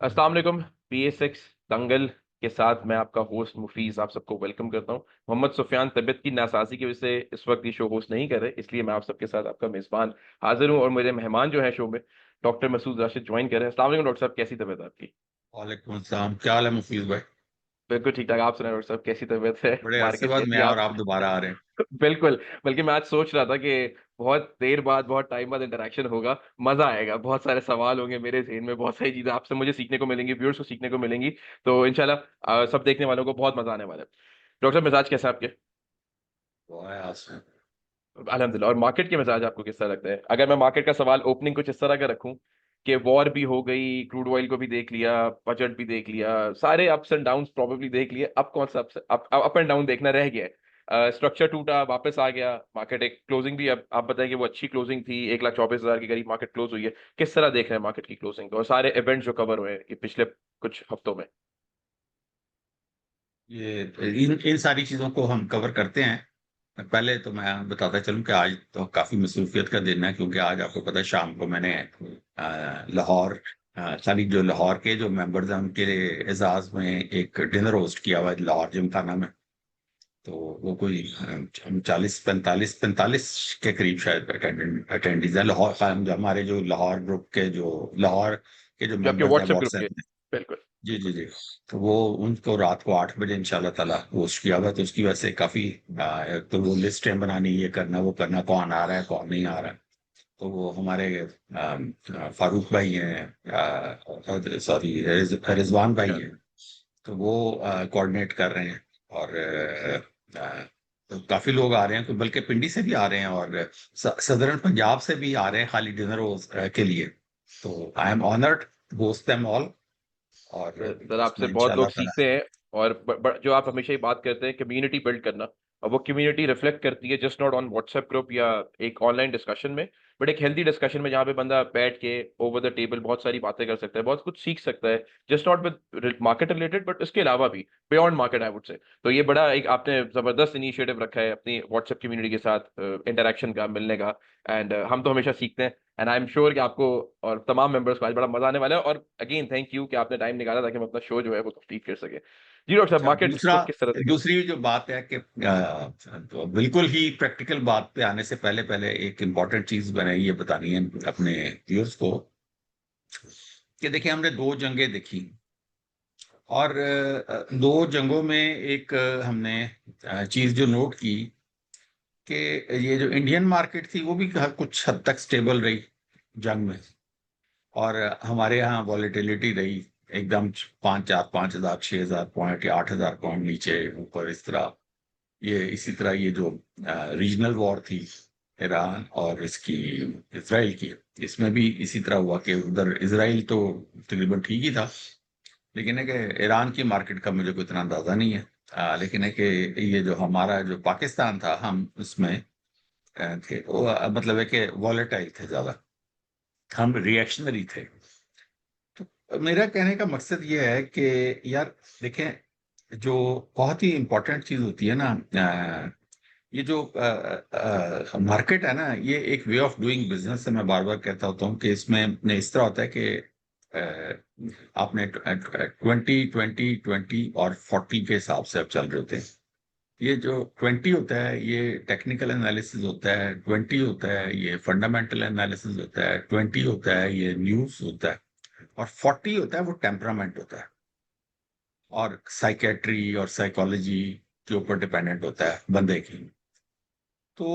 अस्सलाम वालेकुम। PA6 दंगल के साथ मैं आपका होस्ट मुफीज आप सबको वेलकम करता हूँ। मोहम्मद सुफियान तबीयत की नासाजी की वजह से इस वक्त ये शो होस्ट नहीं कर रहे, इसलिए मैं आप सबके साथ आपका मेजबान हाजिर हूँ और मेरे मेहमान जो है शो में डॉक्टर मसूद राशिद ज्वाइन कर रहे हैं। अस्सलाम वालेकुम डॉक्टर साहब, कैसी तबीयत आपकी? वालेकुम अस्सलाम। क्या हाल है मुफीज भाई? बिल्कुल ठीक ठाक। आप सुनाए डॉक्टर साहब, कैसी तबीयत है? बड़े अरसे मार्केट बाद कैसी मैं है और आप? आप दोबारा आ रहे हैं। बिल्कुल। बल्कि मैं आज सोच रहा था कि बहुत देर बाद, बहुत टाइम बाद इंटरेक्शन होगा, मजा आएगा, बहुत सारे सवाल होंगे मेरे ज़हन में, बहुत सारी चीजें आपसे मुझे सीखने को मिलेंगी, व्यूअर्स को सीखने को मिलेंगी। तो इंशाल्लाह सब देखने वालों को बहुत मजा आने वाला है। डॉक्टर साहब, मिजाज कैसा है आपके? वो है आज से। अल्हम्दुलिल्लाह। और मार्केट के मिजाज आपको किस तरह लगता है? अगर मैं मार्केट का सवाल ओपनिंग कुछ इस तरह का रखूं कि वॉर भी हो गई, क्रूड ऑयल को भी देख लिया, बजट भी देख लिया, सारे अप्स एंड डाउन्स प्रोबेबली देख लिए, अब कौन सा अप एंड डाउन देखना रह गया है? स्ट्रक्चर टूटा, वापस आ गया मार्केट, एक क्लोजिंग भी, अब आप बताएं कि वो अच्छी क्लोजिंग थी, 1,24,000 के करीब मार्केट क्लोज हुई है। किस तरह देख रहे हैं मार्केट की क्लोजिंग को और सारे इवेंट्स जो कवर हुए हैं ये पिछले कुछ हफ्तों में? ये इन इन सारी चीजों को हम कवर करते हैं। पहले तो मैं बताता चलूं कि आज तो काफी मसरूफियत का दिन है, क्योंकि आज आपको पता है शाम को मैंने लाहौर, सारी जो लाहौर के जो मेंबर्स हैं उनके एजाज में एक डिनर होस्ट किया हुआ है लाहौर जिमखाना में। तो वो कोई 40 45 के करीब शायद अटेंडीज है। लाहौर जो हमारे जो लाहौर ग्रुप के जो जो आपके मेंबर्स हैं व्हाट्सएप ग्रुप के? व्हाट्सएप में। बिल्कुल। जी जी जी। तो वो उनको रात को 8 बजे इंशाल्लाह ताला होस्ट किया हुआ है, तो उसकी वजह से काफी तो वो लिस्टें बनानी, ये करना वो करना, कौन आ रहा है कौन नहीं आ रहा है। तो वो हमारे फारूक भाई हैं, सॉरी रिजवान भाई हैं। तो वो कोऑर्डिनेट कर रहे हैं। और तो काफी लोग आ रहे हैं, बल्कि पिंडी से भी आ रहे हैं और सदरन पंजाब से भी आ रहे हैं खाली डिनर के लिए। तो I am honoured host them all. और सर, आपसे उसमें बहुत लोग इंशाल्लाह ताला। सीखते हैं। और जो आप हमेशा ही बात करते हैं कम्युनिटी बिल्ड करना, और वो कम्युनिटी रिफ्लेक्ट करती है just not on WhatsApp group या एक ऑनलाइन डिस्कशन में, बट एक हेल्दी डिस्कशन में जहाँ पे बंदा बैठ के ओवर द टेबल बहुत सारी बातें कर सकता है, बहुत कुछ सीख सकता है, just not with market related but उसके अलावा भी beyond market I would say. तो ये बड़ा एक आपने जबरदस्त इनिशिएटिव रखा है अपनी व्हाट्सएप कम्युनिटी के साथ इंटरेक्शन का, मिलने का। एंड हम तो हमेशा सीखते हैं, एंड आई एम श्योर कि आपको और तमाम मेंबर्स को आज बड़ा मजा आने वाला है। और अगेन थैंक यू कि आपने टाइम निकाला ताकि हम अपना शो जो है वो कंप्लीट कर सके। जी डॉक्टर साहब, अच्छा, मार्केट इस दूसरा वक्त किस तरह से? दूसरी जो बात है कि तो बिल्कुल ही प्रैक्टिकल बात पे आने से पहले पहले एक इम्पॉर्टेंट चीज मैंने ये बतानी है अपने व्यूअर्स को, कि देखिए हमने दो जंगें देखी। और दो जंगों में एक हमने चीज जो नोट की कि ये जो इंडियन मार्केट थी वो भी कुछ हद तक स्टेबल रही जंग में। और हमारे यहाँ वॉलेटिलिटी रही एकदम 5,000 5,000 6,000 पॉइंट या 8,000 पॉइंट नीचे ऊपर, इस तरह। ये इसी तरह ये जो रीजनल वॉर थी ईरान और इसकी इसराइल की, इसमें भी इसी तरह हुआ कि उधर इसराइल तो तकरीबन ठीक ही था, लेकिन है कि ईरान की मार्केट का मुझे कोई इतना अंदाजा नहीं है। लेकिन है कि ये जो हमारा जो पाकिस्तान था हम उसमें थे, वो मतलब है कि वॉलेटाइल थे ज्यादा, हम रिएक्शनरी थे। तो मेरा कहने का मकसद ये है कि यार देखें, जो बहुत ही इंपॉर्टेंट चीज होती है ना, ये जो मार्केट है ना, ये एक वे ऑफ डूइंग बिजनेस से मैं बार बार कहता होता हूँ कि इसमें इस तरह होता है कि आपने 20 20 20 और 40 के हिसाब से आप चल रहे होते हैं। ये जो 20 होता है ये टेक्निकल एनालिसिस होता है, 20 होता है ये फंडामेंटल एनालिसिस होता है, 20 होता है ये न्यूज होता है, और 40 होता है वो टेम्परामेंट होता है और साइकेट्री और साइकोलॉजी के ऊपर डिपेंडेंट होता है बंदे की। तो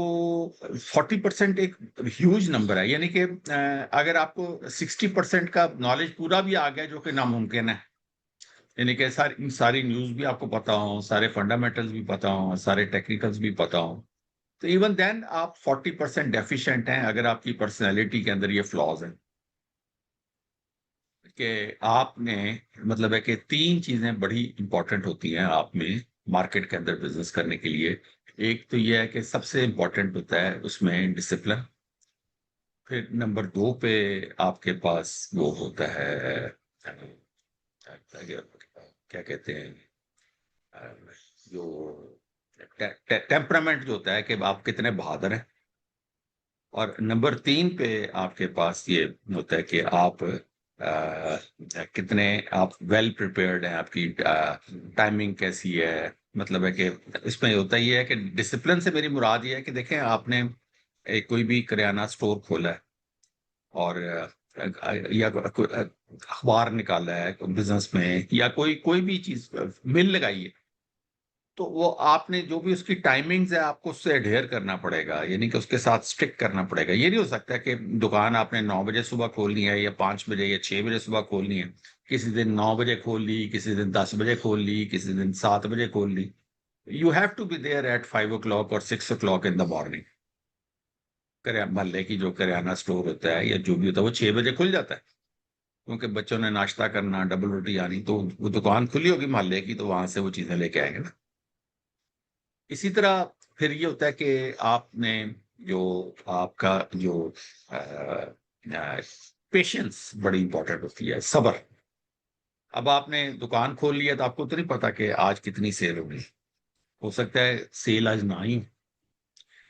40% एक ह्यूज नंबर है, यानी कि अगर आपको 60% का नॉलेज पूरा भी आ गया, जो कि नामुमकिन है, यानी कि सारी न्यूज भी आपको पता हो, सारे फंडामेंटल्स भी पता हो, सारे टेक्निकल्स भी पता हो, तो इवन देन आप 40% डेफिशिएंट हैं अगर आपकी पर्सनैलिटी के अंदर ये फ्लॉज हैं। कि आपने मतलब है कि तीन चीजें बड़ी इंपॉर्टेंट होती हैं आप में मार्केट के अंदर बिजनेस करने के लिए। एक तो ये है कि सबसे इंपॉर्टेंट होता है उसमें डिसिप्लिन। फिर नंबर दो पे आपके पास वो होता है क्या कहते हैं, जो टेम्परामेंट जो होता है कि आप कितने बहादुर हैं। और नंबर तीन पे आपके पास ये होता है कि आप कितने आप वेल प्रिपेयर्ड हैं, आपकी टाइमिंग कैसी है। मतलब है कि इसमें होता ही है कि डिसिप्लिन से मेरी मुराद ये है कि देखें आपने एक कोई भी किराना स्टोर खोला है और या कोई अखबार निकाला है बिजनेस में, या कोई कोई भी चीज मिल लगाई है, तो वो आपने जो भी उसकी टाइमिंग्स है आपको उससे एडेयर करना पड़ेगा, यानी कि उसके साथ स्टिक करना पड़ेगा। ये नहीं हो सकता कि दुकान आपने 9 बजे सुबह खोलनी है या 5 बजे या 6 बजे सुबह खोलनी है, किसी दिन 9 बजे खोल ली, किसी दिन 10 बजे खोल ली, किसी दिन 7 बजे खोल ली। You have to be there at 5 o'clock और 6 o'clock इन द मॉर्निंग। मोहल्ले की जो किराना स्टोर होता है या जो भी होता है वो 6 बजे खुल जाता है, क्योंकि बच्चों ने नाश्ता करना, डबल रोटी आनी, तो वो दुकान खुली होगी मोहल्ले की, तो वहां से वो चीजें लेके आएंगे ना। इसी तरह फिर ये होता है कि आपने जो आपका जो पेशेंस बड़ी इंपॉर्टेंट होती है, सब्र। अब आपने दुकान खोल लिया तो आपको तो नहीं पता कि आज कितनी सेल होगी, हो सकता है सेल आज ना ही हो।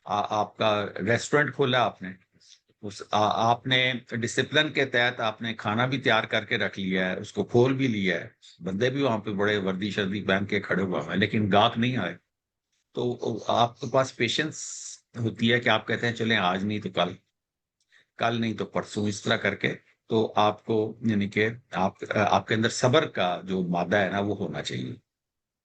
आपका रेस्टोरेंट खोला आपने, आपने डिसिप्लिन के तहत आपने खाना भी तैयार करके रख लिया है, उसको खोल भी लिया है, बंदे भी वहां पे बड़े वर्दी शर्दी पहन के खड़े हुए हैं, लेकिन गाहक नहीं आए। तो आपके पास पेशेंस होती है कि आप कहते हैं चलें आज नहीं तो कल, कल नहीं तो परसों, इस तरह करके। तो आपको यानी कि आपके अंदर सब्र का जो मादा है ना वो होना चाहिए।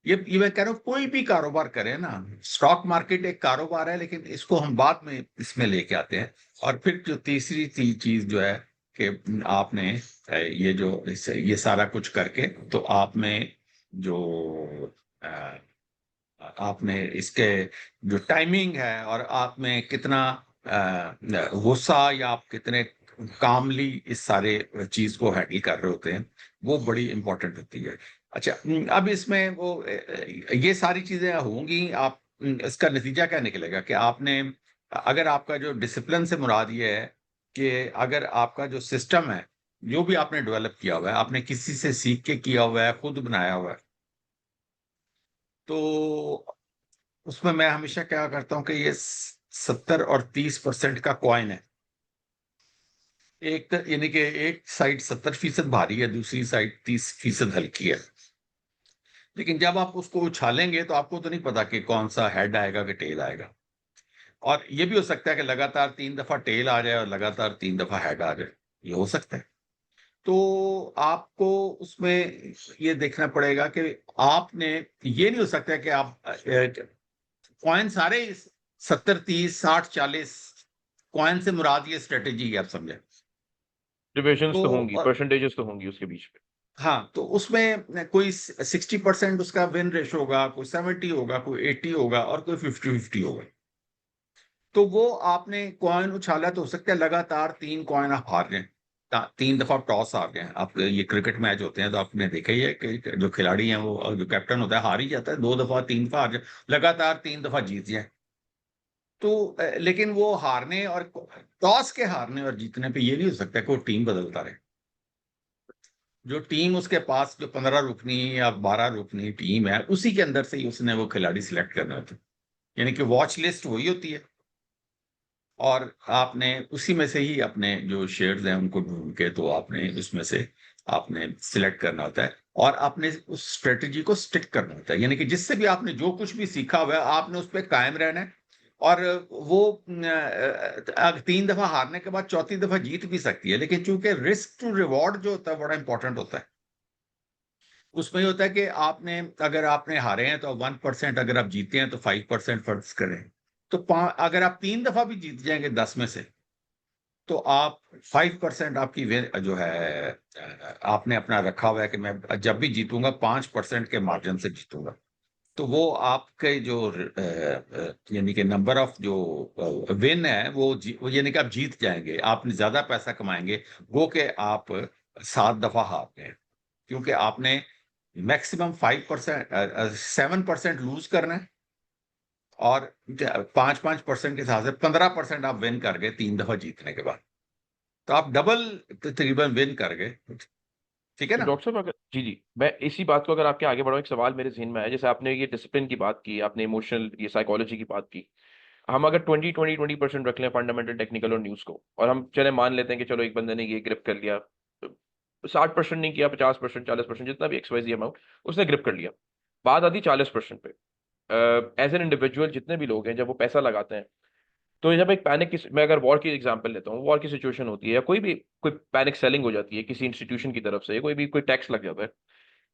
ये मैं कह रहा हूँ कोई भी कारोबार करें ना, स्टॉक मार्केट एक कारोबार है, लेकिन इसको हम बाद में इसमें लेके आते हैं। और फिर जो तीसरी चीज जो है कि आपने ये सारा कुछ करके तो आप में जो आपने इसके जो टाइमिंग है और आप में कितना गुस्सा या आप कितने कामली इस सारे चीज को हैंडल कर रहे होते हैं, वो बड़ी इंपॉर्टेंट होती है। अच्छा, अब इसमें वो ये सारी चीजें होंगी, आप इसका नतीजा क्या निकलेगा कि आपने, अगर आपका जो डिसिप्लिन से मुराद ये है कि अगर आपका जो सिस्टम है जो भी आपने डेवलप किया हुआ है, आपने किसी से सीख के किया हुआ है, खुद बनाया हुआ है, तो उसमें मैं हमेशा क्या करता हूँ कि ये 70 और 30% का कॉइन है। यानी कि एक साइड 70% भारी है, दूसरी साइड 30% हल्की है। लेकिन जब आप उसको उछालेंगे तो आपको तो नहीं पता कि कौन सा हेड आएगा कि टेल आएगा। और ये भी हो सकता है कि लगातार 3 दफा टेल आ जाए और लगातार 3 दफा हेड आ जाए, ये हो सकता है। तो आपको उसमें ये देखना पड़ेगा कि आपने, ये नहीं हो सकता कि आप कॉइन सारे 70 30 60 40, कॉइन से मुराद ये स्ट्रेटेजी है, आप समझे। डिविजन्स तो तो होंगी, परसेंटेजेस तो होंगी उसके बीच में। हाँ, तो उसमें कोई 60% उसका विन रेशो होगा, कोई 70 होगा, कोई 80 होगा और कोई 50-50 होगा। तो वो आपने कॉइन उछाला तो हो सकता है लगातार 3 कॉइन आप हार जाएं, 3 दफा टॉस हार गए। आप ये क्रिकेट मैच होते हैं तो आपने देखा ही है कि जो खिलाड़ी हैं वो, और जो कैप्टन होता है, हार ही जाता है, 2 दफा 3 दफा हार जाए, लगातार 3 दफा जीत जाए। तो लेकिन वो हारने और टॉस के हारने और जीतने पे ये नहीं हो सकता कि वो टीम बदलता रहे। जो टीम उसके पास जो 15 रुकनी या 12 रुकनी टीम है, उसी के अंदर से ही उसने वो खिलाड़ी सिलेक्ट करना होता है। यानी कि वॉच लिस्ट वही होती है, और आपने उसी में से ही अपने जो शेयर्स हैं उनको ढूंढ के तो आपने उसमें से आपने सिलेक्ट करना होता है, और आपने उस स्ट्रेटजी को स्टिक करना होता है। यानी कि जिससे भी आपने जो कुछ भी सीखा हुआ है आपने उस पर कायम रहना है। और वो 3 दफा हारने के बाद चौथी दफा जीत भी सकती है, लेकिन चूंकि रिस्क टू रिवॉर्ड जो होता है बड़ा इंपॉर्टेंट होता है। उसमें ये होता है कि आपने, अगर आपने हारे हैं तो 1%, अगर आप जीते हैं तो 5% फर्ज करें। तो अगर आप 3 दफा भी जीत जाएंगे 10 में से, तो आप 5% आपकी जो है आपने अपना रखा हुआ है कि मैं जब भी जीतूंगा 5% के मार्जिन से जीतूंगा। तो वो आपके जो यानी कि नंबर ऑफ जो विन है वो यानी कि आप जीत जाएंगे, आप ज्यादा पैसा कमाएंगे, वो के आप 7 दफा हार गए, क्योंकि आपने मैक्सिमम 5%, 7% लूज करना है, और 5-5% के हिसाब से 15% आप विन कर गए 3 दफा जीतने के बाद, तो आप डबल तकरीबन विन कर गए। ठीक है तो ना। डॉक्टर साहब, अगर जी जी, मैं इसी बात को अगर आपके आगे बढ़ाऊं, एक सवाल मेरे जहन में आया। जैसे आपने ये डिसिप्लिन की बात की, आपने इमोशनल, ये साइकोलॉजी की बात की। हम अगर 20-20-20% रख लें फंडामेंटल, टेक्निकल और न्यूज़ को, और हम चले मान लेते हैं कि चलो एक बंदे ने ये ग्रिप कर लिया, 60% नहीं किया, 50%, 40%, जितना भी XYZ अमाउंट, उसने ग्रिप कर लिया। बात आती 40% पे। एज एन इंडिविजुअल जितने भी लोग हैं, जब वो पैसा लगाते हैं, तो जब एक पैनिक की, मैं अगर वॉर की एग्जांपल लेता हूँ, वॉर की सिचुएशन होती है या कोई भी कोई पैनिक सेलिंग हो जाती है किसी इंस्टीट्यूशन की तरफ से, कोई भी कोई टैक्स लग जाता है,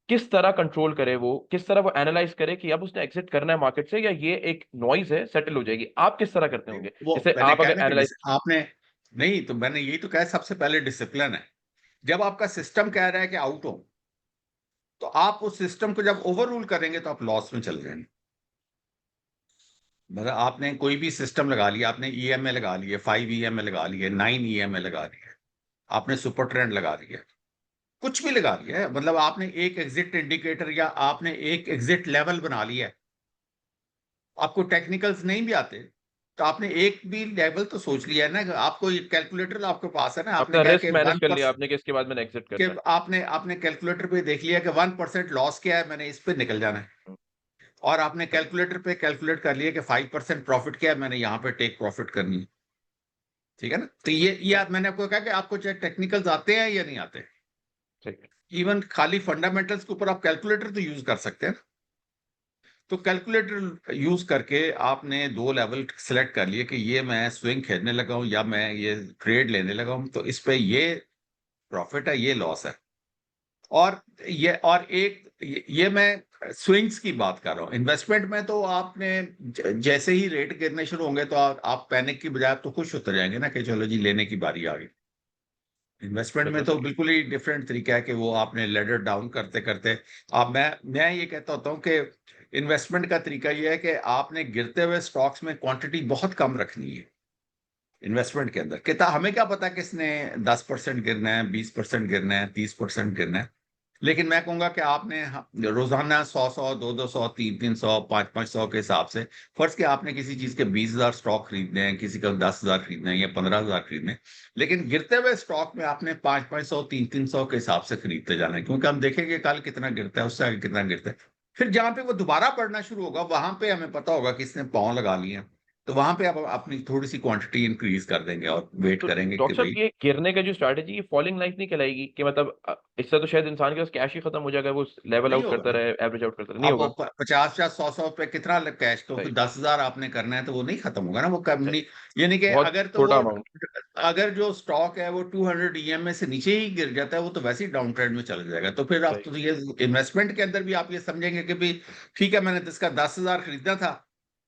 किस तरह कंट्रोल करे वो, किस तरह वो एनालाइज करे कि अब उसने एग्जिट करना है मार्केट से, या ये एक नॉइज है, सेटल हो जाएगी। आप किस तरह करते होंगे, वो जैसे मैंने आप कहा अगर ना कि एनालाइज। आपने, नहीं तो मैंने यही तो कहा, सबसे पहले डिसिप्लिन है। जब आपका सिस्टम कह रहा है कि आउट हो, तो आप उस सिस्टम को जब ओवर रूल करेंगे तो आप लॉस में चल जाएंगे। मतलब आपने कोई भी सिस्टम लगा लिया, आपने ईएमए लगा लिए, 5 ईएमए लगा लिए, 9 ईएमए लगा लिए, आपने सुपर ट्रेंड लगा दिया, कुछ भी लगा लिया है, मतलब आपने एक एग्जिट इंडिकेटर या आपने एक एग्जिट लेवल बना लिया है। आपको टेक्निकल्स नहीं भी आते, तो आपने एक भी लेवल तो सोच लिया है ना, कि आपको ये कैलकुलेटर आपके पास है ना, आपने अपना कहा रिस्क कि मैनेज वन कर लिया परसेंट आपने कि इसके बाद मैंने एग्जिट के करना है। आपने आपने कैलकुलेटर पे देख लिया कि 1% लॉस क्या है, मैंने इस पे निकल जाना है। और आपने कैलकुलेटर पे कैलकुलेट कर लिया कि 5% प्रॉफिट क्या है, मैंने यहाँ पे टेक प्रॉफिट करनी है। ठीक है ना, तो ये मैंने आपको कहा कि आपको चाहे टेक्निकल्स आते हैं या नहीं आते, ठीक है। इवन खाली फंडामेंटल्स के ऊपर आप कैलकुलेटर तो यूज कर सकते हैं। तो कैलकुलेटर यूज करके आपने दो लेवल सेलेक्ट कर लिए कि ये मैं स्विंग खेलने लगा हूं या मैं ये ट्रेड लेने लगा हूं, तो इस पे ये प्रॉफिट है, ये लॉस है। और ये मैं स्विंग्स की बात कर रहा हूँ। इन्वेस्टमेंट में तो आपने जैसे ही रेट गिरने शुरू होंगे तो आप पैनिक की बजाय तो खुश होते जाएंगे ना कि चलो जी लेने की बारी आ गई। इन्वेस्टमेंट में बिल्कुल तो सही। बिल्कुल ही डिफरेंट तरीका है कि वो आपने लेडर डाउन करते करते, आप मैं ये कहता होता हूँ कि इन्वेस्टमेंट का तरीका ये है कि आपने गिरते हुए स्टॉक्स में क्वांटिटी बहुत कम रखनी है। इन्वेस्टमेंट के अंदर कितना, हमें क्या पता किसने 10% गिरना है, 20% गिरना है, 30% गिरना है। लेकिन मैं कहूंगा कि आपने रोजाना 100 100, 200 200, 300 300, 500 500 के हिसाब से, फर्ज कि आपने किसी चीज के 20,000 स्टॉक खरीदने हैं, किसी का 10,000 खरीदना है या 15,000 खरीदने हैं, लेकिन गिरते हुए स्टॉक में आपने 500 500, 300 300 के हिसाब से खरीदते जाना है, क्योंकि हम देखेंगे कल कितना गिरता है, उससे आगे कितना गिरता है। फिर जहां पे वो दोबारा बढ़ना शुरू होगा, वहां पे हमें पता होगा कि इसने पाँव लगा लिए हैं, तो वहां पे आप अपनी थोड़ी सी क्वांटिटी इंक्रीज कर देंगे और वेट तो करेंगे कि डॉक्टर साहब, भाई। ये गिरने का जो स्ट्रैटेजी, ये फॉलिंग लाइफ नहीं कहलाएगी कि मतलब इससे तो शायद इंसान के पास कैश ही खत्म हो जाएगा, वो लेवल नहीं आउट होगा करता ना, रहे, एवरेज आउट करता रहे, नहीं अब वो होगा। 50 50 100 100 पे कितना कैश, तो सही। 10,000 आपने करना है तो वो नहीं खत्म होगा ना वो सही। कंपनी। यानी कि बहुत अगर तो छोटा वो, अमाउंट। अगर जो स्टॉक है वो 200 ईएमए से नीचे ही गिर जाता है, वो तो वैसे ही डाउन ट्रेंड में चला जाएगा। तो फिर आप सही। तो ये इन्वेस्टमेंट के अंदर भी आप ये समझेंगे कि भाई ठीक है, मैंने तो इसका 10,000 खरीदना था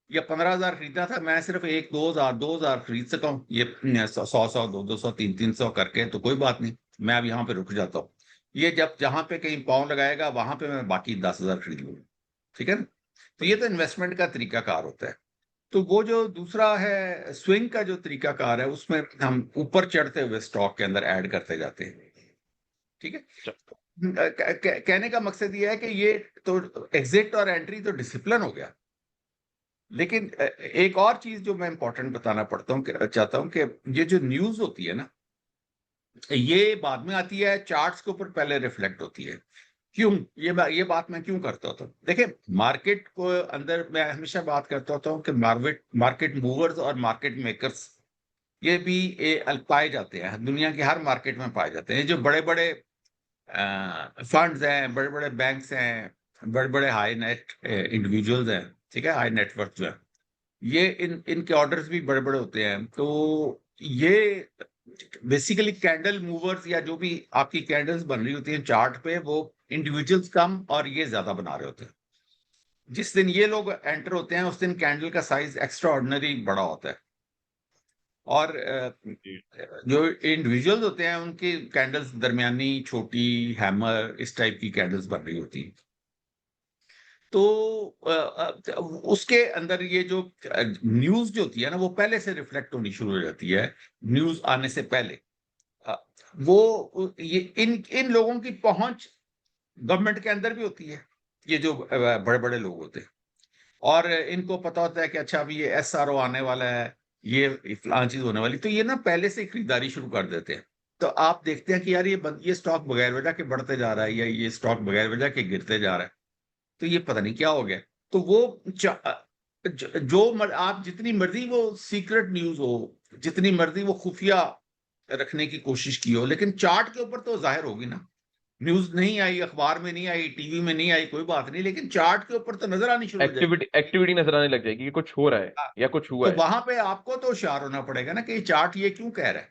या 15,000 खरीदना था, मैं सिर्फ एक 2,000 खरीद सका हूँ, ये 100 100, 200 300 करके, तो कोई बात नहीं, मैं अब यहाँ पे रुक जाता हूँ। ये जब जहां पे कहीं पाँव लगाएगा वहां पे मैं बाकी 10,000 खरीद लूंगा। ठीक है ना, तो ये सही। तो इन्वेस्टमेंट का तरीकाकार होता है। तो वो जो दूसरा है स्विंग का जो तरीकाकार है, उसमें हम ऊपर चढ़ते हुए स्टॉक के अंदर ऐड करते जाते हैं। ठीक है, अच्छा। कहने का मकसद ये है कि ये तो एग्जिट और एंट्री तो डिसिप्लिन हो गया। लेकिन एक और चीज जो मैं इंपॉर्टेंट बताना पड़ता हूँ चाहता हूँ कि ये जो न्यूज होती है ना, ये बाद में आती है, चार्ट्स के ऊपर पहले रिफ्लेक्ट होती है। क्यों, ये बात मैं क्यों करता होता हूँ, देखिए मार्केट को अंदर मैं हमेशा बात करता होता हूँ कि मार्केट मार्केट मूवर्स और मार्केट मेकर्स, ये भी पाए जाते हैं, दुनिया की हर मार्केट में पाए जाते हैं। ये जो बड़े बड़े फंड्स हैं, बड़े बड़े बैंक्स हैं, बड़े बड़े हाई नेट इंडिविजुअल्स हैं, ठीक है, हाई नेटवर्थ जो है, ये इनके ऑर्डर्स भी बड़े बड़े होते हैं। तो ये बेसिकली कैंडल मूवर्स या जो भी आपकी कैंडल्स बन रही होती हैं चार्ट पे, वो इंडिविजुअल्स कम और ये ज्यादा बना रहे होते हैं। जिस दिन ये लोग एंटर होते हैं उस दिन कैंडल का साइज एक्स्ट्रा ऑर्डिनरी बड़ा होता है। और जी। जो इंडिविजुअल्स होते हैं उनकी कैंडल्स दरमियानी, छोटी, हैमर, इस टाइप की कैंडल्स बन रही होती हैं। तो उसके अंदर ये जो न्यूज जो होती है ना, वो पहले से रिफ्लेक्ट होनी शुरू हो जाती है, न्यूज आने से पहले। अ, वो ये इन इन लोगों की पहुंच गवर्नमेंट के अंदर भी होती है, ये जो बड़े बड़े लोग होते हैं, और इनको पता होता है कि अच्छा अभी ये एसआरओ आने वाला है, ये फलां चीज होने वाली, तो ये ना पहले से खरीदारी शुरू कर देते हैं। तो आप देखते हैं कि यार ये स्टॉक बगैर वजह के बढ़ते जा रहा है या ये स्टॉक बगैर वजह के गिरते जा रहा है, तो ये पता नहीं क्या हो गया। तो वो आप जितनी मर्जी वो सीक्रेट न्यूज हो, जितनी मर्जी वो खुफिया रखने की कोशिश की हो, लेकिन चार्ट के ऊपर तो जाहिर होगी ना। न्यूज नहीं आई, अखबार में नहीं आई, टीवी में नहीं आई, कोई बात नहीं, लेकिन चार्ट के ऊपर तो नजर आनी शुरू हो जाएगी। एक्टिविटी नजर आने लग जाएगी कि कुछ हो रहा है हाँ, या कुछ हुआ तो है। वहां पे आपको तो होशियार होना पड़ेगा ना कि ये चार्ट ये क्यों कह रहा है।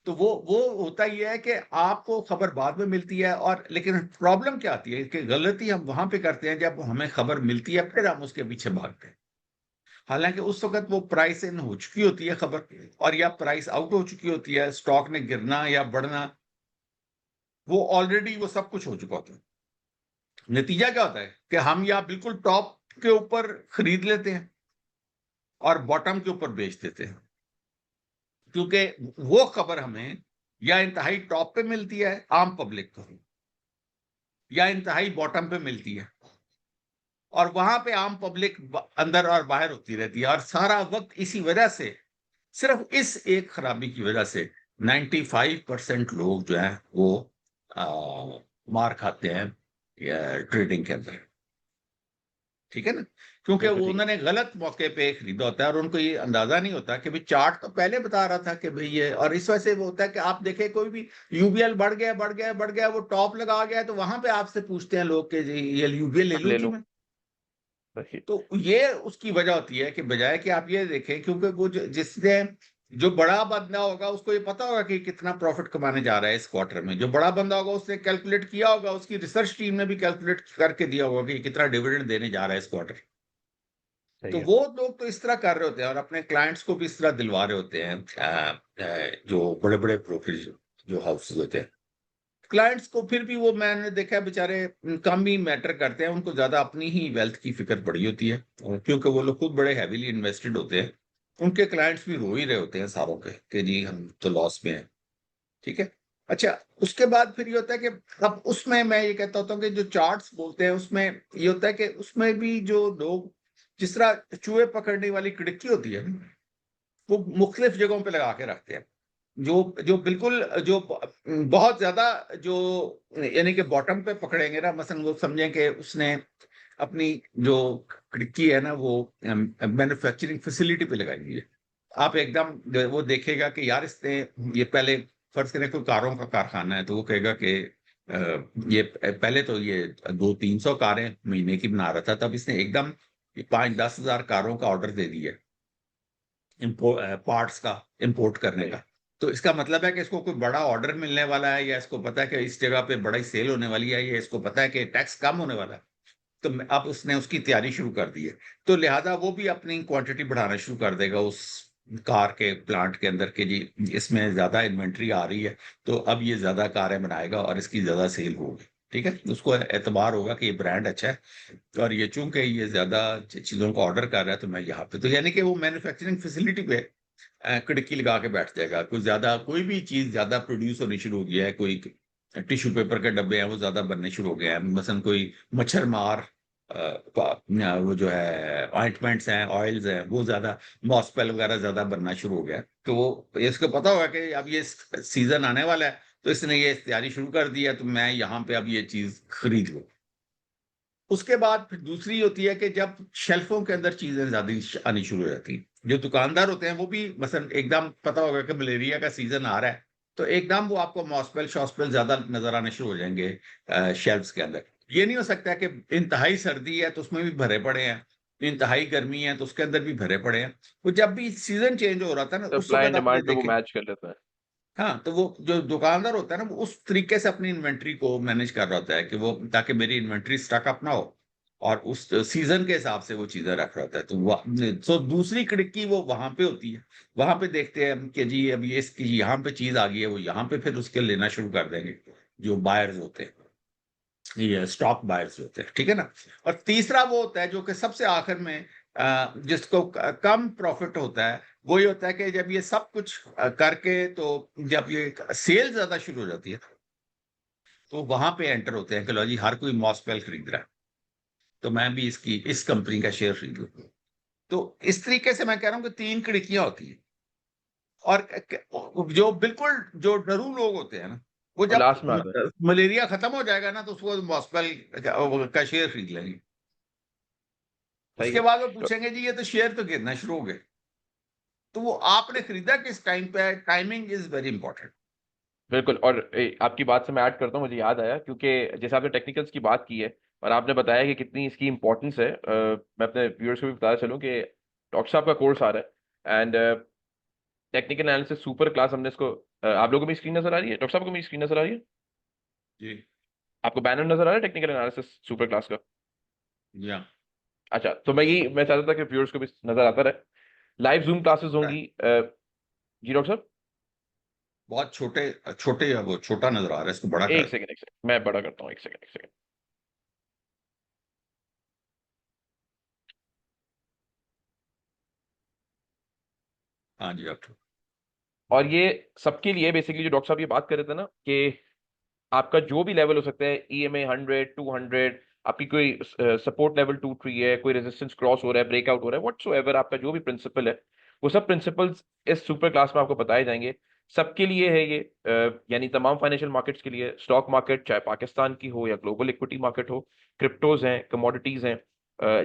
तो वो होता ही है कि आपको खबर बाद में मिलती है, और लेकिन प्रॉब्लम क्या आती है कि गलती हम वहां पे करते हैं जब हमें खबर मिलती है फिर हम उसके पीछे भागते हैं। हालांकि उस वक्त वो प्राइस इन हो चुकी होती है खबर, और या प्राइस आउट हो चुकी होती है, स्टॉक ने गिरना या बढ़ना, वो ऑलरेडी वो सब कुछ हो चुका होता है। नतीजा क्या होता है कि हम या बिल्कुल टॉप के ऊपर खरीद लेते हैं और बॉटम के ऊपर बेच देते हैं, क्योंकि वो खबर हमें या इंतहाई टॉप पे मिलती है आम पब्लिक को, या इंतहाई बॉटम पे मिलती है, और वहां पे आम पब्लिक अंदर और बाहर होती रहती है, और सारा वक्त इसी वजह से, सिर्फ इस एक खराबी की वजह से 95% लोग जो है वो आ, मार खाते हैं ट्रेडिंग के अंदर। ठीक है ना, क्योंकि बिल्कुल वो ठीक है। उन्होंने गलत मौके पे खरीदा होता है, और उनको ये अंदाजा नहीं होता कि भाई चार्ट तो पहले बता रहा था कि भाई ये, और इस वजह से वो होता है कि आप देखें कोई भी यूबीएल बढ़ गया बढ़ गया बढ़ गया, वो टॉप लगा गया, तो वहां पे आपसे पूछते हैं लोग कि जी ये यूबीएल ले लूं ले जी लो। मैं। सही। तो ये उसकी वजह होती है कि बजाय कि आप ये देखें, क्योंकि वो जिसने, जो बड़ा बंदा होगा उसको ये पता होगा कि कितना प्रॉफिट कमाने जा रहा है इस क्वार्टर में, जो बड़ा बंदा होगा उसने कैलकुलेट किया होगा, उसकी रिसर्च टीम ने भी कैलकुलेट करके दिया होगा कि कितना डिविडेंड देने जा रहा है इस क्वार्टर। सही तो है। वो लोग तो इस तरह कर रहे होते हैं, और अपने क्लाइंट्स को भी इस तरह दिलवा रहे होते हैं, जो बड़े बड़े ब्रोकरेज जो हाउसेज होते हैं। क्लाइंट्स को फिर भी वो मैंने देखा है बेचारे कम ही मैटर करते हैं, उनको ज्यादा अपनी ही वेल्थ की फिक्र पड़ी होती है, और क्योंकि वो लोग खुद बड़े हैवीली इन्वेस्टेड होते हैं। उनके क्लाइंट्स भी रो ही रहे होते हैं सारों के कि जी हम तो लॉस में हैं। ठीक है। अच्छा, उसके बाद फिर ये होता है कि अब उसमें मैं ये कहता होता हूँ कि जो चार्ट्स बोलते हैं उसमें ये होता है कि उसमें भी जो लोग, जिस तरह चूहे पकड़ने वाली खिड़की होती है, वो मुख्तलिफ जगहों पे लगा के रखते हैं। जो जो बिल्कुल जो बहुत ज्यादा जो, यानी कि बॉटम पे पकड़ेंगे ना, मसलन वो समझें कि उसने अपनी जो खिड़की है ना वो मैन्युफैक्चरिंग फैसिलिटी पे लगाई हुई है। आप एकदम वो देखेगा कि यार इसने, ये पहले फर्ज करें कोई कारों का कारखाना है, तो वो कहेगा कि ये पहले तो ये 200-300 कारें महीने की बना रहा था, तब इसने एकदम 5-10 हजार कारों का ऑर्डर दे दिया पार्ट्स का इंपोर्ट करने सही। का। तो इसका मतलब है कि इसको कोई बड़ा ऑर्डर मिलने वाला है, या इसको पता है कि इस जगह पे बड़ी सेल होने वाली है, या इसको पता है कि टैक्स कम होने वाला है। तो अब उसने उसकी तैयारी शुरू कर दी है, तो लिहाजा वो भी अपनी क्वांटिटी बढ़ाना शुरू कर देगा उस कार के प्लांट के अंदर के, जी इसमें ज्यादा इन्वेंट्री आ रही है, तो अब ये ज्यादा कारें बनाएगा और इसकी ज्यादा सेल होगी। ठीक है, उसको एतबार होगा कि ये ब्रांड अच्छा है, और ये चूंकि ये ज्यादा चीजों को ऑर्डर कर रहा है, तो मैं यहाँ पे, तो यानी कि वो मैन्युफैक्चरिंग फैसिलिटी पे खिड़की लगा के बैठ जाएगा। कोई ज्यादा, कोई भी चीज ज्यादा प्रोड्यूस होनी शुरू हो गया है, कोई टिश्यू पेपर के डब्बे हैं वो ज्यादा बनने शुरू हो गए हैं, मसलन कोई मच्छर मार वो जो है ऑइंटमेंट्स हैं, ऑयल्स हैं, वो ज्यादा, मॉस्पेल वगैरह ज्यादा बनना शुरू हो गया, तो वो इसको पता होगा कि अब ये सीजन आने वाला है, तो इसने ये तैयारी शुरू कर दी है, तो मैं यहाँ पे अब ये चीज खरीद लूँ। उसके बाद फिर दूसरी होती है कि जब शेल्फों के अंदर चीजें ज्यादा आनी शुरू हो जाती हैं, जो दुकानदार होते हैं वो भी मसलन एकदम पता होगा कि मलेरिया का सीजन आ रहा है, तो एकदम वो आपको मॉस्पेल शॉस्पेल ज्यादा नजर आने शुरू हो जाएंगे शेल्फ्स के अंदर। ये नहीं हो सकता कि इंतहाई सर्दी है तो उसमें भी भरे पड़े हैं, इंतहाई गर्मी है तो उसके अंदर भी भरे पड़े हैं। वो जब भी सीजन चेंज हो रहा था ना, उस सप्लाई वक्त एंड आपने डिमांड पे वो देखे, मैच कर लेता है। हाँ, तो वो जो दुकानदार होता है ना, वो उस तरीके से अपनी इन्वेंट्री को मैनेज कर रहा होता है कि वो, ताकि मेरी इन्वेंट्री स्टक अप ना हो, और उस सीजन के हिसाब से वो चीजें रख रहा होता है। तो दूसरी खिड़की वो वहां पे होती है, वहां पे देखते हैं कि जी अब ये इसकी यहाँ पे चीज आ गई है, वो यहाँ पे फिर उसके लेना शुरू कर देंगे जो बायर्स होते हैं, ये स्टॉक बायर्स होते हैं। ठीक है ना। और तीसरा वो होता है जो कि सबसे आखिर में जिसको कम प्रॉफिट होता है, वो ये होता है कि जब ये सब कुछ करके, तो जब ये सेल ज्यादा शुरू हो जाती है, तो वहां पे एंटर होते हैं कि लो जी हर कोई मॉस्पेल खरीद रहा है, तो मैं भी इसकी इस कंपनी का शेयर खरीद लूं। तो इस तरीके से मैं कह रहा हूँ कि तीन खिड़कियां होती हैं, और जो बिल्कुल जो डरू लोग होते हैं ना, वो वो जब लास्ट में आता है। मलेरिया खत्म हो जाएगा ना, तो उसको मॉस्पेल का शेयर खरीद लेंगे। सही उसके है। बाद वो तो पूछेंगे जी ये तो शेयर तो गिरना शुरू हो गए। तो वो आपने खरीदा किस टाइम पे है, टाइमिंग इज वेरी इंपॉर्टेंट। बिल्कुल। और आपकी बात से मैं ऐड करता हूँ, मुझे याद आया, क्योंकि जैसे आपने टेक्निकल्स की बात की है और आपने बताया कि कितनी इसकी इंपॉर्टेंस है, मैं अपने व्यूअर्स को भी बताना चलूँ कि डॉक्टर साहब का कोर्स आ रहा है, and technical analysis super class हमने इसको, आप लोगों को भी स्क्रीन नजर आ रही है? डॉक्टर साहब को मेरी स्क्रीन नजर आ रही है? जी। आपको बैनर नजर आ रहा है टेक्निकल एनालिसिस सुपर क्लास का? या अच्छा, तो मैं चाहता था कि व्यूअर्स को भी नजर आता रहे। लाइव जूम क्लासेस होंगी। जी डॉक्टर साहब। बहुत छोटे छोटे है, वो छोटा नजर आ रहा है, इसको बड़ा कर। एक सेकंड मैं बड़ा करता हूँ, एक सेकंड। हाँ जी डॉक्टर। और ये सबके लिए बेसिकली जो डॉक्टर साहब ये बात कर रहे थे ना, कि आपका जो भी लेवल हो सकता है, EMA 100 200, आपकी कोई सपोर्ट लेवल टूट रही है, कोई रेजिस्टेंस क्रॉस हो रहा है, ब्रेकआउट हो रहा है, व्हाटसोएवर आपका जो भी प्रिंसिपल है, वो सब प्रिंसिपल्स इस सुपर क्लास में आपको बताए जाएंगे। सबके लिए है ये, यानी तमाम फाइनेंशियल मार्केट्स के लिए, स्टॉक मार्केट चाहे पाकिस्तान की हो या ग्लोबल इक्विटी मार्केट हो, क्रिप्टोज हैं, कमोडिटीज हैं।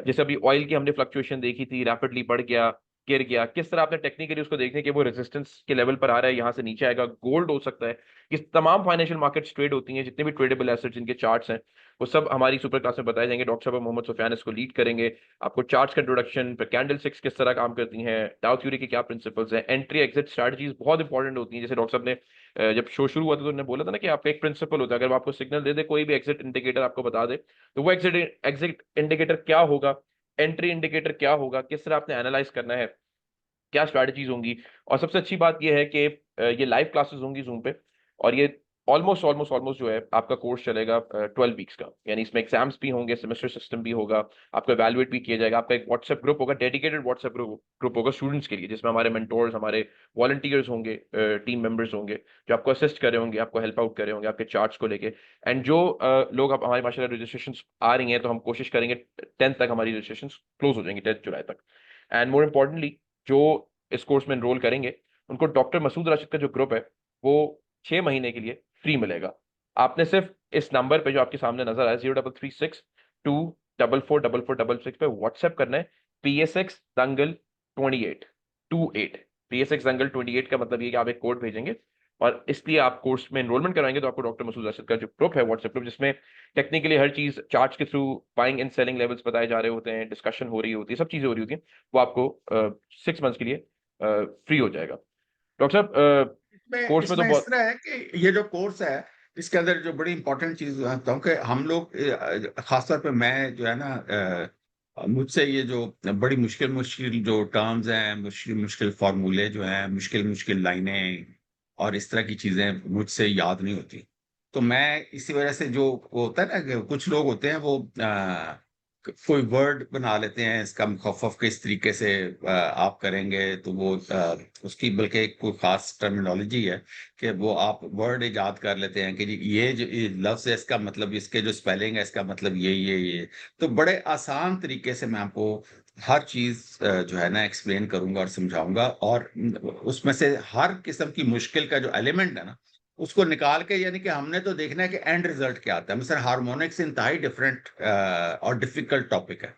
जैसे अभी ऑयल की हमने फ्लक्चुएशन देखी थी, रैपिडली बढ़ गया, गिर गया, किस तरह आपने टेक्निकली उसको देखने कि वो रेजिस्टेंस के लेवल पर आ रहा है, यहाँ से नीचे आएगा। गोल्ड हो सकता है। ये तमाम फाइनेंशियल मार्केट्स ट्रेड होती हैं, जितने भी ट्रेडेबल एसेट्स जिनके चार्ट्स हैं, वो सब हमारी सुपर क्लास में बताए जाएंगे। डॉक्टर साहब मोहम्मद सुफियान इसको लीड करेंगे। आपको चार्ट्स का इंट्रोडक्शन, कैंडल स्टिक्स किस तरह काम करती हैं, डाउ थ्योरी के क्या प्रिंसिपल्स हैं, एंट्री एग्जिट स्ट्रेटजीज बहुत इंपॉर्टेंट होती हैं। जैसे डॉक्टर साहब ने जब शो शुरू हुआ था तो उन्होंने बोला था ना कि आपका एक प्रिंसिपल होता है, अगर वो आपको सिग्नल दे दे, कोई भी एग्जिट इंडिकेटर आपको बता दे, तो वो एग्जिट एग्जिट इंडिकेटर क्या होगा, एंट्री इंडिकेटर क्या होगा, किस तरह आपने एनालाइज करना है, क्या स्ट्रैटेजीज होंगी। और सबसे अच्छी बात यह है कि ये लाइव क्लासेस होंगी जूम पे, और ये ऑलमोस्ट ऑलमोस्ट ऑलमोस्ट जो है आपका कोर्स चलेगा 12 वीक्स का, यानी इसमें एग्जाम्स भी होंगे, सेमेस्टर सिस्टम भी होगा, आपको एवेलुएट भी किया जाएगा। आपका एक व्हाट्सएप ग्रुप होगा, डेडिकेटेड व्हाट्सएप ग्रुप होगा स्टूडेंट्स के लिए, जिसमें हमारे मेंटोर्स, हमारे वॉलंटियर्स होंगे, टीम मेंबर्स होंगे, जो आपको असिस्ट कर रहे होंगे, आपको हेल्प आउट कर रहे होंगे आपके चार्ट्स को लेके। एंड जो लोग, आप हमारे माशाल्लाह रजिस्ट्रेशन आ रही हैं, तो हम कोशिश करेंगे 10th तक हमारी रजिस्ट्रेशन क्लोज हो जाएंगी, 10 जुलाई तक। एंड मोर इम्पोर्टेंटली, जो इस कोर्स में एनरोल करेंगे, उनको डॉक्टर मसूद राशिद का जो ग्रुप है, वो 6 महीने के लिए फ्री मिलेगा। आपने सिर्फ इस नंबर पे जो आपके सामने नजर आया, 0336 2444466 पे व्हाट्सएप करना है, PSX दंगल 28 PSX दंगल 28 का मतलब ये कि आप एक कोड भेजेंगे, और इसलिए आप कोर्स में एनरोलमेंट कराएंगे तो आपको डॉक्टर मसूद राशिद का जो ग्रुप है, व्हाट्सएप ग्रुप, जिसमें टेक्निकली हर चीज चार्ट्स के through buying and selling levels बताए जा रहे होते हैं, डिस्कशन हो रही होती है, सब चीजें हो रही होती हैं, वो आपको 6 मंथ्स के लिए फ्री हो जाएगा। डॉक्टर साहब, इसमें कोर्स में तो इसमें इस बहुत। तरह है कि ये जो कोर्स है, इसके अंदर जो बड़ी इंपॉर्टेंट चीज बताता हूँ कि हम लोग खासतौर पे मैं जो है ना, मुझसे ये जो बड़ी मुश्किल मुश्किल जो टर्म्स हैं, मुश्किल मुश्किल फॉर्मूले जो हैं, मुश्किल मुश्किल लाइनें और इस तरह की चीजें मुझसे याद नहीं होती। तो मैं इसी वजह से, जो वो होता है ना कि कुछ लोग होते हैं वो कोई वर्ड बना लेते हैं, इसका मुखफ़्फ़ किस तरीके से आप करेंगे, तो वो उसकी बल्कि एक कोई खास टर्मिनोलॉजी है कि वो आप वर्ड इजाद कर लेते हैं कि जी ये जो ये लफ्ज़ है, इसका मतलब, इसके जो स्पेलिंग है, इसका मतलब ये। तो बड़े आसान तरीके से मैं आपको हर चीज़ जो है ना एक्सप्लेन करूँगा और समझाऊँगा, और उसमें से हर किस्म की मुश्किल का जो एलिमेंट है ना, उसको निकाल के, यानी कि हमने तो देखना है कि एंड रिजल्ट क्या आता है। मिस्टर हार्मोनिक्स इंतहाई डिफरेंट और डिफिकल्ट टॉपिक है,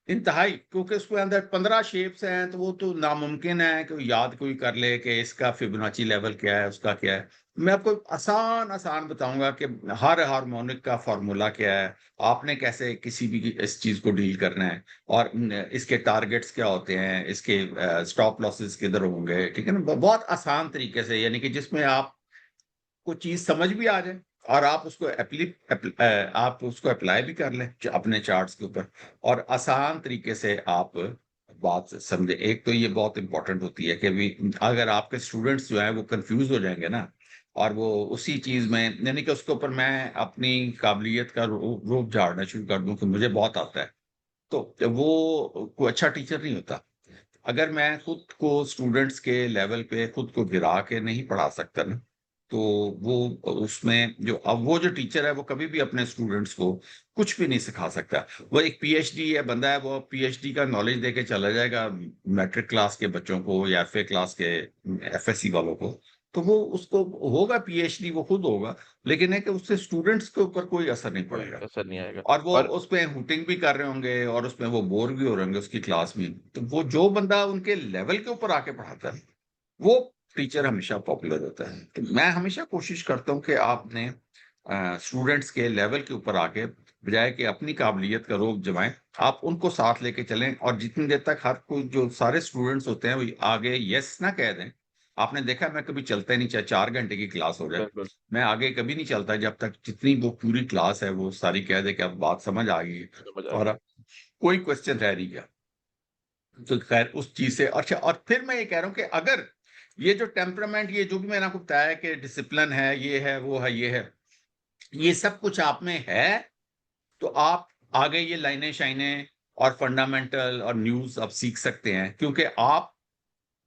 इंतहाई, क्योंकि उसके अंदर 15 शेप्स हैं, तो वो तो नामुमकिन है कि वो याद कोई कर ले कि इसका फिबोनाची लेवल क्या है, उसका क्या है। मैं आपको आसान आसान बताऊंगा कि हर हार्मोनिक का फॉर्मूला क्या है, आपने कैसे किसी भी इस चीज को डील करना है, और इसके टारगेट्स क्या होते हैं, इसके स्टॉप लॉसेस किधर होंगे, ठीक है ना, बहुत आसान तरीके से, यानी कि जिसमें आप को चीज समझ भी आ जाए और आप उसको आप उसको अप्लाई भी कर लें अपने चार्ट्स के ऊपर, और आसान तरीके से आप बात समझे। एक तो ये बहुत इंपॉर्टेंट होती है कि भी अगर आपके स्टूडेंट्स जो हैं वो कंफ्यूज हो जाएंगे ना, और वो उसी चीज में, यानी कि उसके ऊपर मैं अपनी काबिलियत का रूप झाड़ना शुरू कर दूं कि मुझे बहुत आता है, तो वो कोई अच्छा टीचर नहीं होता। अगर मैं खुद को स्टूडेंट्स के लेवल पे खुद को गिरा के नहीं पढ़ा सकता ना, तो वो उसमें जो, अब वो जो टीचर है वो कभी भी अपने स्टूडेंट्स को कुछ भी नहीं सिखा सकता। वो एक पीएचडी है बंदा है, वो पीएचडी का नॉलेज देके चला जाएगा मैट्रिक क्लास के बच्चों को या एफए क्लास के, एफएससी वालों को, तो वो उसको होगा पीएचडी, वो खुद होगा, लेकिन है कि उससे स्टूडेंट्स के ऊपर कोई असर नहीं कोई पड़ेगा। असर नहीं आएगा। और वो और उसमें हुटिंग भी कर रहे होंगे और उसमें वो बोर भी हो रहे होंगे उसकी क्लास में। तो वो जो बंदा उनके लेवल के ऊपर आके पढ़ाता है, वो टीचर हमेशा पॉपुलर होता है। तो मैं हमेशा कोशिश करता हूँ कि आपने स्टूडेंट्स के लेवल के ऊपर आके बजाय कि अपनी काबिलियत का रोब जमाएं, आप उनको साथ लेके चलें और जितनी देर तक हर कोई जो सारे स्टूडेंट्स होते हैं वो आगे यस ना कह दें। आपने देखा मैं कभी चलता ही नहीं, चाहे 4 घंटे की क्लास हो जाए, बिल्कुल मैं आगे कभी नहीं चलता जब तक जितनी वो पूरी क्लास है वो सारी कह दे कि अब बात समझ आ गई समझ आ और गई। अब कोई क्वेश्चन रह नहीं गया। तो खैर उस चीज से अच्छा, और फिर मैं ये कह रहा हूँ कि अगर ये जो टेम्परामेंट, ये जो भी मैंने आपको बताया कि डिसिप्लिन है, ये है, वो है, ये है, ये सब कुछ आप में है, तो आप आगे ये लाइनें शाइनें और फंडामेंटल और न्यूज़ आप सीख सकते हैं, क्योंकि आप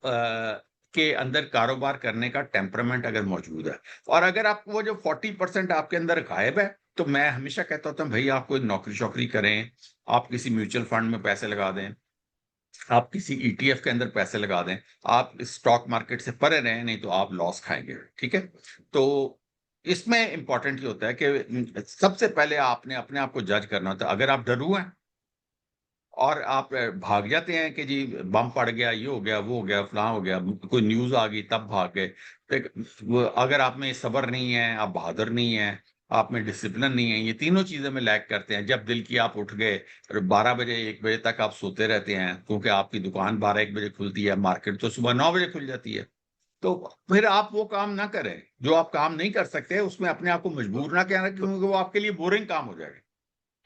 अ, के अंदर कारोबार करने का टेम्परामेंट अगर मौजूद है। और अगर आप वो जो 40% आपके अंदर गायब है, तो मैं हमेशा कहता होता हूँ भई आप कोई नौकरी-शौकरी करें, आप किसी म्यूचुअल फंड में पैसे लगा दें, आप किसी ईटीएफ के अंदर पैसे लगा दें, आप स्टॉक मार्केट से परे रहें, नहीं तो आप लॉस खाएँगे, ठीक है? तो इसमें इम्पोर्टेंट ये होता है कि सबसे पहले आपने अपने आप को जज करना होता है। अगर आप डरू हैं और आप भाग जाते हैं कि जी बम पड़ गया, ये हो गया, वो हो गया, फलाँ हो गया, कोई न्यूज़ आ गई तब भाग गए। देख, वो अगर आप में सब्र नहीं है, आप बहादुर नहीं हैं, आप में डिसिप्लिन नहीं है, ये तीनों चीज़ें में लैग करते हैं। जब दिल की आप उठ गए और 12 बजे, 1 बजे तक आप सोते रहते हैं, क्योंकि आपकी दुकान 12-1 बजे खुलती है, मार्केट तो सुबह 9 बजे खुल जाती है। तो फिर आप वो काम ना करें, जो आप काम नहीं कर सकते, उसमें अपने आप को मजबूर ना करें, तो क्योंकि वो आपके लिए बोरिंग काम हो जाएगा।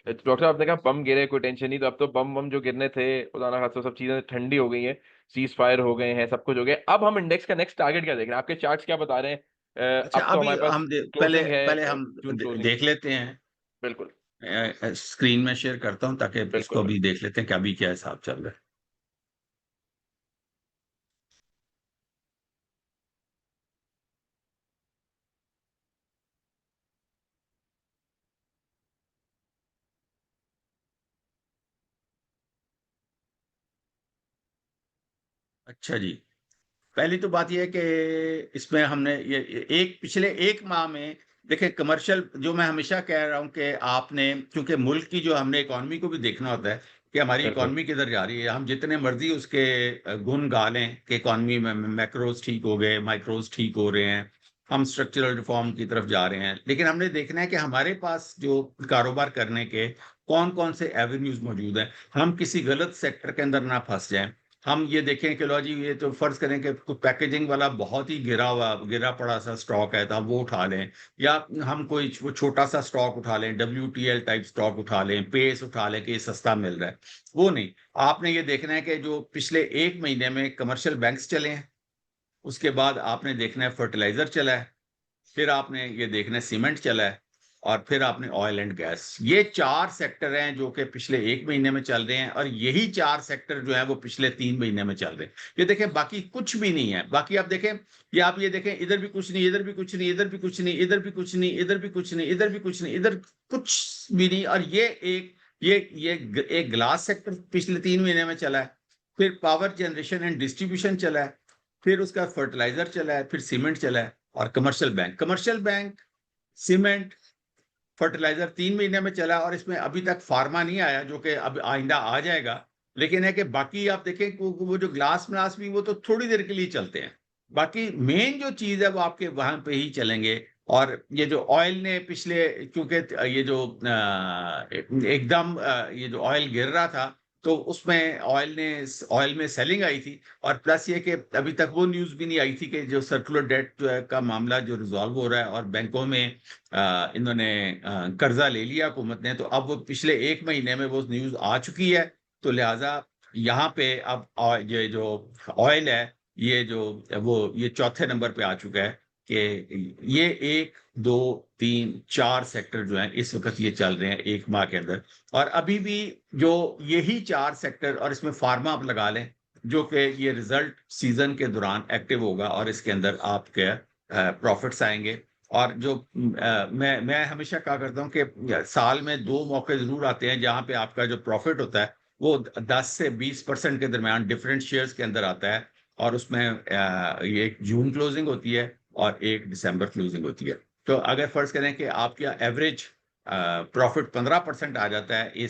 डॉक्टर आपने कहा बम गिरे, कोई टेंशन नहीं, तो अब तो बम बम जो गिरने थे, खुदा ना खास्ता सब चीजें ठंडी हो गई हैं, सीज फायर हो गए हैं, सब कुछ हो गया। अब हम इंडेक्स का नेक्स्ट टारगेट क्या देख रहे हैं? आपके चार्ट्स क्या बता रहे हैं? अच्छा, अब तो अभी हमारे पास हम पहले क्लोजिंग है, पहले हम जून क्लोजिंग। देख लेते हैं। बिल्कुल स्क्रीन में शेयर करता हूँ ताकि बिल्कुल इसको बिल्कुल। अभी देख लेते हैं कि अभी क्या हिसाब चल रहा है। अच्छा जी, पहली तो बात ये है कि इसमें हमने ये एक पिछले 1 माह में देखिए कमर्शियल, जो मैं हमेशा कह रहा हूँ कि आपने, क्योंकि मुल्क की जो हमने इकोनॉमी को भी देखना होता है कि हमारी बिल्कुल इकोनॉमी किधर जा रही है। हम जितने मर्ज़ी उसके गुण गा लें कि इकोनॉमी में मैक्रोज़ ठीक हो गए, माइक्रोज़ ठीक हो रहे हैं, हम स्ट्रक्चरल रिफ़ॉर्म की तरफ जा रहे हैं। लेकिन हमने देखना है कि हमारे पास जो कारोबार करने के कौन-कौन से एवेन्यूज़ मौजूद हैं। हम किसी गलत सेक्टर के अंदर ना फँस जाएँ। हम ये देखें कि लो जी, ये तो फर्ज करें कि कोई पैकेजिंग वाला बहुत ही गिरा पड़ा सा स्टॉक है, तो हम वो उठा लें, या हम कोई वो छोटा सा स्टॉक उठा लें, डब्ल्यूटीएल टाइप स्टॉक उठा लें, पेस उठा लें कि ये सस्ता मिल रहा है। वो नहीं, आपने ये देखना है कि जो पिछले 1 महीने में कमर्शियल बैंक्स चले हैं, उसके बाद आपने देखना है फर्टिलाइजर चला है, फिर आपने ये देखना है सीमेंट चला है, और फिर आपने ऑयल एंड गैस। ये 4 सेक्टर हैं जो कि पिछले 1 महीने में चल रहे हैं, और यही 4 सेक्टर जो हैं वो पिछले 3 महीने में चल रहे हैं। ये देखें, बाकी कुछ भी नहीं है। बाकी आप देखें, ये आप ये देखें, इधर भी कुछ नहीं, इधर भी कुछ नहीं, इधर भी कुछ नहीं, इधर भी कुछ नहीं, इधर भी कुछ नहीं, इधर भी कुछ नहीं, इधर कुछ भी नहीं। और ये एक ग्लास सेक्टर पिछले 3 महीने में चला है, फिर पावर जनरेशन एंड डिस्ट्रीब्यूशन चला है, फिर उसका फर्टिलाइजर चला है, फिर सीमेंट चला है, और कमर्शियल बैंक, सीमेंट, फर्टिलाइजर 3 महीने में चला, और इसमें अभी तक फार्मा नहीं आया, जो कि अब आइंदा आ जाएगा। लेकिन है कि बाकी आप देखें वो जो ग्लास व्लास भी वो तो थोड़ी देर के लिए चलते हैं। बाकी मेन जो चीज है वो आपके वहां पे ही चलेंगे। और ये जो ऑयल ने पिछले, क्योंकि ये जो एकदम ये जो ऑयल गिर रहा था, तो उसमें ऑयल में सेलिंग आई थी। और प्लस ये कि अभी तक वो न्यूज़ भी नहीं आई थी कि जो सर्कुलर डेट जो है का मामला जो रिजॉल्व हो रहा है, और बैंकों में इन्होंने कर्जा ले लिया हुकूमत ने, तो अब वो पिछले 1 महीने में वो न्यूज़ आ चुकी है। तो लिहाजा यहाँ पे अब ये जो ऑयल है, ये जो वो ये चौथे नंबर पे आ चुका है कि ये 1, 2, 3, 4 सेक्टर जो हैं इस वक्त ये चल रहे हैं 1 माह के अंदर। और अभी भी जो यही 4 सेक्टर, और इसमें फार्मा आप लगा लें, जो कि ये रिजल्ट सीजन के दौरान एक्टिव होगा, और इसके अंदर आपके प्रॉफिट्स आएंगे। और जो मैं हमेशा कहा करता हूँ कि साल में 2 मौके ज़रूर आते हैं जहाँ पे आपका जो प्रॉफिट होता है वो 10 से 20% के दरमियान डिफरेंट शेयर्स के अंदर आता है। और उसमें ये एक जून क्लोजिंग होती है और एक दिसंबर क्लोजिंग होती है। तो अगर फर्ज करें कि आपका एवरेज प्रॉफिट 15% आ जाता है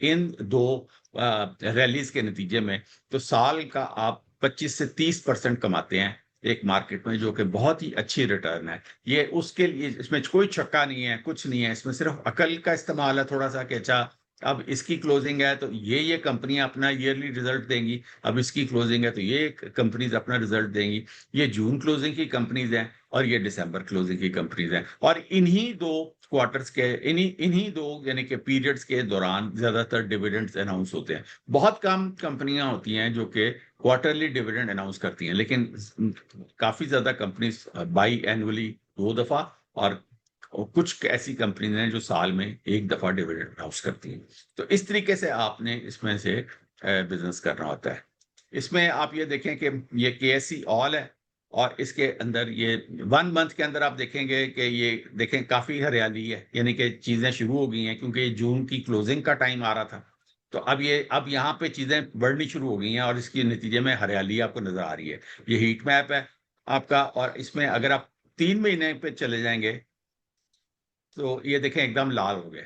इन 2 रैलीज के नतीजे में, तो साल का आप 25 से 30% कमाते हैं एक मार्केट में, जो कि बहुत ही अच्छी रिटर्न है। ये उसके लिए इसमें कोई छक्का नहीं है, कुछ नहीं है, इसमें सिर्फ अकल का इस्तेमाल है थोड़ा सा कि अच्छा अब इसकी क्लोजिंग है तो ये कंपनियां अपना ईयरली रिजल्ट देंगी, अब इसकी क्लोजिंग है तो ये कंपनीज अपना रिजल्ट देंगी। ये जून क्लोजिंग की कंपनीज हैं और ये दिसंबर क्लोजिंग की कंपनीज हैं, और इन्हीं दो क्वार्टर्स के, इन्हीं इन्हीं दो यानी कि पीरियड्स के दौरान ज्यादातर डिविडेंड्स अनाउंस होते हैं। बहुत कम कंपनियां होती हैं जो कि क्वार्टरली डिविडेंड अनाउंस करती हैं, लेकिन काफी ज्यादा कंपनीज बाई एनुअली 2 दफा, और कुछ ऐसी कंपनीज हैं जो साल में 1 दफा डिविडेंड अनाउंस करती हैं। तो इस तरीके से आपने इसमें से बिजनेस करना होता है। इसमें आप ये देखें कि ये केएससी ऑल है, और इसके अंदर ये 1 मंथ के अंदर आप देखेंगे कि ये देखें काफी हरियाली है, यानी कि चीजें शुरू हो गई हैं, क्योंकि ये जून की क्लोजिंग का टाइम आ रहा था। तो अब यहाँ पे चीजें बढ़नी शुरू हो गई हैं, और इसके नतीजे में हरियाली आपको नजर आ रही है। ये हीट मैप है आपका, और इसमें अगर आप 3 महीने पे चले जाएंगे तो ये देखें एकदम लाल हो गए,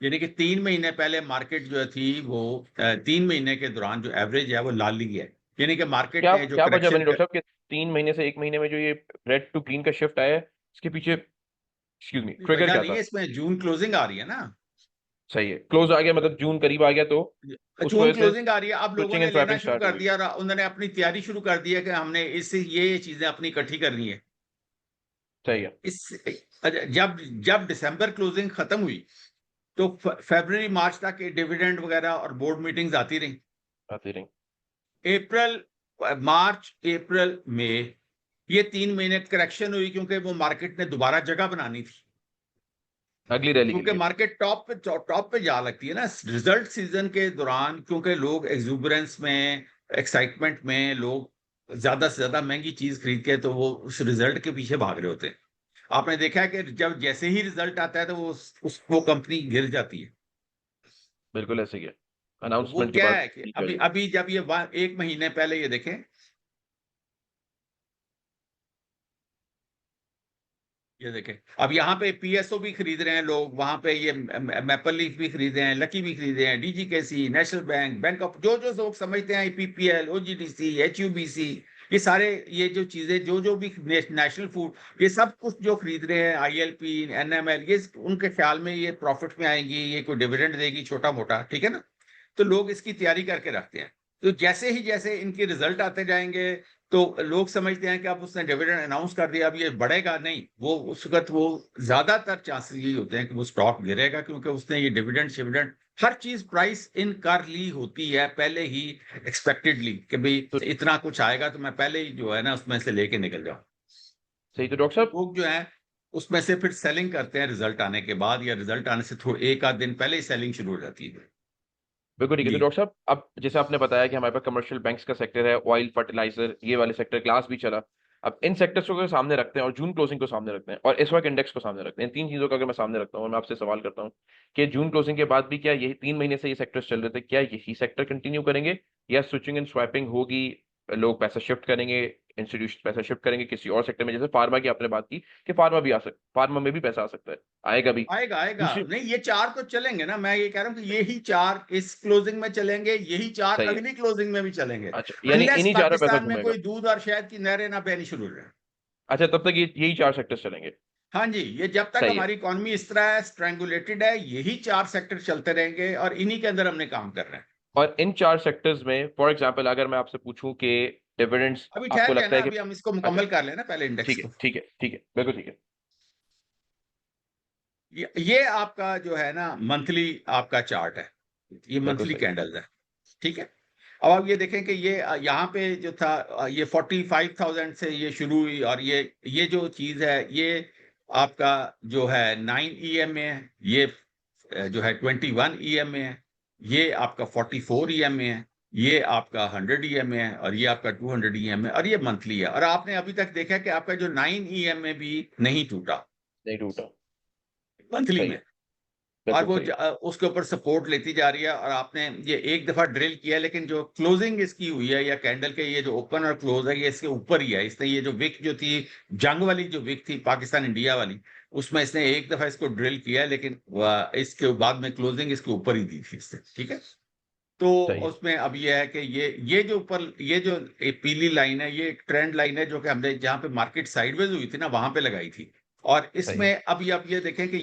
यानी कि 3 महीने पहले मार्केट जो थी वो 3 महीने के दौरान जो एवरेज है वो लाल ही है, यानी कि मार्केट क्या ने जो क्या वजह करेक्शन बनी डॉक्टर साहब कि 3 महीने से 1 महीने में जो ये रेड टू ग्रीन का शिफ्ट आया है, इसके पीछे एक्सक्यूज मी ट्रिगर वजह क्या नहीं है, था? इसमें जून क्लोजिंग आ रही है ना। सही है, क्लोज आ गया मतलब जून करीब आ गया, तो उस जून वजह से क्लोजिंग आ रही है, अब लोगों स्विचिंग ने एंड लेना स्वैपिंग शुरू स्टार्ट कर हुई। दिया, और उन्होंने अपनी तैयारी शुरू कर दी है कि हमने इससे ये चीजें अपनी इकट्ठी करनी है। सही है। इस अच्छा, जब जब दिसंबर क्लोजिंग खत्म हुई तो फरवरी मार्च तक डिविडेंड वगैरह और बोर्ड मीटिंग्स आती रही। आती रही। अप्रैल, मार्च, अप्रैल, मई, ये 3 महीने करेक्शन हुई, क्योंकि वो मार्केट ने दोबारा जगह बनानी थी, अगली रैली के क्योंकि लिए। मार्केट टॉप पे जा लगती है ना रिजल्ट सीजन के दौरान, क्योंकि लोग एग्जूबरेंस में, एक्साइटमेंट में, लोग ज्यादा से ज्यादा महंगी चीज खरीद के तो वो उस रिजल्ट के पीछे भाग रहे होते हैं। आपने देखा है कि जब जैसे ही रिजल्ट आता है तो वो कंपनी गिर जाती है। बिल्कुल ऐसे ही है, तो वो अनाउंसमेंट के क्या बाद है कि नीचे आ अभी जाएगी। अभी जब ये 1 महीने पहले ये देखें, ये देखें, अब यहाँ पे पीएसओ भी खरीद रहे हैं लोग, वहां पे ये मैपल लीफ भी खरीदे हैं, लकी भी खरीदे हैं, डीजीकेसी, नेशनल बैंक, बैंक ऑफ, जो जो लोग समझते हैं, पीपीएल, ओजीडीसी, एचयूबीसी, ये सारे, ये जो चीजें, जो जो भी नेशनल फूड, ये सब कुछ जो खरीद रहे हैं, आईएलपी, एनएमएल, ये उनके ख्याल में ये प्रॉफिट में आएंगी, ये कोई डिविडेंड देगी छोटा मोटा, ठीक है ना। तो लोग इसकी तैयारी करके रखते हैं। तो जैसे इनके रिजल्ट आते जाएंगे तो लोग समझते हैं कि अब उसने डिविडेंड अनाउंस कर दिया, अब ये बढ़ेगा नहीं, वो उस वक्त वो ज्यादातर चांसेस यही होते हैं कि वो स्टॉक गिरेगा, क्योंकि उसने ये डिविडेंड शिविडेंड हर चीज प्राइस इन कर ली होती है पहले ही, एक्सपेक्टेडली, कि भाई तो इतना कुछ आएगा तो मैं पहले ही जो है ना उसमें से लेके निकल जाऊं। सही, तो डॉक्टर साहब लोग जो है उसमें से फिर सेलिंग करते हैं रिजल्ट आने के बाद, या रिजल्ट आने से थोड़ा एक आध दिन पहले ही सेलिंग शुरू हो जाती है। बिल्कुल ठीक है। तो जी डॉक्टर साहब अब जैसे आपने बताया कि हमारे पास कमर्शियल बैंक्स का सेक्टर है, ऑयल, फर्टिलाइजर, ये वाले सेक्टर क्लास भी चला। अब इन सेक्टर्स को अगर सामने रखते हैं और जून क्लोजिंग को सामने रखते हैं और इस वक्त इंडेक्स को सामने रखते हैं, इन तीन चीजों को अगर मैं सामने रखता हूँ और मैं आपसे सवाल करता हूँ कि जून क्लोजिंग के बाद भी क्या यही 3 महीने से ये सेक्टर्स चल रहे थे, क्या यही सेक्टर कंटिन्यू करेंगे या स्विचिंग एंड स्वैपिंग होगी, लोग पैसा शिफ्ट करेंगे, इंस्टीट्यूशन पैसा शिफ्ट करेंगे किसी और सेक्टर में? जैसे फार्मा की आपने बात की कि फार्मा में भी पैसा आ सकता है, आएगा भी। आएगा आएगा, दूसरी नहीं ये चार तो चलेंगे ना, मैं ये कह रहा हूँ कि यही चार इस क्लोजिंग में चलेंगे, यही चार सही है। अगली क्लोजिंग में भी चलेंगे, अच्छा, यानी अनलेस इन्हीं चारों पैसा पाकिस्तान में घूमेगा। कोई दूध और शहद की नहरें ना बहनी शुरू हो जाए। अच्छा, तब तक ये यही चार सेक्टर्स चलेंगे। हाँ जी, ये जब तक सही है। हमारी इकोनॉमी इस तरह है, स्ट्रैंगुलेटेड है, यही चार सेक्टर चलते रहेंगे, और इन्हीं के अंदर हमने काम करना है। और इन चार सेक्टर्स में फॉर एग्जांपल अगर मैं आपसे पूछूं कि डिविडेंड्स अभी आपको ठहर जाए लगता ना, है कि, अभी हम इसको अच्छा मुकम्मल कर लेना पहले इंडेक्स ठीक है को। ठीक है ठीक है, बिल्कुल ठीक है। ये आपका जो है ना मंथली आपका चार्ट है, ये बिल्कुल मंथली सही। कैंडल्स है, ठीक है। अब आप ये देखें कि ये यहाँ पे जो था ये 45,000 से ये शुरू हुई, और ये जो चीज है ये आपका जो है 9 EMA है, ये जो है 21 EMA है, ये आपका 44 EMA है, ये आपका 100 EMA है, और ये आपका 200 EMA, और ये मंथली है। और आपने अभी तक देखा कि आपका जो 9 EMA भी नहीं टूटा नहीं टूटा। मंथली सही में, है। और बिल्कुल वो सही है। उसके ऊपर सपोर्ट लेती जा रही है, और आपने ये एक दफा ड्रिल किया, लेकिन जो क्लोजिंग इसकी हुई है, या कैंडल के ये जो ओपन और क्लोज है, ये इसके ऊपर ही है। इसने ये जो विक जो थी, जंग वाली जो विक थी पाकिस्तान इंडिया वाली, उसमें इसने एक दफा इसको ड्रिल किया, लेकिन इसके बाद में क्लोजिंग इसके ऊपर ही दी थी इसने, ठीक है। तो सही है। उसमें अब ये है कि ये जो ऊपर ये जो पीली लाइन है, ये एक ट्रेंड लाइन है जो कि हमने जहां पे मार्केट साइडवेज हुई थी ना, वहां पे लगाई थी। और सही है। इसमें अब ये देखें कि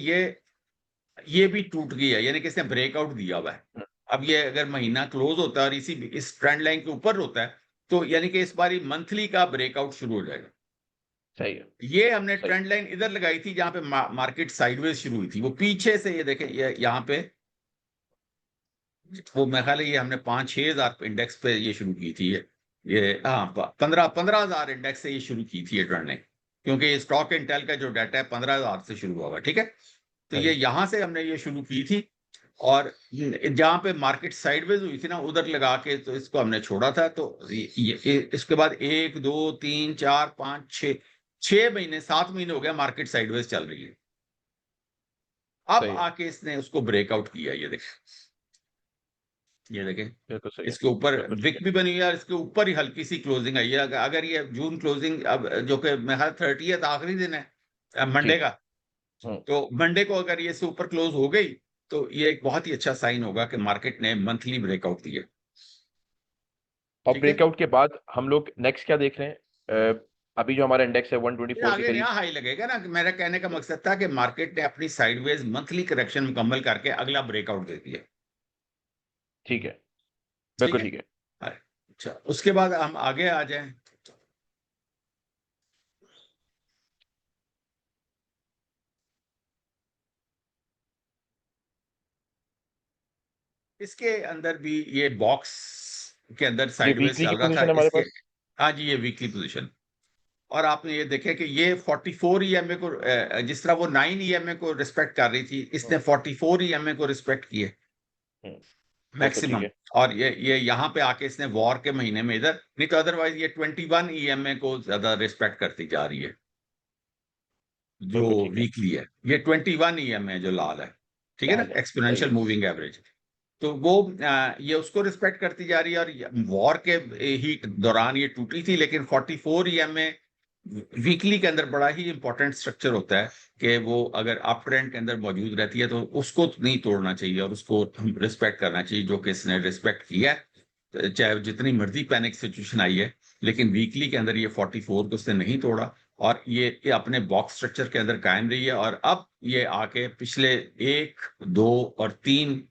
ये भी टूट गई है, यानी कि इसने ब्रेकआउट दिया हुआ है। हम्म, अब ये अगर महीना क्लोज होता है और इस ट्रेंड लाइन के ऊपर होता है, तो यानी कि इस बारी मंथली का ब्रेकआउट शुरू हो जाएगा। सही है। ये हमने सही। ट्रेंड लाइन इधर लगाई थी जहां पे मार्केट साइडवेज शुरू हुई थी, वो पीछे से ये देखें, ये यहाँ पे, वो मेरे ख्याल है ये हमने 5-6 हजार इंडेक्स पे ये शुरू की थी। ये हाँ, 15,000 इंडेक्स से ये शुरू की थी ये ट्रेंड लाइन, क्योंकि ये स्टॉक इंटेल का जो डाटा है 15,000 से शुरू हुआ हुआ, ठीक है। तो सही ये है। यहां से हमने ये शुरू की थी, और जहां पे मार्केट साइडवेज हुई थी ना, उधर लगा के तो इसको हमने छोड़ा था। तो इसके बाद 1, 2, 3, 4, 5, 6 7 महीने हो गया मार्केट साइडवेज चल रही है। अब सही है। आके इसने उसको ब्रेकआउट किया, ये देखें, बिल्कुल सही है। इसके ऊपर बिल्कुल ठीक विक है। भी बनी हुई है, और इसके ऊपर ही हल्की सी क्लोजिंग आई है। अगर ये जून क्लोजिंग, अब जो कि मेरा 30th आखिरी दिन है जी। मंडे का, हम्म। तो मंडे को अगर ये इससे ऊपर क्लोज हो गई, तो ये एक बहुत ही अच्छा साइन होगा कि मार्केट ने मंथली ब्रेकआउट दिया। और ठीक है, ब्रेकआउट के बाद हम लोग नेक्स्ट क्या देख रहे हैं? अभी जो हमारा इंडेक्स है फिर 124 के आगे नया करीब। हाई लगेगा ना। मेरा कहने का मकसद था कि मार्केट ने अपनी साइडवेज मंथली करेक्शन मुकम्मल करके अगला ब्रेकआउट दे दिया। ठीक है। ठीक बिल्कुल है, ठीक है। अच्छा, उसके बाद हम आगे आ जाएं। इसके अंदर भी ये बॉक्स के अंदर ये साइडवेज वीकली की चल रहा था पोजीशन है हमारे इसके। पास। हाँ जी, ये वीकली पोजीशन। और आपने ये देखे कि ये 44 ईएमए को, जिस तरह वो 9 ईएमए को रिस्पेक्ट कर रही थी, इसने 44 ईएमए को रिस्पेक्ट किए हम्म, बिल्कुल ठीक मैक्सिमम। है। और ये यहाँ पे आके इसने वॉर के महीने में इधर, नहीं तो अदरवाइज ये 21 ईएमए को ज्यादा रिस्पेक्ट करती जा रही है, जो बिल्कुल ठीक है। वीकली है। ये 21 ईएमए जो लाल है, ठीक है ना, लाल है। सही एक्सपोनेंशियल है। Moving average. तो वो ये उसको रिस्पेक्ट करती जा रही है, और वॉर के ही दौरान ये टूटी थी। लेकिन 44 ईएमए वीकली के अंदर बड़ा ही इंपॉर्टेंट स्ट्रक्चर होता है, कि वो अगर अप ट्रेंड के अंदर मौजूद रहती है तो उसको नहीं तोड़ना चाहिए, और उसको रिस्पेक्ट करना चाहिए, जो कि इसने रिस्पेक्ट किया है। चाहे जितनी मर्जी पैनिक सिचुएशन आई है, लेकिन वीकली के अंदर ये 44 को उसने नहीं तोड़ा, और ये अपने बॉक्स स्ट्रक्चर के अंदर कायम रही है। और अब ये आके पिछले 1, 2 और 3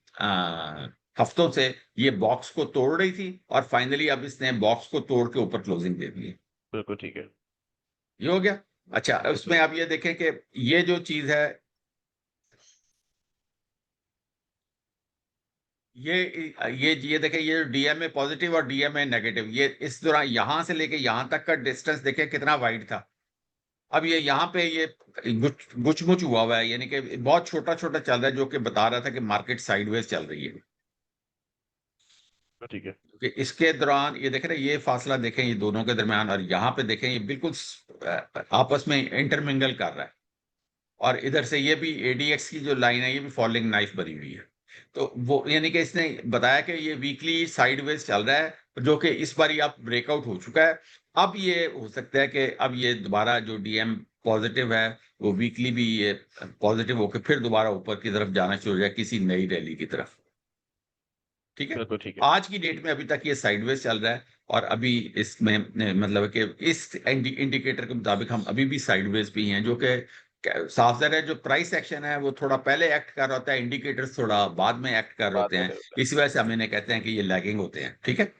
हफ्तों से ये बॉक्स को तोड़ रही थी, और फाइनली अब इसने बॉक्स को तोड़ के ऊपर क्लोजिंग दे दी है। बिल्कुल ठीक है। ये हो गया। अच्छा, बिल्कुल। उसमें आप ये देखें कि ये जो चीज है, ये देखें, ये डीएमए पॉजिटिव और डीएमए नेगेटिव, ये इस दौरान यहां से लेके यहां तक का डिस्टेंस देखें कितना वाइड था। अब ये यहाँ पे ये गुचमुच हुआ है, यानी कि बहुत छोटा छोटा चल रहा है, जो कि बता रहा था कि मार्केट साइडवेज चल रही है। ठीक है। कि इसके दौरान ये देख रहे हैं, ये फासला देखें ये दोनों के दरमियान, और यहाँ पे देखें ये बिल्कुल आपस में इंटरमिंगल कर रहा है। और इधर से ये भी एडीएक्स की जो लाइन है, ये भी फॉलिंग नाइफ बनी हुई है। तो वो यानी कि इसने बताया कि ये वीकली साइडवेज चल रहा है, जो कि इस बार अब ब्रेकआउट हो चुका है। अब ये हो सकता है कि अब ये दोबारा जो डीएम पॉजिटिव है, वो वीकली भी ये पॉजिटिव होकर फिर दोबारा ऊपर की तरफ जाना शुरू हो जाए, किसी नई रैली की तरफ। ठीक है, बिल्कुल ठीक है। आज की डेट में अभी तक ये साइडवेज चल रहा है, और अभी इसमें मतलब है कि इस इंडिकेटर के मुताबिक हम अभी भी साइडवेज भी हैं, जो कि साफ ज़ाहिर है, जो प्राइस एक्शन है वो थोड़ा पहले एक्ट कर रहा होता है, इंडिकेटर्स थोड़ा बाद में एक्ट कर रहे बाद होते में हैं। रहे होता इसी वजह से हम इन्हें कहते हैं कि ये लैगिंग होते हैं, ठीक है।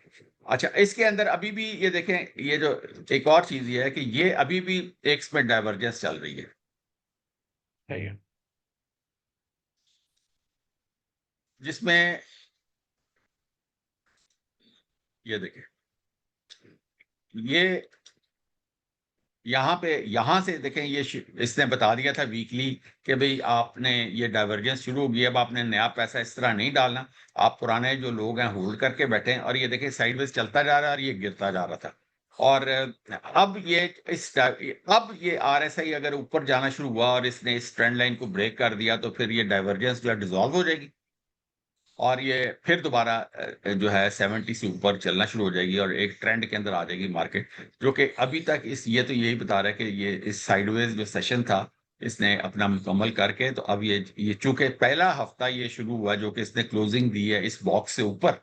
अच्छा, इसके अंदर अभी भी ये देखें, ये जो एक और चीज ये है कि ये अभी भी एक्स में डाइवर्जेंस चल रही है, है। सही है। जिसमें ये देखें, ये यहां से देखें, इसने बता दिया था वीकली कि भाई आपने ये डाइवर्जेंस शुरू हो गया, अब आपने नया पैसा इस तरह नहीं डालना, आप पुराने जो लोग हैं होल्ड करके बैठे हैं। और ये देखें साइडवेज चलता जा रहा है, और ये गिरता जा रहा था। और अब ये आरएसआई अगर ऊपर जाना शुरू हुआ और इसने इस ट्रेंड लाइन को ब्रेक कर दिया, तो फिर ये डाइवर्जेंस जो है डिसॉल्व हो जाएगी, और ये फिर दोबारा जो है 70 से ऊपर चलना शुरू हो जाएगी, और एक ट्रेंड के अंदर आ जाएगी मार्केट, जो कि अभी तक ये तो यही बता रहा है कि ये इस साइडवेज जो सेशन था, इसने अपना मुकम्मल करके, तो अब ये चूंकि पहला हफ्ता ये शुरू हुआ जो कि इसने क्लोजिंग दी है इस बॉक्स से ऊपर,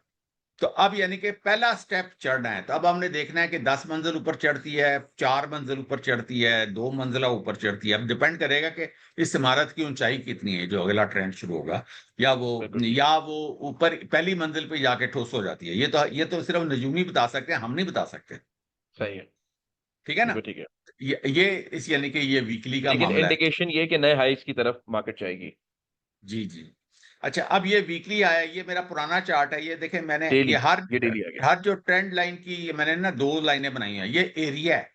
तो अब यानी कि पहला स्टेप चढ़ना है, तो अब हमने देखना है कि 10 मंजिल ऊपर चढ़ती है, 4 मंजिल ऊपर चढ़ती है, 2 मंजिला ऊपर चढ़ती है। अब डिपेंड करेगा कि इस इमारत की ऊंचाई कितनी है, जो अगला ट्रेंड शुरू होगा, बिल्कुल या वो ऊपर पहली मंजिल पे जाके ठोस हो जाती है। ये तो सिर्फ नजूमी बता सकते हैं, हम नहीं बता सकते। सही है। ठीक है ना? बिल्कुल ठीक है। ये इस यानी कि ये वीकली का लेकिन मामला है। इंडिकेशन ये कि नए हाइस की तरफ मार्केट जाएगी। जी जी। अच्छा, अब ये वीकली आया, ये मेरा पुराना चार्ट है, ये देखें मैंने, डेली, ये हर ये डेली आ गया। हर जो ट्रेंड लाइन की ये मैंने ना 2 लाइनें बनाई हैं। ये एरिया है,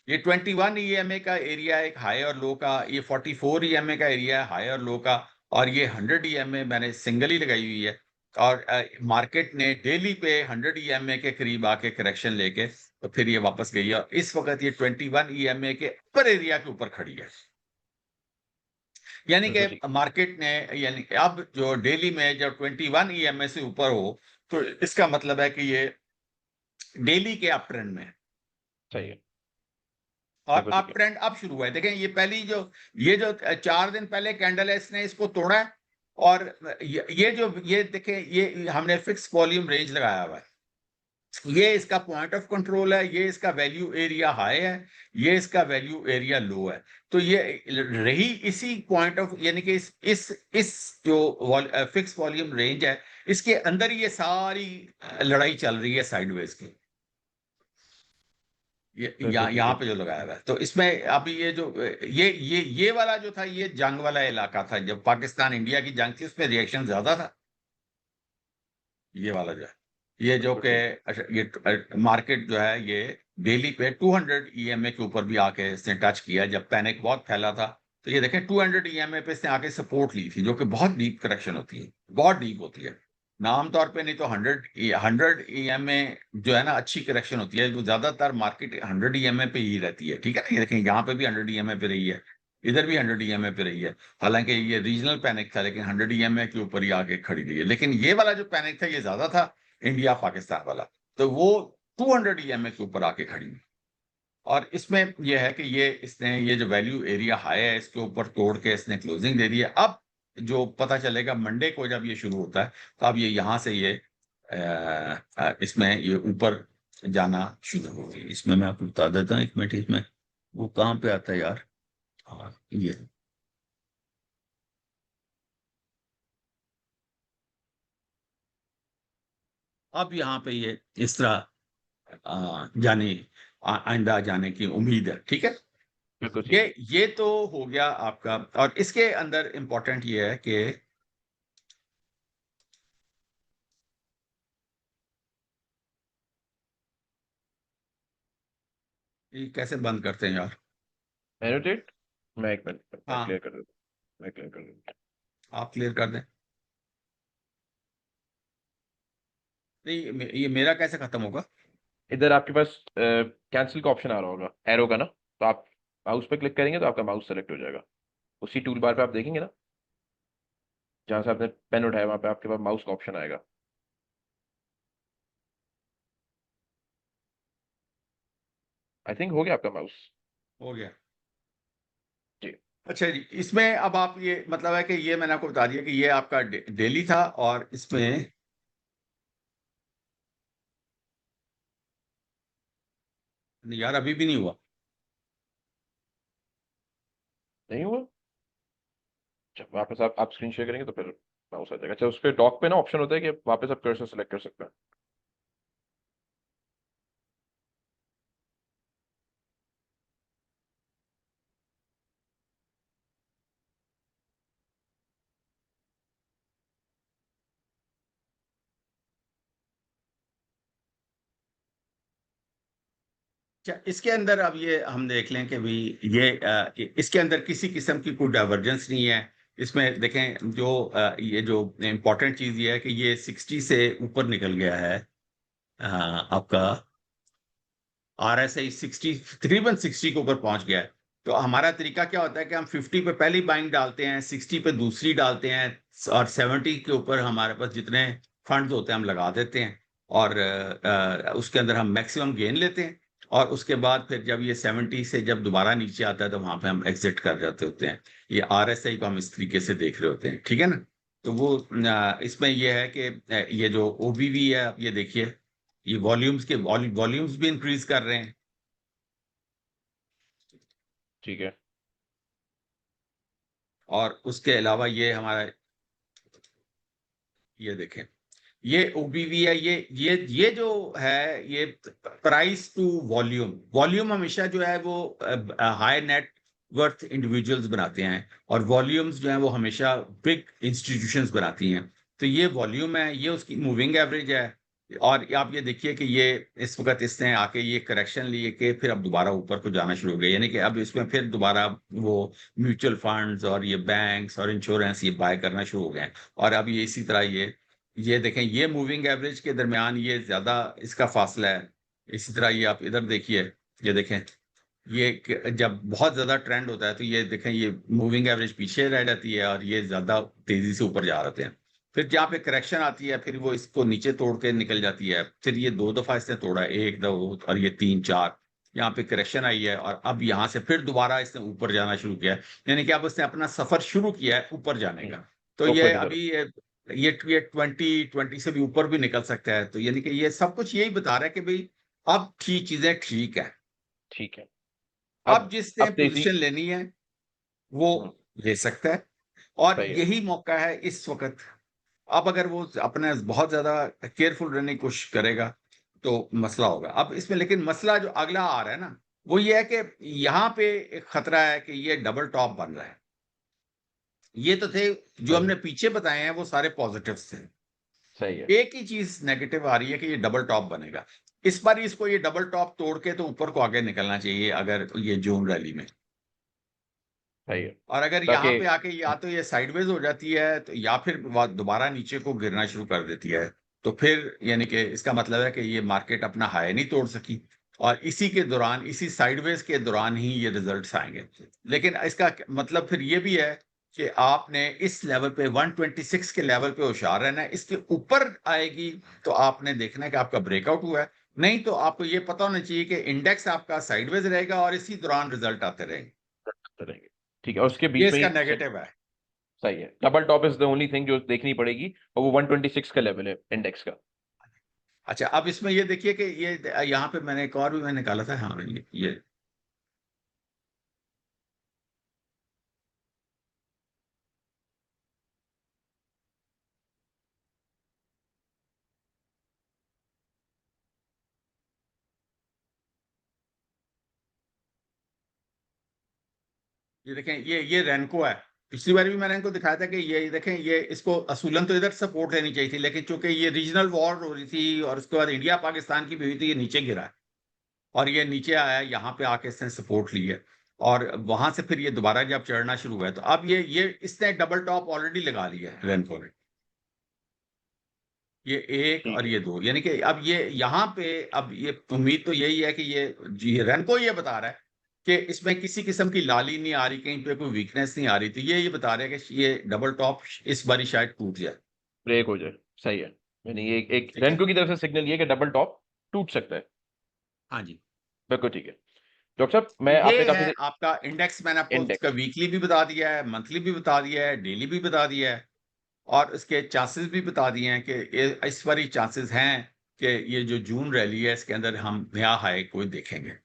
ये 21 ईएमए का एरिया है, एक हाई और लो का। ये 44 ईएमए का एरिया है, हाई और लो का। और ये 100 ईएमए मैंने सिंगल ही लगाई हुई है। और मार्केट ने डेली पे 100 ईएमए के करीब आके करेक्शन लेके तो फिर ये वापस गई है, और इस वक्त ये 21 ईएमए के अपर एरिया के ऊपर खड़ी है। यानी कि बिल्कुल ठीक। मार्केट ने, यानी कि अब जो डेली में जब 21 ईएमए से ऊपर हो, तो इसका मतलब है कि ये डेली के अप ट्रेंड में है। सही है। और बिल्कुल ठीक अप है। ट्रेंड अब शुरू हुआ है। देखें, ये जो 4 दिन पहले कैंडल है, इसने इसको तोड़ा है। और ये देखें, ये हमने फिक्स वॉल्यूम रेंज लगाया हुआ है। ये इसका पॉइंट ऑफ कंट्रोल है, ये इसका वैल्यू एरिया हाई है, ये इसका वैल्यू एरिया लो है। तो ये रही इसी पॉइंट ऑफ, यानी कि इस जो फिक्स वॉल्यूम रेंज है, इसके अंदर ये सारी लड़ाई चल रही है साइडवेज की। बिल्कुल ठीक यहाँ है। पे जो लगाया हुआ है, तो इसमें अभी ये जो ये वाला जो था, ये जंग वाला इलाका था। जब पाकिस्तान इंडिया की जंग थी, उसमें रिएक्शन ज्यादा था। ये वाला जो है, ये जो बिल्कुल कि, ठीक। अच्छा, ये मार्केट जो है, ये डेली पे 200 ईएमए के ऊपर भी आके इसने टच किया, जब पैनिक बहुत फैला था। तो ये देखें, 200 ईएमए पे इसने आके सपोर्ट ली थी, जो कि बहुत डीप करेक्शन होती है, बहुत डीप होती है। ना आमतौर पे नहीं तो 100 ईएमए जो है ना, अच्छी करेक्शन होती है। वो ज्यादातर मार्केट 100 ईएमए पे ही रहती है। ठीक है ना? ये देखें, यहाँ पे भी 100 ईएमए पे रही है, इधर भी 100 ईएमए पे रही है। हालांकि ये रीजनल पैनिक था, लेकिन 100 ईएमए के ऊपर ही आके खड़ी रही है। लेकिन ये वाला जो पैनिक था, ये ज्यादा था, इंडिया पाकिस्तान वाला। तो वो 200 ईएमए के ऊपर आके खड़ी हुई। और इसमें यह है कि इसने ये जो वैल्यू एरिया हाई है, इसके ऊपर तोड़ के इसने क्लोजिंग दे दी है। अब जो पता चलेगा मंडे को, जब ये शुरू होता है, तो अब ये यहाँ से ये इसमें ये ऊपर जाना शुरू होगी। इसमें मैं आपको बता देता हूँ, एक मिनट, इसमें वो कहाँ पे आता है यार? हाँ, ये अब यहाँ पे ये इस तरह जाने, आइंदा जाने की उम्मीद है। ठीक है? बिल्कुल ये ठीक है। ये तो हो गया आपका। और इसके अंदर इंपॉर्टेंट ये है कि ये कैसे बंद करते हैं यार? एनोटेट। मैं एक मिनट मैं हाँ, क्लियर कर देता हूँ, मैं क्लियर कर देता आप क्लियर कर दें। नहीं, ये मेरा कैसे खत्म होगा? हूँ। इधर आपके पास कैंसिल का ऑप्शन आ रहा होगा, एरो का ना, तो आप माउस पे क्लिक करेंगे तो आपका माउस सेलेक्ट हो जाएगा। उसी टूल बार पे आप देखेंगे ना, जहां से आपने पेन उठाया वहां पे आपके पास माउस का ऑप्शन आएगा। आई थिंक हो गया आपका माउस। हो गया। जी। अच्छा जी, इसमें अब आप ये मतलब है कि ये मैंने आपको बता दिया कि ये आपका डेली था, और इसमें यार अभी भी नहीं हुआ। नहीं हुआ? अच्छा, वापस आप स्क्रीन शेयर करेंगे तो फिर माउस आ जाएगा। अच्छा, उस पर डॉक पे ना ऑप्शन होता है कि वापस आप कर्सर सेलेक्ट कर सकते हैं। अच्छा, इसके अंदर अब ये हम देख लें कि भी इसके अंदर किसी किस्म की कोई डाइवर्जेंस नहीं है। इसमें देखें, ये जो इम्पोर्टेंट चीज ये है कि ये 60 से ऊपर निकल गया है। आपका RSI 60, तकरीबन 60 के ऊपर पहुंच गया है। तो हमारा तरीका क्या होता है कि हम 50 पे पहली बाइंग डालते हैं, 60 पे दूसरी डालते हैं, और 70 के ऊपर हमारे पास जितने फंड्स होते हैं हम लगा देते हैं। और उसके अंदर हम मैक्सिमम गेन लेते हैं। और उसके बाद फिर जब ये 70 से जब दोबारा नीचे आता है, तो वहां पे हम एग्जिट कर जाते होते हैं। ये RSI को हम इस तरीके से देख रहे होते हैं। ठीक है ना? तो वो इसमें ये है कि ये जो ओबीवी है, आप ये देखिए, ये वॉल्यूम्स भी इंक्रीज कर रहे हैं। ठीक है। और उसके अलावा ये हमारा, ये देखें, ये ओबीवी है, ये जो है, ये प्राइस टू वॉल्यूम, वॉल्यूम हमेशा जो है वो हाई नेट वर्थ इंडिविजुअल्स बनाते हैं, और वॉल्यूम्स जो है वो हमेशा बिग इंस्टीट्यूशंस बनाती हैं। तो ये वॉल्यूम है, ये उसकी मूविंग एवरेज है। और आप ये देखिए कि ये इस वक्त इसने आके ये करेक्शन लिए कि फिर अब दोबारा ऊपर को जाना शुरू हो गया, यानी कि अब इसमें फिर दोबारा वो म्यूचुअल फंड्स और ये बैंक्स और इंश्योरेंस ये बाय करना शुरू हो गए हैं। और अब ये इसी तरह ये देखें, ये मूविंग एवरेज के दरमियान ये ज्यादा इसका फासला है। इसी तरह ये आप इधर देखिए, ये देखें, जब बहुत ज्यादा ट्रेंड होता है तो ये देखें, ये मूविंग एवरेज पीछे रह जाती है और ये ज्यादा तेजी से ऊपर जा रहे हैं। फिर जहाँ पे करेक्शन आती है, फिर वो इसको नीचे तोड़ के निकल जाती है। फिर ये 2 दफा इसने तोड़ा, एक दो और ये 3 4, यहाँ पे करेक्शन आई है, और अब यहाँ से फिर दोबारा इसने ऊपर जाना शुरू किया है, यानी कि अब उसने अपना सफर शुरू किया है ऊपर जाने का। तो ये ऊपर की तरफ। अभी ये 20 से भी ऊपर भी निकल सकता है। तो यानी कि ये सब कुछ यही बता रहा है कि भाई अब ठीक चीजें ठीक है। ठीक है। अब जिसने अब तेजी। पोजीशन लेनी है वो हम्म, ले सकता है, और सही है। यही मौका है इस वक्त। अब अगर वो अपने बहुत ज्यादा केयरफुल रहने की कोशिश करेगा तो मसला होगा। अब इसमें लेकिन मसला जो अगला आ रहा है ना, वो ये है कि यहाँ पे एक खतरा है कि ये डबल टॉप बन रहा है। ये तो थे जो सही हमने है। पीछे बताए हैं, वो सारे पॉजिटिव्स थे। सही है। एक ही चीज नेगेटिव आ रही है कि ये डबल टॉप बनेगा। इस बार इसको ये डबल टॉप तोड़ के तो ऊपर को आगे निकलना चाहिए अगर ये जून रैली में। सही है। और अगर यहाँ ताकि पे आके या तो ये साइडवेज हो जाती है, तो या फिर दोबारा नीचे को गिरना शुरू कर देती है, तो फिर यानी कि इसका मतलब है कि ये मार्केट अपना हाई नहीं तोड़ सकी, और इसी के दौरान, इसी साइडवेज के दौरान ही ये रिजल्ट्स आएंगे। लेकिन इसका मतलब फिर ये भी है कि आपने इस लेवल पे 126 के लेवल पे होशियार रहना है। इसके ऊपर आएगी तो आपने देखना है कि आपका ब्रेकआउट हुआ है, नहीं तो आपको ये पता होना चाहिए कि इंडेक्स आपका साइडवेज रहेगा और इसी दौरान रिजल्ट आते रहेंगे। करेंगे। ठीक है, और उसके ये बीच में इसका ही नेगेटिव है। सही है। Double top is the only thing जो देखनी पड़ेगी, और वो 126 का लेवल है इंडेक्स का। अच्छा, अब इसमें ये देखिए कि ये यहाँ पे मैंने एक और भी मैंने निकाला था, हाँ ये देखें, ये रेनको है। पिछली बार भी मैंने इनको दिखाया था कि ये देखें, ये इसको असूलन तो इधर सपोर्ट लेनी चाहिए थी, लेकिन चूंकि ये रीजनल वॉर हो रही थी और उसके बाद इंडिया पाकिस्तान की भी हुई थी, ये नीचे गिरा है। और ये नीचे आया, यहाँ पे आके इसने सपोर्ट ली है, और वहां से फिर ये दोबारा जब चढ़ना शुरू हुआ है, तो अब ये इसने डबल टॉप ऑलरेडी लगा लिया है रेनको ने। ये एक ठीक और है। ये दो, यानी कि अब ये यहाँ पे, अब ये उम्मीद तो यही है कि ये रेनको ये बता रहा है कि इसमें किसी किस्म की लाली नहीं आ रही, कहीं पे कोई वीकनेस नहीं आ रही, तो ये बता रहे हैं कि ये डबल टॉप इस बारी शायद टूट जाए। ब्रेक हो जाए। सही है। यानी ये एक ठीक है। रेनको की तरफ से सिग्नल ये है कि डबल टॉप टूट सकता है। हाँ जी। बिल्कुल ठीक है। डॉक्टर साहब, तो मैं ये आपने काफी है आपका इंडेक्स, मैंने आपको उसका इंडेक्स। वीकली भी बता दिया है, मंथली भी बता दिया है, डेली भी बता दिया है, और इसके चांसेस भी बता दिए हैं कि इस बारी चांसेस हैं कि ये जो जून रैली है इसके अंदर हम नया हाई कोई देखेंगे।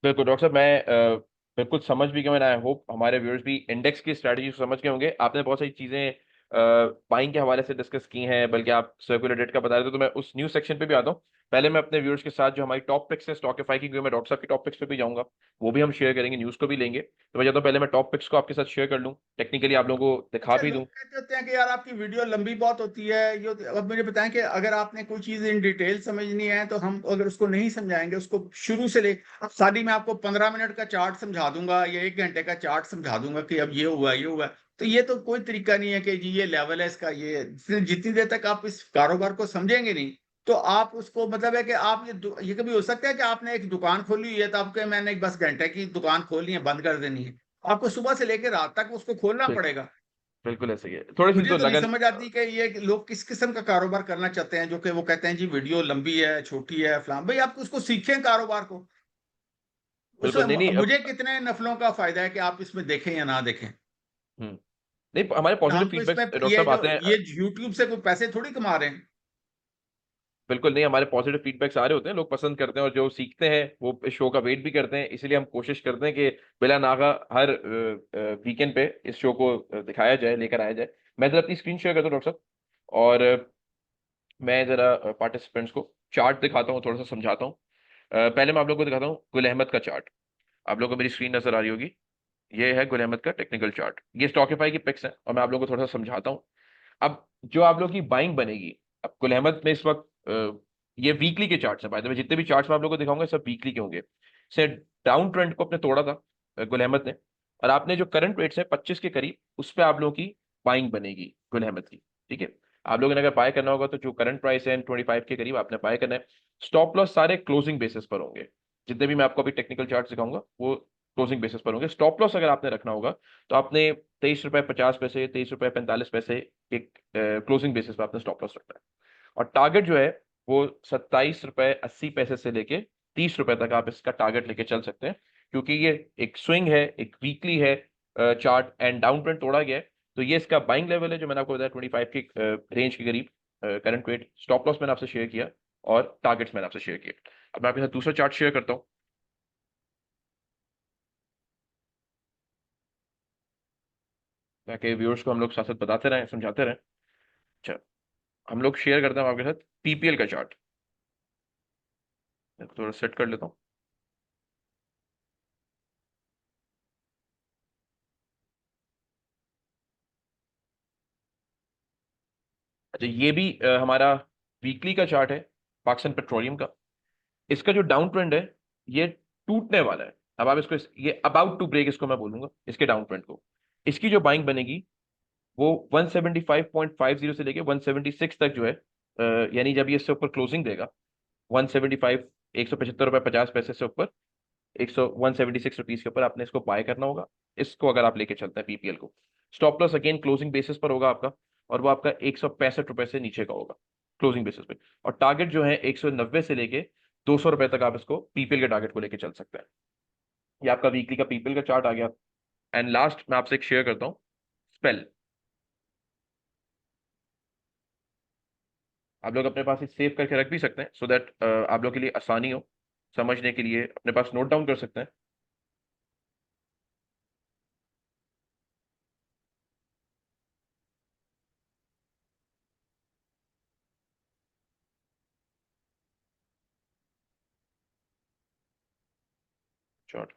बिल्कुल डॉक्टर साहब, मैं बिल्कुल समझ भी गया। मैं आई होप हमारे व्यूअर्स भी इंडेक्स की स्ट्रैटेजी समझ गए होंगे। आपने बहुत सारी चीजें बाइंग के हवाले से डिस्कस की हैं, बल्कि आप सर्कुलर डेट का बता रहे थे, तो मैं उस न्यूज सेक्शन पे भी आता हूँ। पहले मैं अपने व्यूअर्स के साथ जो हमारी टॉप पिक्स है स्टॉकिफाई की, क्योंकि मैं डॉक्टर साहब की टॉप पिक्स पे भी जाऊंगा, वो भी हम शेयर करेंगे, न्यूज को भी लेंगे। तो मैं चाहता हूँ पहले मैं टॉप पिक्स को आपके साथ शेयर कर लूँ, टेक्निकली आप लोगों को दिखा अच्छा, भी लोग दूँ। कहते होते हैं कि यार आपकी वीडियो लंबी बहुत होती है, ये अब मुझे बताएं कि अगर आपने कोई चीज इन डिटेल समझनी है तो हम अगर उसको नहीं समझाएंगे, उसको शुरू से ले, अब शादी में आपको 15 मिनट का चार्ट समझा दूंगा या 1 घंटे का चार्ट समझा दूंगा कि अब ये हुआ ये हुआ, तो ये तो कोई तरीका नहीं है कि जी ये लेवल है इसका, ये जितनी देर तक आप इस कारोबार को समझेंगे नहीं, तो आप उसको, मतलब है कि आप ये कभी हो सकता है कि आपने एक दुकान खोली हुई है, तो आपके मैंने बस घंटे की दुकान खोलनी है, बंद कर देनी है, आपको सुबह से लेकर रात तक उसको खोलना पड़ेगा। बिल्कुल ऐसे ही है, थोड़ी सी मुझे तो तो नहीं लगन। समझ आती कि ये लोग किस किस्म का कारोबार करना चाहते हैं, जो कि वो कहते हैं जी वीडियो लंबी है, छोटी है, फलाम। भाई आप उसको सीखें कारोबार को, बिल्कुल नहीं उसमें नहीं मुझे कितने नफलों का फायदा है कि आप इसमें देखें या ना देखें। हम्म नहीं, हमारे पॉजिटिव हमको फीडबैक्स इसमें डॉक्टर ये साहब जो आते हैं। ये यूट्यूब से कोई पैसे थोड़ी कमा रहे हैं। बिल्कुल नहीं, हमारे पॉजिटिव फीडबैक्स आ रहे होते हैं, लोग पसंद करते हैं और जो सीखते हैं वो इस शो का वेट भी करते हैं। इसीलिए हम कोशिश करते हैं कि बिला नागा हर वीकेंड पे इस शो को दिखाया जाए, लेकर आया जाए। मैं जरा अपनी स्क्रीन शेयर करता हूँ डॉक्टर साहब, और मैं जरा पार्टिसिपेंट्स को चार्ट दिखाता हूँ, थोड़ा सा समझाता हूँ। पहले मैं आप लोगों को दिखाता हूँ गुल अहमद का चार्ट। आप लोगों को मेरी स्क्रीन नजर आ रही होगी। ये है गुल अहमद का टेक्निकल चार्ट, ये स्टॉकिफाई की पिक्स है, और मैं आप लोगों को थोड़ा सा समझाता हूँ। अब जो आप लोग की बाइंग बनेगी, अब गुल अहमद में इस वक्त ये वीकली के चार्ट्स हैं, बाय द वे जितने भी चार्ट्स मैं आप लोगों को दिखाऊंगा सब वीकली के होंगे। से डाउन ट्रेंड को अपने तोड़ा था गुल अहमद ने, और आपने जो करंट रेट्स है 25 के करीब, उस पर आप लोगों की बाइंग बनेगी गुल अहमद की। ठीक है, आप लोगों ने अगर बाय करना होगा तो जो करंट प्राइस है 25 के करीब आपने बाय करना है। स्टॉप लॉस सारे क्लोजिंग बेसिस पर होंगे, जितने भी मैं आपको अभी टेक्निकल चार्ट दिखाऊंगा वो क्लोजिंग बेसिस पर होंगे। स्टॉप लॉस अगर आपने रखना होगा तो आपने 23 रुपए 50 पैसे, 23 रुपए 45 पैसे एक क्लोजिंग बेसिस पर आपने स्टॉप लॉस रखना है। और टारगेट जो है वो 27 रुपए 80 पैसे से लेके 30 रुपए तक आप इसका टारगेट लेके चल सकते हैं, क्योंकि ये एक स्विंग है, एक वीकली है चार्ट, एंड डाउन ट्रेंड तोड़ा गया है। तो ये इसका बाइंग लेवल है जो मैंने आपको बताया 25 के रेंज के करीब करंट वेट। स्टॉप लॉस मैंने आपसे शेयर किया और टारगेट्स मैंने आपसे शेयर किए। अब मैं आपके साथ दूसरा चार्ट शेयर करता हूँ, ताकि व्यूअर्स को हम लोग साथ साथ बताते रहें, समझाते रहें। अच्छा, हम लोग शेयर करते हैं आपके साथ पीपीएल का चार्ट। मैं थोड़ा सेट कर लेता हूँ। अच्छा, ये भी हमारा वीकली का चार्ट है पाकिस्तान पेट्रोलियम का। इसका जो डाउन ट्रेंड है ये टूटने वाला है। अब आप इसको ये अबाउट टू ब्रेक इसको मैं बोलूंगा, इसके डाउन ट्रेंड को। इसकी जो बाइंग बनेगी वो 175.50 से लेके 176 तक जो है, यानी जब ये इससे ऊपर क्लोजिंग देगा 175, 175 रुपए 50 पैसे से ऊपर, 176 रुपीज के ऊपर आपने इसको बाय करना होगा। इसको अगर आप लेके चलते हैं पीपीएल को, stop loss again closing basis पर होगा आपका, और वो आपका 165 रुपए से नीचे का होगा क्लोजिंग बेसिस पे। और टारगेट जो है 190 से लेके 200 रुपए तक आप इसको पीपीएल के टारगेट को लेके चल सकते हैं। ये आपका वीकली का पीपीएल का चार्ट आ गया। एंड लास्ट मैं आपसे एक शेयर करता हूँ स्पेल। आप लोग अपने पास ही सेव करके रख भी सकते हैं, सो दैट आप लोग के लिए आसानी हो समझने के लिए, अपने पास नोट डाउन कर सकते हैं। चार्ट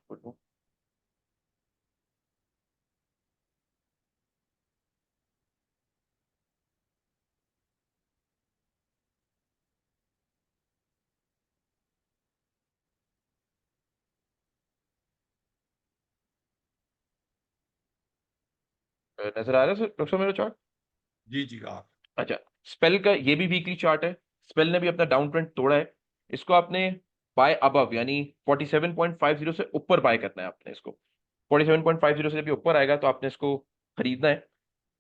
नजर आ रहा है सर डॉक्टर साहब मेरा चार्ट? जी जी आप। अच्छा, स्पेल का ये भी वीकली चार्ट है। स्पेल ने भी अपना डाउन ट्रेंड तोड़ा है। इसको आपने बाय अबव यानी 47.50 से ऊपर बाय करना है आपने इसको। 47.50 से भी ऊपर आएगा तो आपने इसको खरीदना है,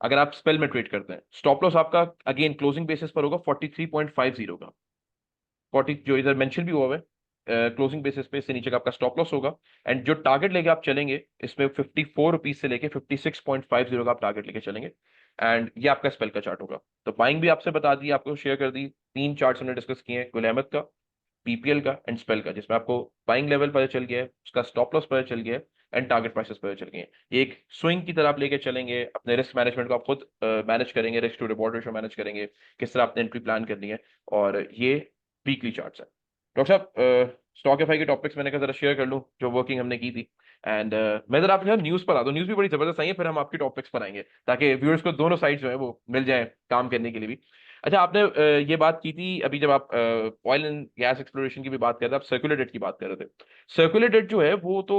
अगर आप स्पेल में ट्रेड करते हैं। स्टॉप लॉस आपका अगेन क्लोजिंग बेसिस पर होगा 43.50 का, 40 जो इधर मेंशन भी हुआ है क्लोजिंग बेसिस पे, इससे नीचे का आपका स्टॉप लॉस होगा। एंड जो टारगेट लेके आप चलेंगे इसमें 54 रुपीज से लेके 56.50 का आप टारगेट लेके चलेंगे। एंड ये आपका स्पेल का चार्ट होगा। तो बाइंग भी आपसे बता दी, आपको शेयर कर दी। तीन चार्ट्स हमने डिस्कस किए हैं, गुल अहमद का, पीपीएल का एंड स्पेल का, जिसमें आपको बाइंग लेवल पता चल गया है, उसका स्टॉप लॉस पता चल गया है, एंड टारगेट प्राइसेस पता चल गए हैं। ये एक स्विंग की तरह आप लेके चलेंगे, अपने रिस्क मैनेजमेंट को आप खुद मैनेज करेंगे, risk to reward ratio manage करेंगे, किस तरह आपने एंट्री प्लान करनी है। और ये वीकली चार्ट्स है। डॉक्टर साहब, स्टॉक एफआई के टॉपिक्स मैंने कहा जरा शेयर कर लूं जो वर्किंग हमने की थी। एंड मैं जरा आपके न्यूज पर आ दो, न्यूज भी बड़ी जबरदस्त आई है, फिर हम आपके टॉपिक्स पर आएंगे ताकि व्यूअर्स को दोनों साइड जो है वो मिल जाए काम करने के लिए भी। अच्छा, आपने ये बात की थी अभी जब आप ऑयल एंड गैस एक्सप्लोरेशन की भी बात कर रहे थे, आप सर्कुलर डेट की बात कर रहे थे। सर्कुलर डेट जो है वो तो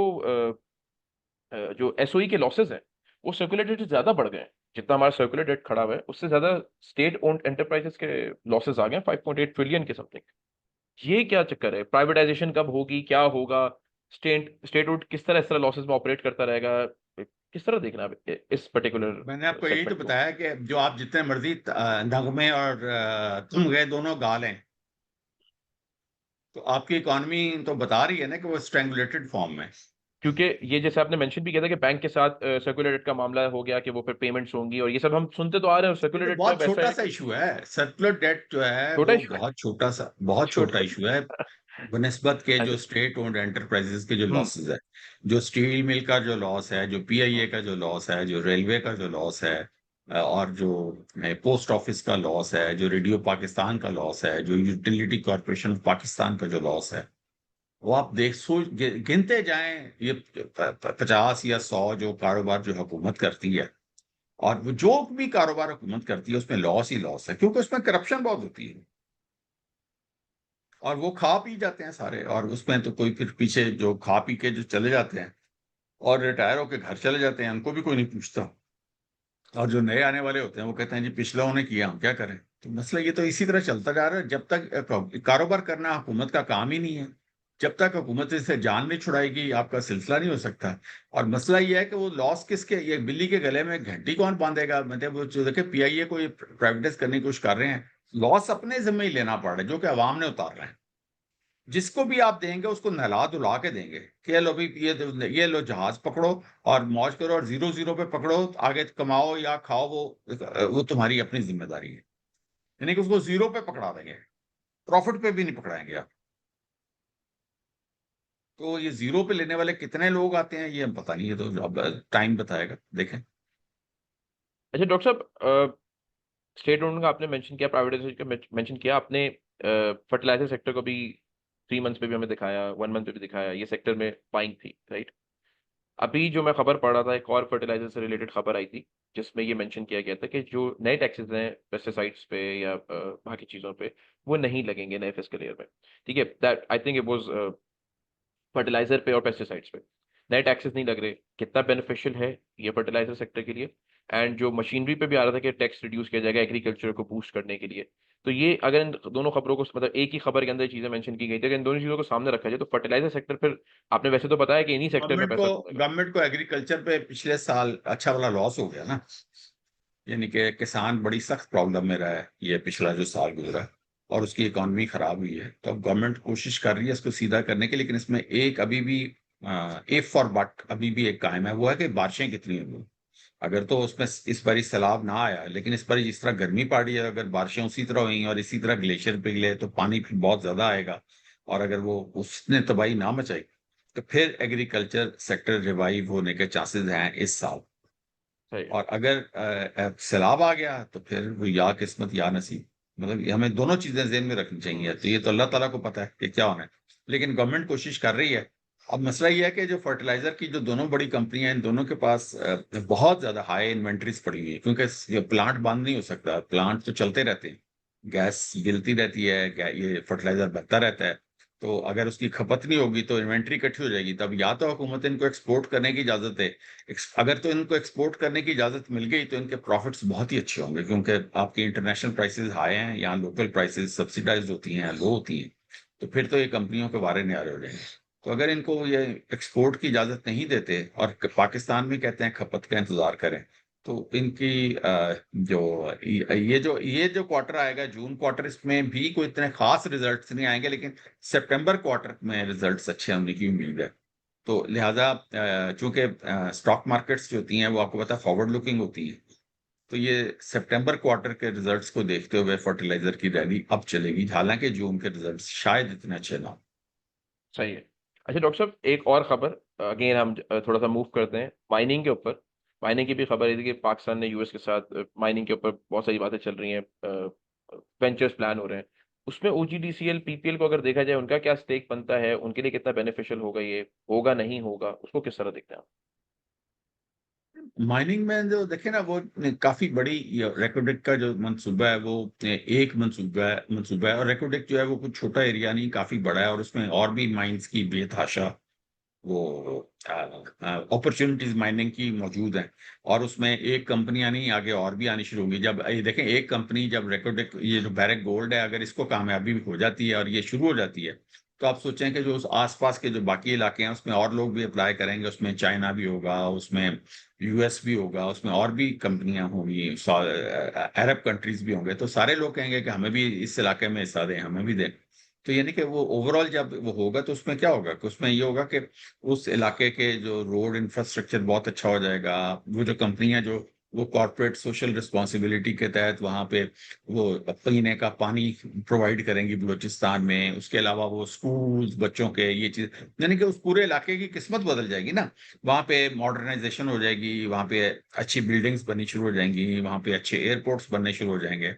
जो एसओई के लॉसेस हैं वो सर्कुलर डेट से ज्यादा बढ़ गए हैं। जितना हमारा सर्कुलर डेट खड़ा हुआ है उससे ज्यादा स्टेट ओन्ड एंटरप्राइजेस के लॉसेस आ गए हैं 5.8 ट्रिलियन के समथिंग। ये क्या चक्कर है? प्राइवेटाइजेशन कब होगी, क्या होगा? स्टेट वुड किस तरह इस तरह लॉसेस में ऑपरेट करता रहेगा? किस तरह देखना है अब इस पर्टिकुलर मैंने आपको यही तो सेगमेंट को? बताया कि जो आप जितने मर्जी नगमे और तुम गए दोनों गा लें, तो आपकी इकॉनमी तो बता रही है ना कि वो स्ट्रैंगुलेटेड फॉर्म में। क्योंकि ये जैसे आपने मेंशन भी किया था कि बैंक के साथ सर्कुलर डेट का मामला हो गया कि वो फिर पेमेंट्स होंगी, और ये सब हम सुनते तो आ रहे हैं, ये सर्कुलर तो डेट में बहुत वैसा छोटा है सा कि इशू है, सर्कुलर डेट जो है छोटा वो इशू है। बहुत छोटा छोटा। इशू है बनिस्बत के जो अच्छा। स्टेट ओन्ड एंटरप्राइजेस के जो हम्म। लॉसेस है, जो स्टील मिल का जो लॉस है, जो पीआईए का जो लॉस है, जो रेलवे का जो लॉस है, और जो पोस्ट ऑफिस का लॉस है, जो रेडियो पाकिस्तान का लॉस है, जो यूटिलिटी कॉर्पोरेशन ऑफ पाकिस्तान का जो लॉस है, वो आप गिनते जाएं, ये 50 या 100 जो कारोबार जो हुकूमत करती है, और वो जो भी कारोबार हुकूमत करती है उसमें लॉस ही लॉस है, क्योंकि उसमें करप्शन बहुत होती है और वो खा पी जाते हैं सारे, और उसमें तो कोई फिर पीछे जो खा पी के जो चले जाते हैं और रिटायर होके घर चले जाते हैं, उनको भी कोई नहीं पूछता। और जो नए आने वाले होते हैं वो कहते हैं जी पिछला उन्हें किया, हम क्या करें। तो मसला ये तो इसी तरह चलता जा रहा है, जब तक कारोबार करना हुकूमत का काम ही नहीं है, जब तक हुकूमत इसे जान नहीं छुड़ाएगी आपका सिलसिला नहीं हो सकता। और मसला ये है कि वो लॉस किसके, ये बिल्ली के गले में घंटी कौन बांधेगा। मतलब वो जो देखे पीआईए को ये प्राइवेटाइज करने की कोशिश कर रहे हैं, लॉस अपने जिम्मे ही लेना पड़ रहा है जो कि अवाम ने उतार रहे हैं। जिसको भी आप देंगे उसको नहला धुला के देंगे कि ये लो भी, ये लो जहाज पकड़ो और मौज करो, और जीरो जीरो पे पकड़ो, आगे कमाओ या खाओ, वो तुम्हारी अपनी जिम्मेदारी है। यानी कि उसको जीरो पे पकड़ा देंगे, प्रॉफिट पे भी नहीं पकड़ाएंगे आप। तो ये जीरो पे लेने वाले कितने लोग आते हैं ये हम पता नहीं है, तो अब टाइम बताएगा, देखें। अच्छा डॉक्टर साहब, स्टेट ओन्ड का आपने मेंशन किया, प्राइवेटाइजेशन का मेंशन किया आपने, फर्टिलाइजर सेक्टर को भी 3 मंथ्स पे भी हमें दिखाया, 1 मंथ पे भी दिखाया, ये सेक्टर में बाइंग थी, राइट। अभी जो मैं खबर पढ़ रहा था, एक और फर्टिलाइजर से रिलेटेड खबर आई थी जिसमें ये मेंशन किया गया था कि जो नए टैक्सेस हैं पेस्टिसाइड्स पे या बाकी चीज़ों पे, वो नहीं लगेंगे नए फिस्कल ईयर में। ठीक है, that I think it was fertiliser पे और पेस्टिसाइड्स पे नए टैक्सेस नहीं लग रहे। कितना बेनिफिशियल है ये फर्टिलाइजर सेक्टर के लिए। एंड जो मशीनरी पे भी आ रहा था कि टैक्स रिड्यूस किया जाएगा एग्रीकल्चर को बूस्ट करने के लिए। तो ये अगर इन दोनों खबरों को, मतलब एक ही खबर के अंदर चीजें मेंशन की गई थी, अगर इन दोनों चीजों को सामने रखा जाए तो फर्टिलाइजर सेक्टर फिर, आपने वैसे तो बताया कि इन्हीं सेक्टर में गवर्नमेंट को पैसा घूमेगा। गवर्नमेंट को एग्रीकल्चर पे पिछले साल अच्छा वाला लॉस हो गया ना, यानी कि किसान बड़ी सख्त प्रॉब्लम में रहा है ये पिछला जो साल गुजरा, और उसकी इकोनॉमी खराब हुई है। तो अब गवर्नमेंट कोशिश कर रही है इसको सीधा करने की, लेकिन इसमें एक अभी भी इफ फॉर बट अभी भी एक कायम है, वो है कि बारिशें कितनी होंगी। अगर तो उसमें इस बार सैलाब ना आया, लेकिन इस बार जिस तरह गर्मी पड़ रही है, अगर बारिशें उसी तरह हुई और इसी तरह ग्लेशियर पिघले तो पानी फिर बहुत ज्यादा आएगा, और अगर वो उसने तबाही ना मचाई तो फिर एग्रीकल्चर सेक्टर रिवाइव होने के चांसेस हैं इस साल। सही है। और अगर सैलाब आ गया तो फिर वो या किस्मत या नसीब। मतलब ये हमें दोनों चीजें ज़हन में रखनी चाहिए, तो ये तो अल्लाह ताला को पता है कि क्या होना है, लेकिन गवर्नमेंट कोशिश कर रही है। अब मसला ये है कि जो फर्टिलाइजर की जो दोनों बड़ी कंपनियां हैं, इन दोनों के पास बहुत ज्यादा हाई इन्वेंट्रीज पड़ी हुई है, क्योंकि ये प्लांट बंद नहीं हो सकता, प्लांट तो चलते रहते हैं, गैस गिरती रहती है, ये फर्टिलाइजर बनता रहता है। तो अगर उसकी खपत नहीं होगी तो इन्वेंट्री इकट्ठी हो जाएगी, तब या तो हुकूमत इनको एक्सपोर्ट करने की इजाजत है। अगर तो इनको एक्सपोर्ट करने की इजाजत मिल गई तो इनके प्रॉफिट्स बहुत ही अच्छे होंगे, क्योंकि आपकी इंटरनेशनल प्राइसेस हाई हैं, यहाँ लोकल प्राइसेस सब्सिडाइज होती हैं, लो होती हैं। तो फिर तो ये कंपनियों के वारे न्यारे हो जाएंगे। तो अगर इनको ये एक्सपोर्ट की इजाजत नहीं देते और पाकिस्तान में कहते हैं खपत का इंतजार करें, तो इनकी जो ये जो क्वार्टर आएगा, जून क्वार्टर, इसमें भी कोई इतने खास रिजल्ट्स नहीं आएंगे, लेकिन सितंबर क्वार्टर में रिजल्ट्स अच्छे होने की उम्मीद है। तो लिहाजा चूंकि स्टॉक मार्केट्स जो होती हैं वो आपको पता है फॉरवर्ड लुकिंग होती है, तो ये सितंबर क्वार्टर के रिजल्ट्स को देखते हुए फर्टिलाइजर की रैली अब चलेगी, हालांकि जून के रिजल्ट्स शायद इतने अच्छे ना हों। सही है। अच्छा डॉक्टर साहब, एक और खबर, अगेन हम थोड़ा सा मूव करते हैं माइनिंग के ऊपर। माइनिंग की भी खबर है कि पाकिस्तान ने यूएस के साथ माइनिंग के ऊपर बहुत सारी बातें चल रही हैं, वेंचर्स प्लान हो रहे हैं। उसमें ओजीडीसीएल पीपीएल को अगर देखा जाए, उनका क्या स्टेक बनता है, उनके लिए कितना बेनिफिशियल होगा, ये होगा नहीं होगा, उसको किस तरह देखते हैं आप? माइनिंग में जो देखे ना, वो काफी बड़ी रेकोडेक का जो मंसूबा है वो एक मंसूबा है, और रेकोडेक जो है वो कुछ छोटा एरिया नहीं, काफी बड़ा है, और उसमें और भी माइंस की बेतहाशा वो अपॉर्चुनिटीज माइनिंग की मौजूद हैं। और उसमें एक कंपनियां नहीं, आगे और भी आनी शुरू होंगी। जब ये देखें, एक कंपनी जब रेकोडेक, ये जो बैरक गोल्ड है, अगर इसको कामयाबी हो जाती है और ये शुरू हो जाती है, तो आप सोचें कि जो उस आसपास के जो बाकी इलाके हैं उसमें और लोग भी अप्लाई करेंगे, उसमें चाइना भी होगा, उसमें यूएस भी होगा, उसमें और भी कंपनियां होंगी, अरब कंट्रीज भी होंगे, तो सारे लोग कहेंगे कि हमें भी इस इलाके में हिस्सा दें, हमें भी दें। तो यानी कि वो ओवरऑल जब वो होगा तो उसमें क्या होगा कि उसमें ये होगा कि उस इलाके के जो रोड इंफ्रास्ट्रक्चर बहुत अच्छा हो जाएगा। वो जो कंपनियां जो वो कॉर्पोरेट सोशल रिस्पॉन्सिबिलिटी के तहत वहां पे वो पीने का पानी प्रोवाइड करेंगी बलूचिस्तान में। उसके अलावा वो स्कूल्स बच्चों के ये चीज, यानी कि उस पूरे इलाके की किस्मत बदल जाएगी ना। वहां पे मॉडर्नाइजेशन हो जाएगी, वहां पे अच्छी बिल्डिंग्स बननी शुरू हो जाएंगी, वहां पे अच्छे एयरपोर्ट्स बनने शुरू हो जाएंगे।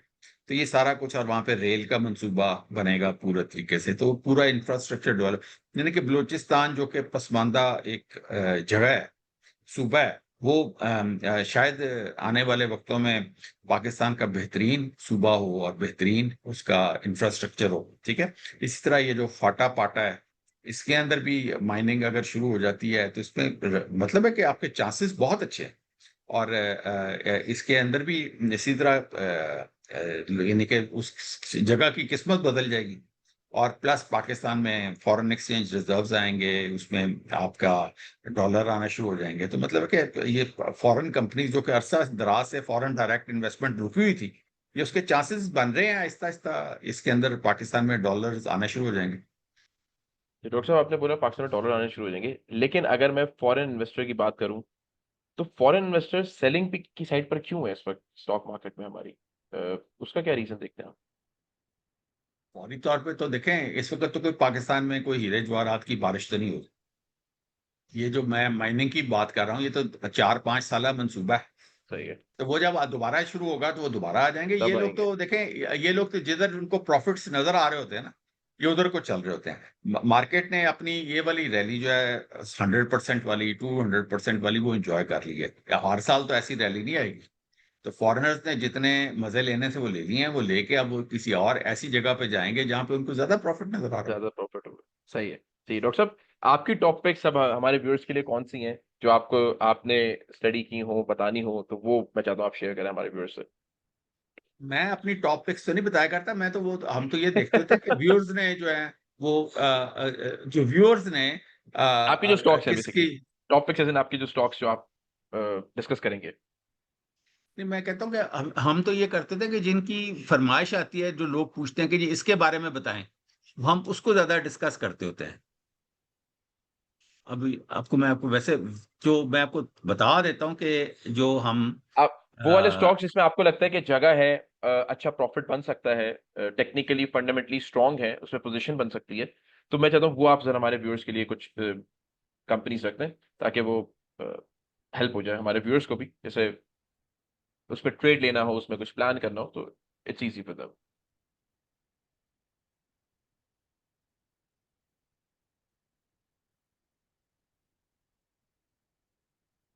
तो ये सारा कुछ, और वहां पे रेल का मंसूबा बनेगा पूरा तरीके से, तो पूरा इंफ्रास्ट्रक्चर डेवलप। यानी कि बलूचिस्तान जो कि पसमानदा एक जगह है, सूबा है, वो शायद आने वाले वक्तों में पाकिस्तान का बेहतरीन सूबा हो और बेहतरीन उसका इंफ्रास्ट्रक्चर हो। ठीक है। इसी तरह ये जो फाटा पाटा है, इसके अंदर भी माइनिंग अगर शुरू हो जाती है तो इसमें मतलब है कि आपके चांसेस बहुत अच्छे हैं। और इसके अंदर भी इसी तरह यानी कि उस जगह की किस्मत बदल जाएगी। और प्लस पाकिस्तान में फॉरेन एक्सचेंज रिजर्व्स आएंगे, उसमें आपका डॉलर आना शुरू हो जाएंगे। तो मतलब है कि ये फॉरेन कंपनीज जो कि अरसा दराज से फॉरेन डायरेक्ट इन्वेस्टमेंट रुकी हुई थी, ये उसके चांसेस बन रहे हैं आहिस्ता आहिस्ता, इसके अंदर पाकिस्तान में डॉलर्स आना शुरू हो जाएंगे। तो डॉक्टर साहब आपने बोला पाकिस्तान में डॉलर आने शुरू हो जाएंगे, लेकिन अगर मैं फॉरेन इन्वेस्टर की बात करूं तो फॉरेन इन्वेस्टर सेलिंग की साइड पर क्यों है इस वक्त स्टॉक मार्केट में हमारी? उसका क्या रीजन देखते हैं आप? फौरी तौर पे तो देखें, इस वक्त तो कोई पाकिस्तान में कोई हीरे जवाहरात की बारिश तो नहीं हो। ये जो मैं माइनिंग की बात कर रहा हूँ, ये तो 4-5 साल मंसूबा है। सही है। तो वो जब दोबारा शुरू होगा तो वो दोबारा आ जाएंगे। ये तब लोग आएंगे। तो देखें, ये लोग तो जिधर उनको प्रॉफिट्स नजर आ रहे होते हैं ना, ये उधर को चल रहे होते हैं। मार्केट ने अपनी ये वाली रैली जो है 100% वाली, 200% वाली, वो एंजॉय कर ली है। हर साल तो ऐसी रैली नहीं आएगी। तो फॉरेनर्स ने जितने मजे लेने से वो ले लिए हैं, वो लेके अब वो किसी और ऐसी जगह पे जाएंगे जहां पे उनको ज्यादा प्रॉफिट नजर आ रहा ज्यादा प्रॉफिट होगा। सही है। जी डॉक्टर साहब, आपकी टॉप पिक सब हमारे व्यूअर्स के लिए कौन सी हैं जो आपको आपने स्टडी की हो, बतानी हो, तो वो मैं चाहता हूँ आप शेयर करें हमारे व्यूअर्स से। है। मैं अपनी टॉप पिक्स तो नहीं बताया करता, मैं तो वो हम तो ये देखते होते हैं कि व्यूअर्स ने जो है वो जो व्यूअर्स ने आपकी जो स्टॉक्स है किसकी। Basically, top picks as in आपकी जो स्टॉक्स जो आप डिस्कस करेंगे। नहीं, मैं कहता हूँ कि हम तो ये करते थे कि जिनकी फरमाइश आती है, जो लोग पूछते हैं कि जी इसके बारे में बताएं, हम उसको ज्यादा डिस्कस करते होते हैं। अभी आपको मैं आपको वैसे जो मैं आपको बता देता हूँ कि जो हम आप वो वाले अ, स्टॉक्स जिसमें आपको लगता है कि जगह है, अच्छा प्रॉफिट बन सकता है, टेक्निकली फंडामेंटली स्ट्रांग है, उसमें पोजीशन बन सकती है, तो मैं चाहता हूँ वो आप जरा हमारे व्यूअर्स के लिए कुछ कंपनीज रख दें ताकि वो हेल्प हो जाए हमारे व्यूअर्स को भी, जैसे उसमें ट्रेड लेना हो, उसमें कुछ प्लान करना हो, तो इट्स इजी फॉर देम।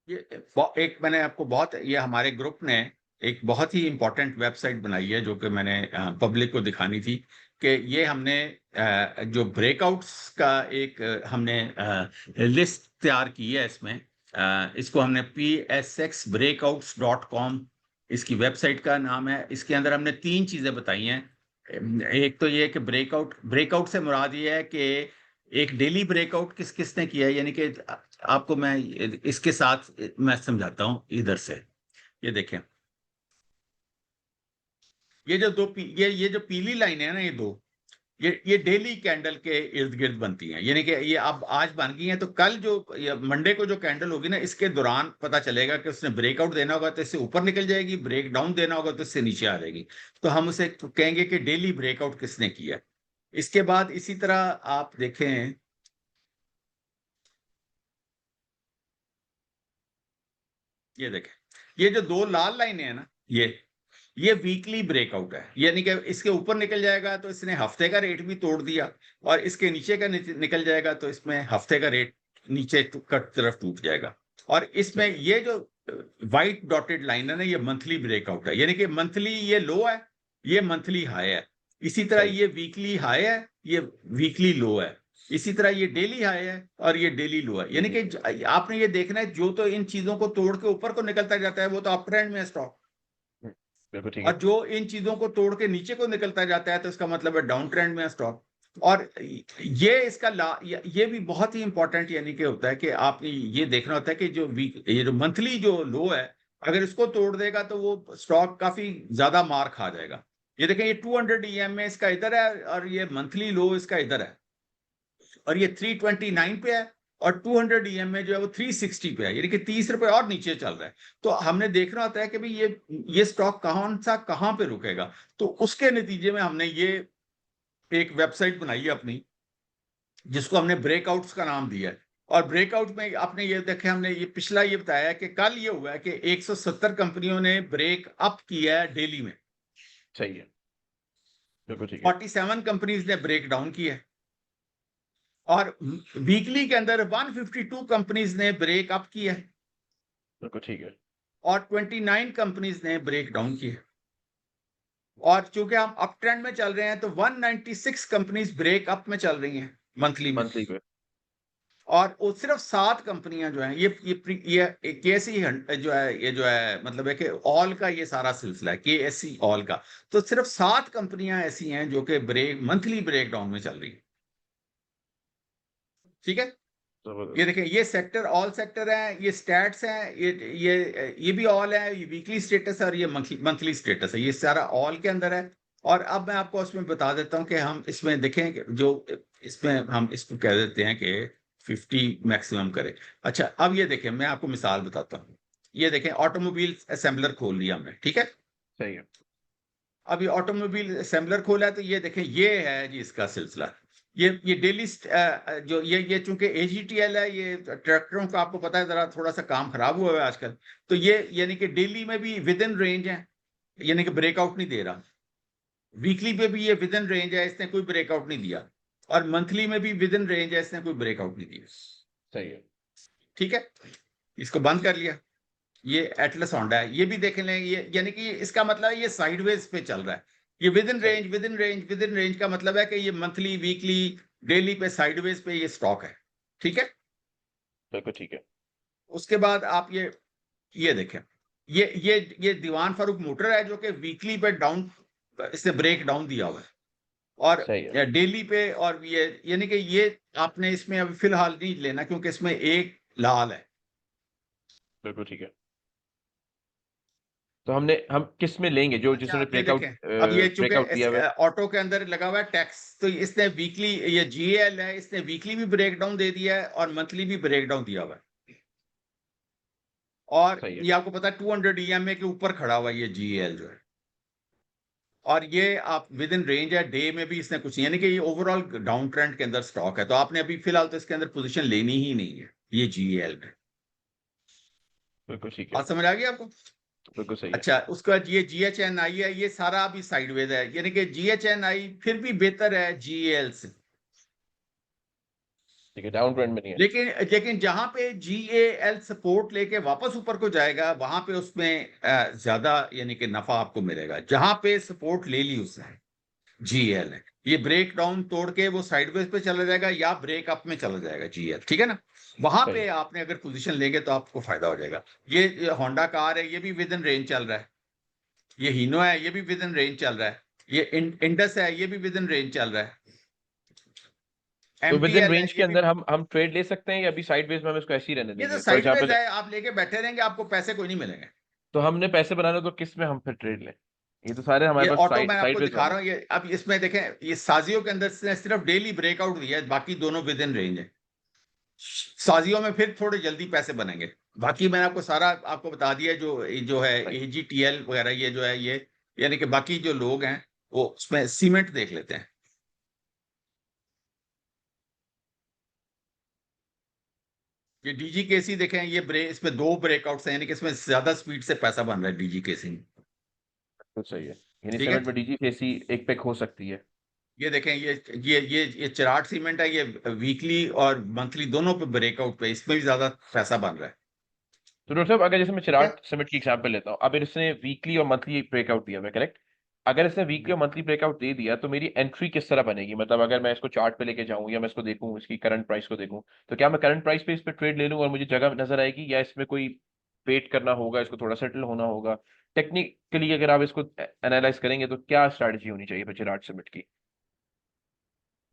ये एक मैंने आपको बहुत, ये हमारे ग्रुप ने एक बहुत ही इंपॉर्टेंट वेबसाइट बनाई है जो कि मैंने पब्लिक को दिखानी थी। कि ये हमने जो ब्रेकआउट्स का एक हमने लिस्ट तैयार की है इसमें। इसको हमने psxbreakouts.com इसकी वेबसाइट का नाम है। इसके अंदर हमने 3 चीजें बताई हैं। एक तो ये कि ब्रेकआउट, ब्रेकआउट से मुराद ये है कि एक डेली ब्रेकआउट किस किसने किया है, यानी कि आपको मैं इसके साथ मैं समझाता हूं इधर से। ये देखें, ये जो ये जो पीली लाइन है ना, ये दो, ये डेली कैंडल के इर्द गिर्द बनती हैं। यानी कि ये अब आज बन गई हैं, तो कल जो मंडे को जो कैंडल होगी ना, इसके दौरान पता चलेगा कि उसने ब्रेकआउट देना होगा तो इससे ऊपर निकल जाएगी, ब्रेक डाउन देना होगा तो इससे नीचे आ जाएगी। तो हम उसे कहेंगे कि डेली ब्रेकआउट किसने किया। इसके बाद इसी तरह आप देखें, ये देखें, ये जो दो लाल लाइनें हैं ना, ये वीकली ब्रेकआउट है। यानी कि इसके ऊपर निकल जाएगा तो इसने हफ्ते का रेट भी तोड़ दिया, और इसके नीचे का निकल जाएगा तो इसमें हफ्ते का रेट नीचे कट तरफ टूट जाएगा। और इसमें ये जो व्हाइट डॉटेड लाइन है ना, ये मंथली ब्रेकआउट है। यानी कि मंथली ये लो है, ये मंथली हाई है। इसी तरह सही। ये वीकली हाई है, ये वीकली लो है। इसी तरह ये डेली हाई है और ये डेली लो है। यानी डेली। कि आपने ये देखना है, जो तो इन चीजों को तोड़ के ऊपर को निकलता जाता है वो तो अप ट्रेंड में है स्टॉक। बिल्कुल ठीक और है। जो इन चीजों को तोड़ के नीचे को निकलता जाता है तो इसका मतलब है डाउन ट्रेंड में है स्टॉक। और ये इसका ये भी बहुत ही इंपॉर्टेंट यानी कि होता है कि आपने ये देखना होता है कि जो वीक, ये जो मंथली जो लो है, अगर इसको तोड़ देगा तो वो स्टॉक काफी ज्यादा मार खा जाएगा। ये देखें, ये 200 EMA इसका इधर है और ये मंथली लो इसका इधर है, और ये 329 पे है, और 200 EMA जो है वो 360 पे है, यानी कि 30 रुपए और नीचे चल रहा है। तो हमने देखना होता है कि भाई ये स्टॉक कौन सा कहाँ पे रुकेगा। तो उसके नतीजे में हमने ये एक वेबसाइट बनाई है अपनी, जिसको हमने ब्रेकआउट्स का नाम दिया है। और ब्रेकआउट में आपने ये देखे, हमने ये पिछला ये बताया है कि कल ये हुआ है कि 170 कंपनियों ने ब्रेक अप किया है डेली में, सही है, बिल्कुल ठीक है, 47 कंपनीज ने ब्रेक डाउन किया है, और वीकली के अंदर 152 कंपनीज ने ब्रेक अप किया है, बिल्कुल ठीक है, और 29 कंपनीज ने ब्रेक डाउन किया। और चूंकि हम अप ट्रेंड में चल रहे हैं, तो 196 कंपनीज ब्रेक अप में चल रही हैं मंथली में। मंथली पे, और वो सिर्फ 7 कंपनियां जो हैं, ये केसी जो है, ये जो है मतलब है कि ऑल का ये सारा सिलसिला है, केएससी ऑल का। तो सिर्फ 7 कंपनियां ऐसी हैं जो कि मंथली ब्रेक डाउन में चल रही है। ठीक है, ये जबरदस्त, देखें, ये सेक्टर ऑल सेक्टर है, ये स्टैट्स हैं, ये भी ऑल है, ये वीकली स्टेटस है, और ये मंथली स्टेटस है, ये सारा ऑल के अंदर है। और अब मैं आपको उसमें बता देता हूं कि हम इसमें देखें कि जो इसमें हम इसको कह देते हैं कि 50 मैक्सिमम करें। अच्छा, अब ये देखें, मैं आपको मिसाल बताता हूँ। ये देखें, ऑटोमोबाइल असेंबलर खोल लिया हमने, ठीक है। सही है, अब ये ऑटोमोबाइल असेंबलर खोला है, तो ये देखें, ये है जी इसका सिलसिला। ये डेली जो ये चूंकि एजीटीएल है, ये ट्रैक्टरों का आपको पता है जरा थोड़ा सा काम खराब हुआ है आजकल। तो ये यानी कि डेली में भी विद इन रेंज है, यानी कि ब्रेकआउट नहीं दे रहा। वीकली पे भी ये विद इन रेंज है, इसने कोई ब्रेकआउट नहीं दिया। और मंथली में भी विद इन रेंज है, इसने कोई ब्रेकआउट नहीं दिया। सही है, ठीक है, इसको बंद कर लिया। ये एटलस होंडा है, ये भी देख लें, ये यानी कि इसका मतलब है ये साइडवेज पे चल रहा है। ये विद इन सही, range, with in range, with in range का मतलब है कि ये मंथली, वीकली, डेली पे साइडवेज पे ये स्टॉक है। ठीक है, बिल्कुल ठीक है, उसके बाद आप ये देखें, ये दीवान फारूक मोटर है, जो कि वीकली पे डाउन, इसने ब्रेक डाउन दिया हुआ है। और सही है, डेली पे, और ये यानी कि ये आपने इसमें अभी फिलहाल नहीं लेना, क्योंकि इसमें एक लाल है। बिल्कुल ठीक है। तो हम किस में लेंगे, जो अच्छा, जिसने आप ये देखें, अब ये चूंकि ब्रेकआउट दिया हुआ है? ऑटो के अंदर लगा हुआ है टैक्स, तो इसने वीकली, ये जीएल है, इसने वीकली भी ब्रेक डाउन दे दिया है और मंथली भी ब्रेक डाउन दिया हुआ है। और सही है, ये आपको पता है 200 ईएमए के ऊपर खड़ा हुआ है ये जीएल जो है। और ये आप विद इन रेंज है, डे में भी इसने कुछ नहीं, यानी कि ये ओवरऑल डाउन ट्रेंड के अंदर स्टॉक है। तो आपने अभी फिलहाल तो इसके अंदर पोजीशन लेनी ही नहीं है, ये जीएल में। बिल्कुल ठीक है, बात समझ आ गई आपको? बिल्कुल सही है, अच्छा, उसके बाद ये जीएचएनआई है, ये सारा अभी साइडवेज है, यानी कि जीएचएनआई फिर भी बेहतर है जीएल से। ठीक है, डाउन ट्रेंड में नहीं है। लेकिन लेकिन जहां पे जीएएल सपोर्ट लेके वापस ऊपर को जाएगा, वहां पे उसमें ज्यादा यानी कि नफा आपको मिलेगा। जहां पे सपोर्ट ले ली उसने, जीएल ने, ये ब्रेक डाउन तोड़ के वो साइडवेज पे चला जाएगा या ब्रेक अप में चला जाएगा जीएल, ठीक है ना। वहां सही पे है, आपने अगर पोजीशन लेंगे तो आपको फायदा हो जाएगा। ये होंडा कार है, ये भी विद इन रेंज चल रहा है। ये हीनो है, ये भी विद इन रेंज चल रहा है। ये इंडस है, ये भी विद इन रेंज चल रहा है। तो विद इन एमटीएल है, रेंज के ये भी। अंदर हम ट्रेड ले सकते हैं, या अभी साइडवेज में हम इसको ऐसे ही रहने ये तो देंगे फॉर साइडवेज एग्जांपल? है, आप लेके बैठे रहेंगे, आपको पैसे कोई नहीं मिलेंगे। तो हमने पैसे बनाने, तो किस में हम फिर ट्रेड लें? ये तो सारे ये हमारे पास ऑटो मैं आपको साइडवेज दिखा वाले। रहा हूँ, ये अब इसमें देखें, ये साजियों के अंदर से सिर्फ डेली ब्रेकआउट दिया है, बाकी दोनों विद इन रेंज है। साजियों में फिर थोड़े जल्दी पैसे बनेंगे। बाकी मैंने आपको सारा आपको बता दिया, जो है सही, एजीटीएल वगैरह, ये जो है ये, यानी कि बाकी जो लोग हैं वो उसमें सीमेंट देख लेते हैं। ये डीजीकेसी देखें, ये इसमें 2 ब्रेकआउट्स हैं, यानी कि इसमें ज्यादा स्पीड से पैसा बन रहा है डीजीकेसी में। तो सही है, यानी ठीक है, सीमेंट में डीजी जैसी एक पैक हो सकती है। ये देखें, ये चिराट सीमेंट है, ये वीकली और मंथली दोनों पे ब्रेकआउट पे, इसमें भी ज्यादा पैसा बन रहा है। तो डॉक्टर साहब, अगर जैसे मैं ठीक है, चिराग सीमेंट की एग्जांपल लेता हूँ, अब इसने वीकली और मंथली ब्रेकआउट दिया, मैं करेक्ट? अगर इसने वीकली और मंथली ब्रेकआउट दे दिया, तो मेरी एंट्री किस तरह बनेगी? मतलब अगर मैं इसको चार्ट पे लेके जाऊं, या मैं इसको देखूं, इसकी करंट प्राइस को देखूं, तो क्या मैं करंट प्राइस पे इस पे ट्रेड ले लूं और मुझे जगह नजर आएगी, या इसमें कोई वेट करना होगा, इसको थोड़ा सेटल होना होगा? टेक्निकली अगर आप इसको एनालाइज करेंगे, तो क्या स्ट्रैटेजी होनी चाहिए फिर चिराग सीमेंट की?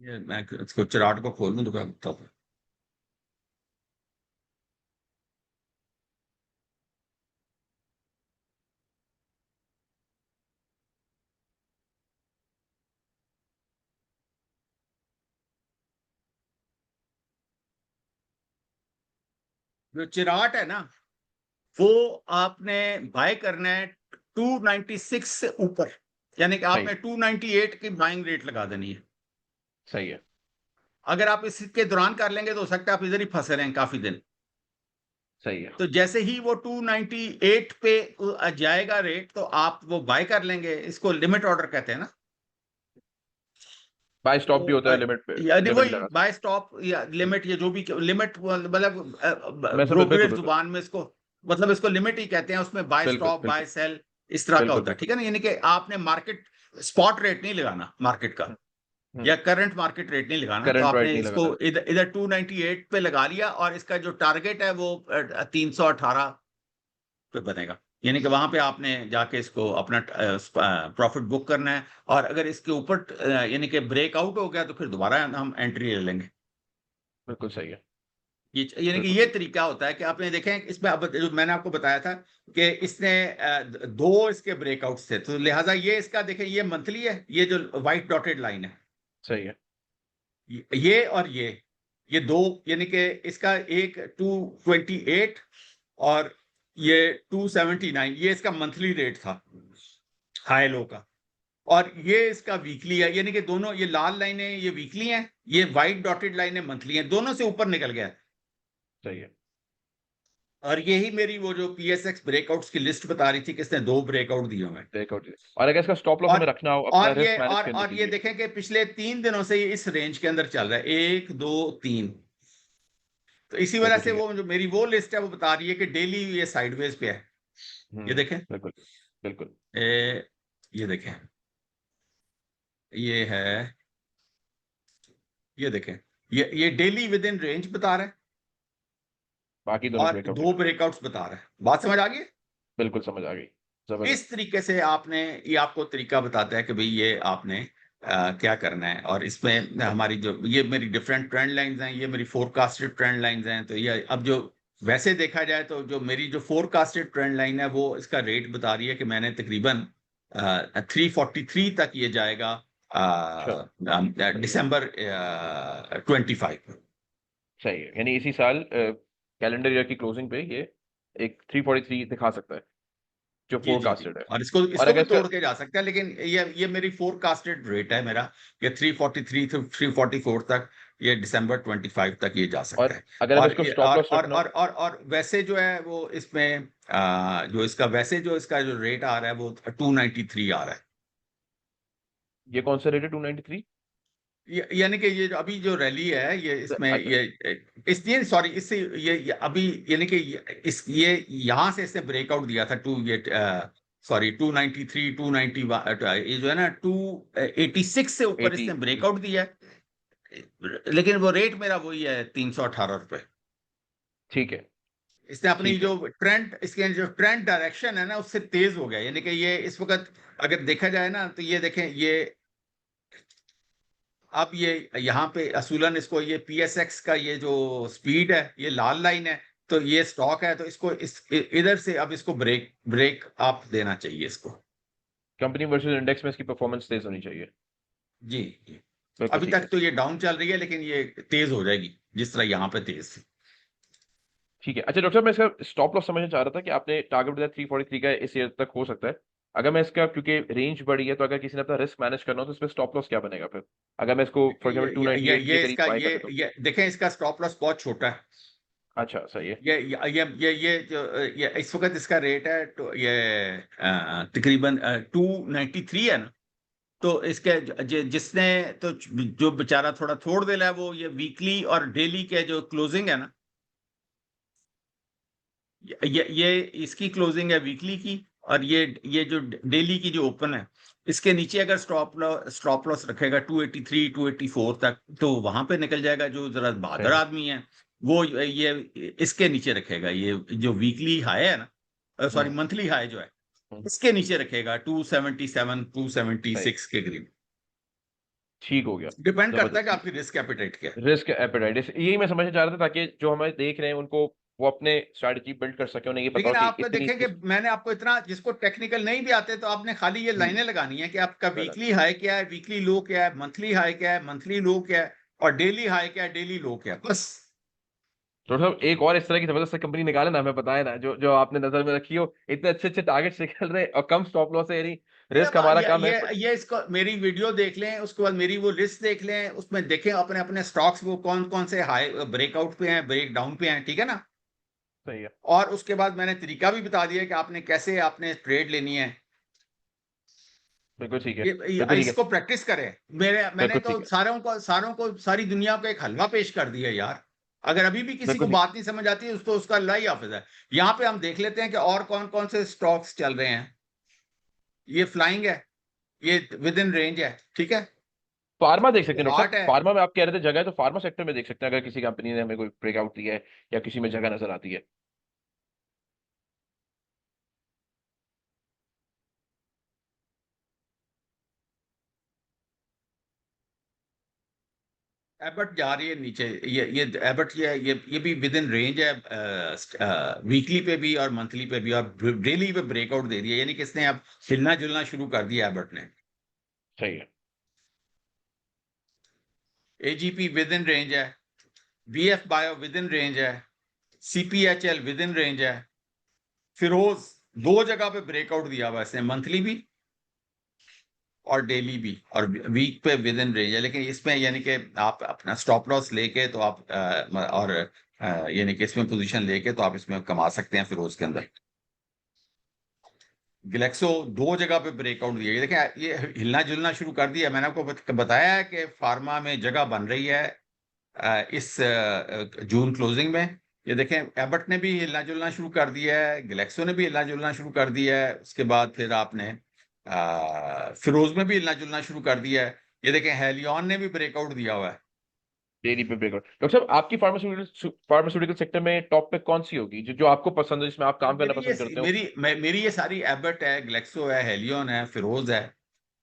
ये मैं इसको चिराट को खोल लूं तो क्या बताता हूँ। जो चिराट है ना, वो आपने बाय करना है 296 से ऊपर, यानी कि सही आपने 298 की बाइंग रेट लगा देनी है। सही है। अगर आप इसके दौरान कर लेंगे तो हो सकता है आप इधर ही फंसे रहें काफी दिन। सही है। तो जैसे ही वो 298 पे जाएगा रेट, तो आप वो बाय कर लेंगे। इसको लिमिट ऑर्डर कहते हैं ना। बाय स्टॉप भी तो होता है, लिमिट पे यानी लिमिट वही लगा बाय स्टॉप या सकते। लिमिट, ये जो भी लिमिट मतलब मैं समझ, बिल्कुल ब्रोकरेज बिल्कुल जुबान में इसको, मतलब इसको लिमिट ही कहते हैं। उसमें बाय बिल्कुल स्टॉप, बिल्कुल बाय सेल, इस तरह का बिल्कुल होता है, बिल्कुल। ठीक है ना। यानी कि आपने मार्केट स्पॉट रेट नहीं लगाना मार्केट का, या करंट मार्केट रेट नहीं लगाना। तो करंट आपने राइट नहीं इसको लगाना। इधर इधर 298 पे लगा लिया, और इसका जो टारगेट है वो 318 पे बनेगा। यानी कि वहां पे आपने जाके इसको अपना प्रॉफिट बुक करना है। और अगर इसके ऊपर यानी कि ब्रेकआउट हो गया, तो फिर दोबारा हम एंट्री ले लेंगे। बिल्कुल सही है। ये यानी कि बिल्कुल ये सही। तरीका होता है कि आपने देखें इसमें। अब जो मैंने आपको बताया था कि इसने दो इसके ब्रेकआउट्स थे, तो लिहाजा ये इसका देखें, ये मंथली है, ये जो व्हाइट डॉटेड लाइन है, सही है। ये और ये दो, यानी कि इसका एक 228 और ये 279, ये इसका मंथली रेट था हाई लो का। और ये इसका वीकली है, यानी कि दोनों ये लाल लाइनें ये वीकली हैं, ये व्हाइट डॉटेड लाइनें मंथली हैं, दोनों से ऊपर निकल गया है। सही है। और यही मेरी वो जो पीएसएक्स ब्रेकआउट्स की लिस्ट बता रही थी कि इसने दो ब्रेकआउट दिए हुए हैं। ब्रेकआउट। और अगर इसका स्टॉप लॉस और हमें रखना हो अपना और रिस्क ये मैनेज करने और के ये लिए। देखें कि पिछले 3 दिनों से ये इस रेंज के अंदर चल रहा है, 1 2 3। तो इसी वजह बिल्कुल से ठीक है। वो जो मेरी वो लिस्ट है वो बता रही है कि डेली ये साइडवेज पे है। ये देखें, बिल्कुल बिल्कुल। ये देखें, ये है, ये देखें, ये डेली विद इन रेंज बता रहा है, बाकी दोनों और ब्रेकआउट। दो ब्रेकआउट्स बता रहा है। बात समझ आ गई? बिल्कुल समझ आ गई। इस जबरदस्त। तरीके से आपने, ये आपको तरीका बताता है कि भाई ये आपने क्या करना है। और इसमें हमारी जो ये मेरी डिफरेंट ट्रेंड लाइंस हैं, ये मेरी फोरकास्टेड ट्रेंड लाइंस हैं। तो ये अब जो वैसे देखा जाए तो जो मेरी जो फोरकास्टेड ट्रेंड लाइन है वो इसका रेट बता रही है कि मैंने तकरीबन 343 तक ये जाएगा अच्छा। सही है। दिसंबर 25। सही है, यानी इसी साल कैलेंडर ईयर की क्लोजिंग पे ये एक 343 दिखा सकता है जो जी जी जी। फोरकास्टेड है। और इसको और इसको अगर भी इसका, तोड़ के जा सकता है, लेकिन ये मेरी फोरकास्टेड रेट है मेरा, कि 343 से 344 तक, ये दिसंबर 25 तक ये जा सकता और है। अगर हमें और इसको ये स्टॉप लॉस रखना हो। और वैसे जो है वो इसमें जो इसका वैसे जो इसका जो रेट आ रहा है वो 293 आ रहा है। ये कौन सा रेट है 293? यानी कि ये जो अभी जो रैली है ये इसमें अच्छा। ये इसलिए सॉरी इससे ये अभी, यानी कि ये यहां से इसने ब्रेकआउट दिया था टू ये सॉरी 293 290, ये जो है ना 286 से ऊपर 80। इसने ब्रेकआउट दिया है। लेकिन वो रेट मेरा वही है 318 रुपए। ठीक है। इसने अपनी ठीक है। जो ट्रेंड, इसके जो ट्रेंड डायरेक्शन है ना उससे तेज हो गया। यानी कि ये इस वक्त अगर देखा जाए ना, तो ये देखें, ये अब ये यहाँ पे असूलन इसको ये पीएसएक्स का ये जो स्पीड है ये लाल लाइन है। तो ये स्टॉक है, तो इसको इधर से अब इसको ब्रेक ब्रेक अप देना चाहिए इसको। कंपनी वर्सेस इंडेक्स में इसकी परफॉर्मेंस तेज होनी चाहिए। जी जी। बिल्कुल अभी ठीक तक है। तो ये डाउन चल रही है, लेकिन ये तेज हो जाएगी जिस तरह यहाँ पे तेज थी। ठीक है। अच्छा डॉक्टर साहब, मैं इसका स्टॉप लॉस समझना चाह रहा था कि आपने टारगेट बताया 343 का इस ईयर तक हो सकता है। अगर मैं इसका, क्योंकि रेंज बड़ी है, तो अगर किसी ने अपना रिस्क मैनेज करना हो तो इसमें स्टॉप लॉस क्या बनेगा फिर, अगर मैं इसको फॉर एग्जाम्पल 298 के करीब इसका बाय कर लेता हूँ? ये देखें, इसका स्टॉप लॉस बहुत छोटा है। अच्छा सही है। ये जो ये इस वक्त इसका रेट है, तो ये तकरीबन 293 है ना। तो इसके जिसने तो जो बेचारा थोड़ा छोड़ दे रहा है, वो ये वीकली और डेली के जो क्लोजिंग है ना, ये इसकी क्लोजिंग है वीकली की। और ये जो डेली की जो ओपन है, इसके नीचे अगर स्टॉप लॉस रखेगा 283 284 तक, तो वहां पे निकल जाएगा। जो जरा बहादुर सही है। आदमी है वो ये इसके नीचे रखेगा, ये जो वीकली हाई है ना, सॉरी हम्म। मंथली हाई जो है, हम्म। इसके नीचे रखेगा 277 सही। 276 के करीब। ठीक हो गया। डिपेंड करता है कि जबरदस्त। आपकी रिस्क एपिटाइट क्या है। रिस्क एपेटाइटिस यही मैं समझना चाह रहा था, ताकि जो हमें देख रहे हैं उनको वो अपने स्ट्रैटेजी बिल्ड कर सके, उन्हें ये पता हो लेकिन कि आप इतनी देखें कि इस मैंने आपको इतना, जिसको टेक्निकल नहीं भी आते, तो आपने खाली ये लाइनें लगानी है कि आपका गलत। वीकली हाई क्या है, वीकली लो क्या है, मंथली हाई क्या है, मंथली लो क्या है, और डेली हाई क्या है, डेली लो क्या है, बस। तो साहब एक और इस तरह की जबरदस्त कंपनी निकाले ना, हमें बताए ना, जो जो आपने नजर में रखी हो, इतने अच्छे अच्छे टारगेट्स निकल रहे और कम स्टॉप लॉस है, यानी ये रिस्क अब हमारा कम है। ये इसको मेरी वीडियो देख लें, उसके बाद मेरी वो लिस्ट देख लें, उसमें देखें अपने अपने स्टॉक्स वो कौन कौन से हाई ब्रेकआउट पे हैं, ब्रेक डाउन पे हैं, ठीक है ना। सही है। और उसके बाद मैंने तरीका भी बता दिया कि आपने कैसे आपने ट्रेड लेनी है। बिल्कुल ठीक है। ये बिल्कुल ठीक है। इसको प्रैक्टिस करें। मैंने बिल्कुल तो ठीक है। सारों को सारी दुनिया को एक हलवा पेश कर दिया यार। अगर अभी भी किसी को बिल्कुल ठीक। बात नहीं समझ आती है तो उसका अल्लाह ही हाफिज है। यहाँ पे हम देख लेते हैं कि और कौन कौन से स्टॉक्स चल रहे हैं। ये फ्लाइंग है, ये विद इन रेंज है, ठीक है। फार्मा देख सकते हैं डॉक्टर आर्ट साहब, है। फार्मा में आप कह रहे थे जगह है, तो फार्मा सेक्टर में देख सकते हैं अगर किसी कंपनी ने हमें कोई ब्रेकआउट दिया है या किसी में जगह नजर आती है। एबट जा रही है नीचे। ये एबट ये भी विद इन रेंज है। वीकली पे भी और मंथली पे भी और डेली पे ब्रेकआउट दे रही है, यानी कि इसने अब हिलना जुलना शुरू कर दिया एबट ने। सही है। एजीपी विद इन रेंज है। BF bio with in range है। सीपीएचएल विद इन रेंज है। फिरोज दो जगह पे ब्रेकआउट दिया हुआ है इसने, मंथली भी और डेली भी, और वीक पे विद इन रेंज है। लेकिन इसमें यानी कि आप अपना स्टॉप लॉस लेके तो आप और यानी कि इसमें पोजीशन लेके तो आप इसमें कमा सकते हैं फिरोज के अंदर। ग्लेक्सो दो जगह पे ब्रेकआउट दिया, ये देखें ये हिलना जुलना शुरू कर दिया। मैंने आपको बताया है कि फार्मा में जगह बन रही है इस जून क्लोजिंग में। ये देखें एबट ने भी हिलना जुलना शुरू कर दिया है, ग्लेक्सो ने भी हिलना जुलना शुरू कर दिया है। उसके बाद फिर आपने फिरोज में भी हिलना जुलना शुरू कर दिया है। ये देखें हेलियन ने भी ब्रेकआउट दिया हुआ है। डेली पे ब्रेकआउट। डॉक्टर साहब आपकी फार्मास्यूटिकल सेक्टर में टॉप पे कौन सी होगी जो जो आपको पसंद है, जिसमें आप काम करना पसंद करते हो? मेरी ये सारी एबट है, ग्लेक्सो है, हेलियन है, फिरोज है, अगर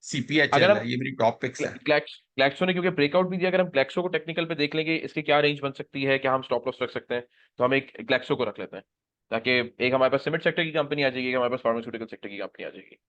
सीपीएचएल हम है, ये मेरी टॉप पिक्स है। ग्लैक्सो ने क्योंकि ब्रेकआउट भी दिया, अगर हम ग्लैक्सो को टेक्निकल पे देख लेंगे इसकी क्या रेंज बन सकती है, क्या हम स्टॉप लॉस रख सकते हैं, तो हम एक ग्लैक्सो को रख लेते हैं, ताकि एक हमारे पास सीमेंट सेक्टर की कंपनी आ जाएगी, एक हमारे पास फार्मास्यूटिकल सेक्टर की कंपनी आ जाएगी।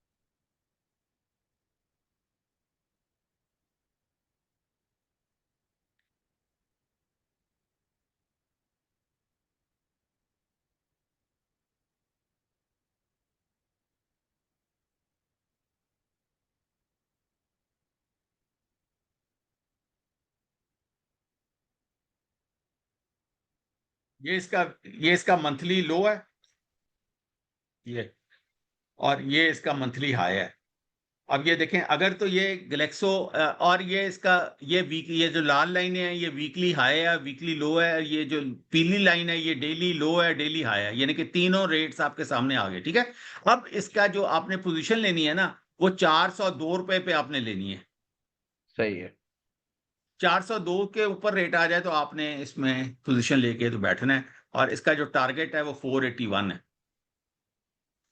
ये इसका मंथली लो है ये, और ये इसका मंथली हाई है। अब ये देखें अगर तो ये ग्लेक्सो और ये इसका ये जो लाल लाइन है ये वीकली हाई है, वीकली लो है। ये जो पीली लाइन है ये डेली लो है, डेली हाई है, यानी कि तीनों रेट्स आपके सामने आ गए, ठीक है। अब इसका जो आपने पोजीशन लेनी है ना, वो 402 रुपए पे आपने लेनी है। सही है। 402 के ऊपर रेट आ जाए तो आपने इसमें पोजीशन लेके तो बैठना है। और इसका जो टारगेट है वो 481 है।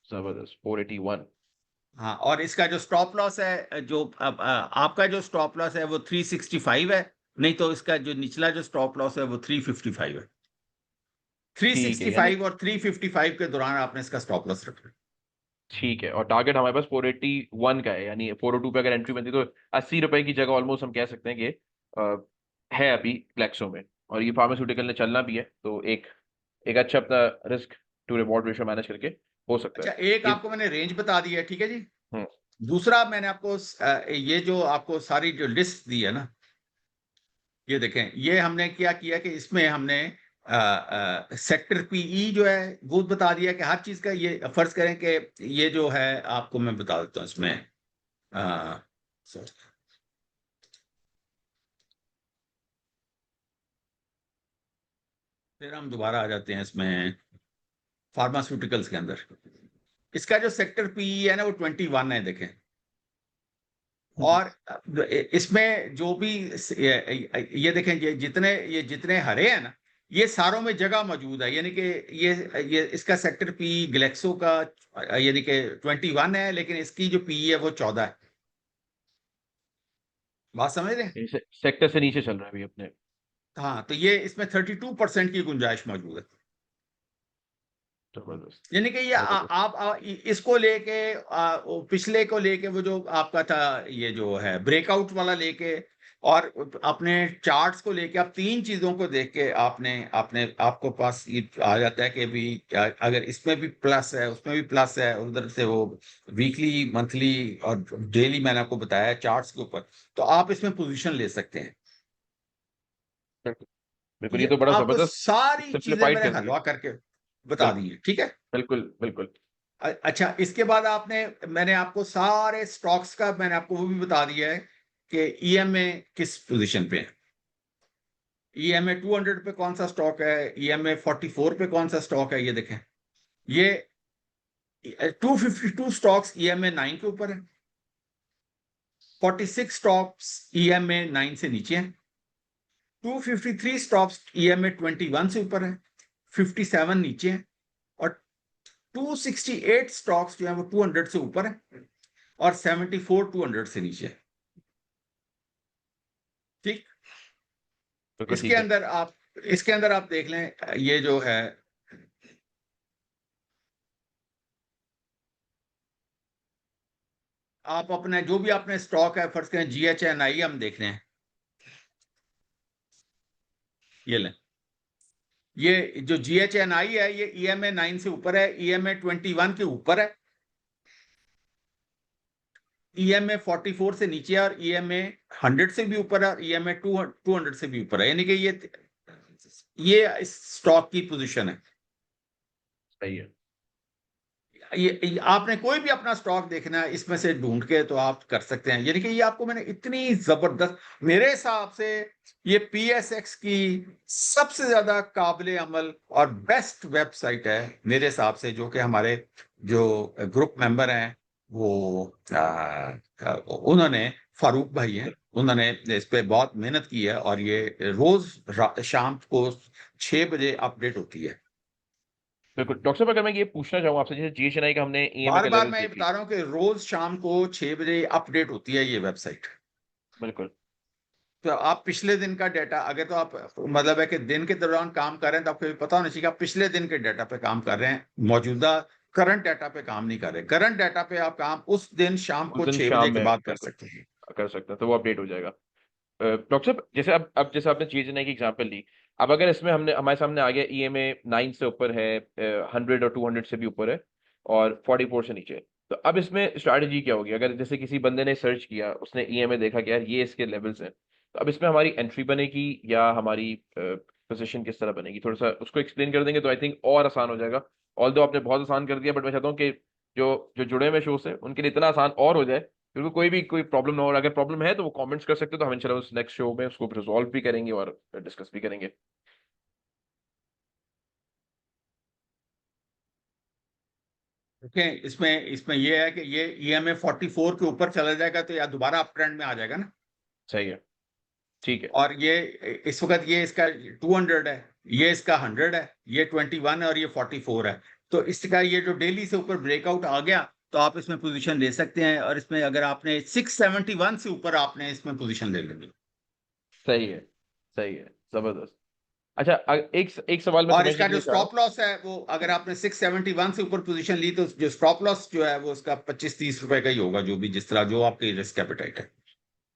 जबरदस्त, 481। हाँ, और इसका जो स्टॉप लॉस है, जो आपका जो स्टॉप लॉस है वो 365 है। नहीं तो इसका जो निचला जो स्टॉप लॉस है वो 355 है। ठीक है, यानी 365 और 355 के दौरान आपने इसका स्टॉप लॉस रखना ठीक है, और टारगेट हमारे पास 481 का है, यानी 402 पे अगर एंट्री बनती है तो 80 रुपए की जगह ऑलमोस्ट हम कह सकते हैं कि है अभी ग्लैक्सो में, और ये फार्मास्यूटिकल ने चलना भी है, तो एक एक अच्छा अपना risk to reward ratio manage करके हो सकता अच्छा, है। एक ये आपको मैंने रेंज बता दी है, ठीक है जी। हम्म। दूसरा मैंने आपको ये जो आपको सारी जो लिस्ट दी है ना, ये देखें ये हमने क्या किया कि इसमें हमने सेक्टर पीई जो है वो बता दिया कि हर चीज का ये फर्ज करें कि ये जो है आपको मैं बता देता हूँ इसमें। आ, फिर हम दोबारा आ जाते हैं इसमें फार्मास्यूटिकल्स के अंदर। इसका जो सेक्टर पीई है ना वो 21 है, देखें। और इसमें जो भी ये देखें, ये जितने हरे हैं ना, ये सारों में जगह मौजूद है, यानी कि ये इसका सेक्टर पी ग्लेक्सो का यानी कि 21 है, लेकिन इसकी जो पी है वो 14 है। बात समझ रहे हैं। सेक्टर से नीचे चल रहा है अभी अपने। हाँ, तो ये इसमें 32% की गुंजाइश मौजूद है। जबरदस्त। यानी कि ये जबरदस्त। इसको लेके वो पिछले को लेके वो जो आपका था ये जो है ब्रेकआउट वाला लेके और अपने चार्ट्स को लेके आप 3 चीजों को देख के आपने आपने आपको पास ये आ जाता है कि भी अगर इसमें भी प्लस है, उसमें भी प्लस है, उधर से वो वीकली, मंथली और डेली मैंने आपको बताया चार्ट्स के ऊपर, तो आप इसमें पोजीशन ले सकते हैं। बिल्कुल बिल्कुल, ये ये तो बड़ा आपको जबरदस्त सारी चीजें सिंप्लीफाइड मैंने कर दिया। हलवा करके बता दी बिल्कुल है, ठीक है। बिल्कुल बिल्कुल। अच्छा, इसके बाद आपने मैंने आपको सारे स्टॉक्स का मैंने आपको वो भी बता दिया है कि ईएमए किस पोजीशन पे है। ईएमए 200 पे कौन सा स्टॉक है, ईएमए 44 पे कौन सा स्टॉक है, ये देखें। ये 252 स्टॉक्स ईएमए 9 के ऊपर है, 46 स्टॉक्स ईएमए 9 से नीचे है, 253 स्टॉक्स ईएमए 21 से ऊपर है, 57 नीचे है, और 268 स्टॉक्स जो है वो 200 से ऊपर है, और 74 200 से नीचे है। ठीक। बिल्कुल इसके ठीक है। अंदर आप इसके अंदर आप देख लें, ये जो है आप अपने जो भी आपने स्टॉक है, फर्ज करें GHNI हम देख रहे हैं, ये लें, ये जो GHNI है ये ईएमए 9 से ऊपर है, ईएमए 21 के ऊपर है, ईएमए 44 से नीचे है, और ईएमए 100 से भी ऊपर है, और ईएमए 200 से भी ऊपर है, यानी कि ये इस स्टॉक की पोजीशन है। सही है। ये आपने कोई भी अपना स्टॉक देखना है इसमें से ढूंढ के तो आप कर सकते हैं, यानी कि ये आपको मैंने इतनी जबरदस्त, मेरे हिसाब से ये PSX की सबसे ज्यादा काबिल अमल और बेस्ट वेबसाइट है मेरे हिसाब से, जो कि हमारे जो ग्रुप मेंबर हैं वो उन्होंने, फारूक भाई हैं, उन्होंने इस पे बहुत मेहनत की है, और ये रोज शाम को 6 बजे अपडेट होती है। बिल्कुल डॉक्टर साहब, अगर मैं ये पूछना चाहूँ आपसे, जैसे GHNI का हमने ईएमए बार का बार लेवल्स मैं ये देख ली। बता रहा हूँ कि रोज शाम को 6 बजे अपडेट होती है ये वेबसाइट। बिल्कुल। तो आप पिछले दिन का डाटा, अगर तो आप मतलब है कि दिन के दौरान काम कर रहे हैं तो आपको ये पता होना चाहिए कि आप पिछले दिन के डाटा पे काम कर रहे हैं, मौजूदा करंट डाटा पे काम नहीं कर रहे। करंट डाटा पे आप काम उस दिन शाम उस को दिन 6 बजे शाम के में बाद कर बिल्कुल सकते हैं। कर सकते हैं, तो वो अपडेट हो जाएगा। डॉक्टर साहब, जैसे अब जैसे आपने GHNI की एग्जांपल ली, अब अगर इसमें हमने हमारे सामने आ गया ईएमए 9 से ऊपर है, 100 और 200 से भी ऊपर है, और 44 से नीचे है, तो अब इसमें स्ट्रैटेजी क्या होगी? अगर जैसे किसी बंदे ने सर्च किया, उसने ईएमए देखा कि यार ये इसके लेवल्स हैं, तो अब इसमें हमारी एंट्री बनेगी या हमारी पोजीशन किस तरह बनेगी? थोड़ा सा उसको एक्सप्लेन कर देंगे तो आई थिंक और आसान हो जाएगा। ऑल दो आपने बहुत आसान कर दिया, बट मैं चाहता हूँ कि जो जो जुड़े हुए शो से उनके लिए इतना आसान और हो जाए, बिल्कुल कोई प्रॉब्लम ना हो। और अगर प्रॉब्लम है तो वो कमेंट्स कर सकते हो, तो हम इंशाल्लाह उस नेक्स्ट शो में उसको रिजॉल्व भी करेंगे और डिस्कस भी करेंगे। देखें, इसमें इसमें ये है कि ये ईएमए 44 के ऊपर चला जाएगा तो या दोबारा अप ट्रेंड में आ जाएगा ना। सही है। ठीक है। और ये इस वक्त ये इसका 200 है, ये इसका 100 है, ये 21 है, और ये 44 है। तो इसका ये जो डेली से ऊपर ब्रेकआउट आ गया तो आप इसमें पोजीशन ले सकते हैं, और इसमें अगर आपने 671 से ऊपर आपने इसमें पोजीशन ले लेंगे। सही है। सही है। जबरदस्त। अच्छा, एक एक सवाल मैं और समझने इसका के जो लिए चाह रहा हूँ। स्टॉप लॉस है वो अगर आपने 671 से ऊपर पोजीशन ली तो जो स्टॉप लॉस जो है वो उसका 25-30 रुपए का ही होगा, जो भी जिस तरह जो आपकी रिस्क एपेटाइट है।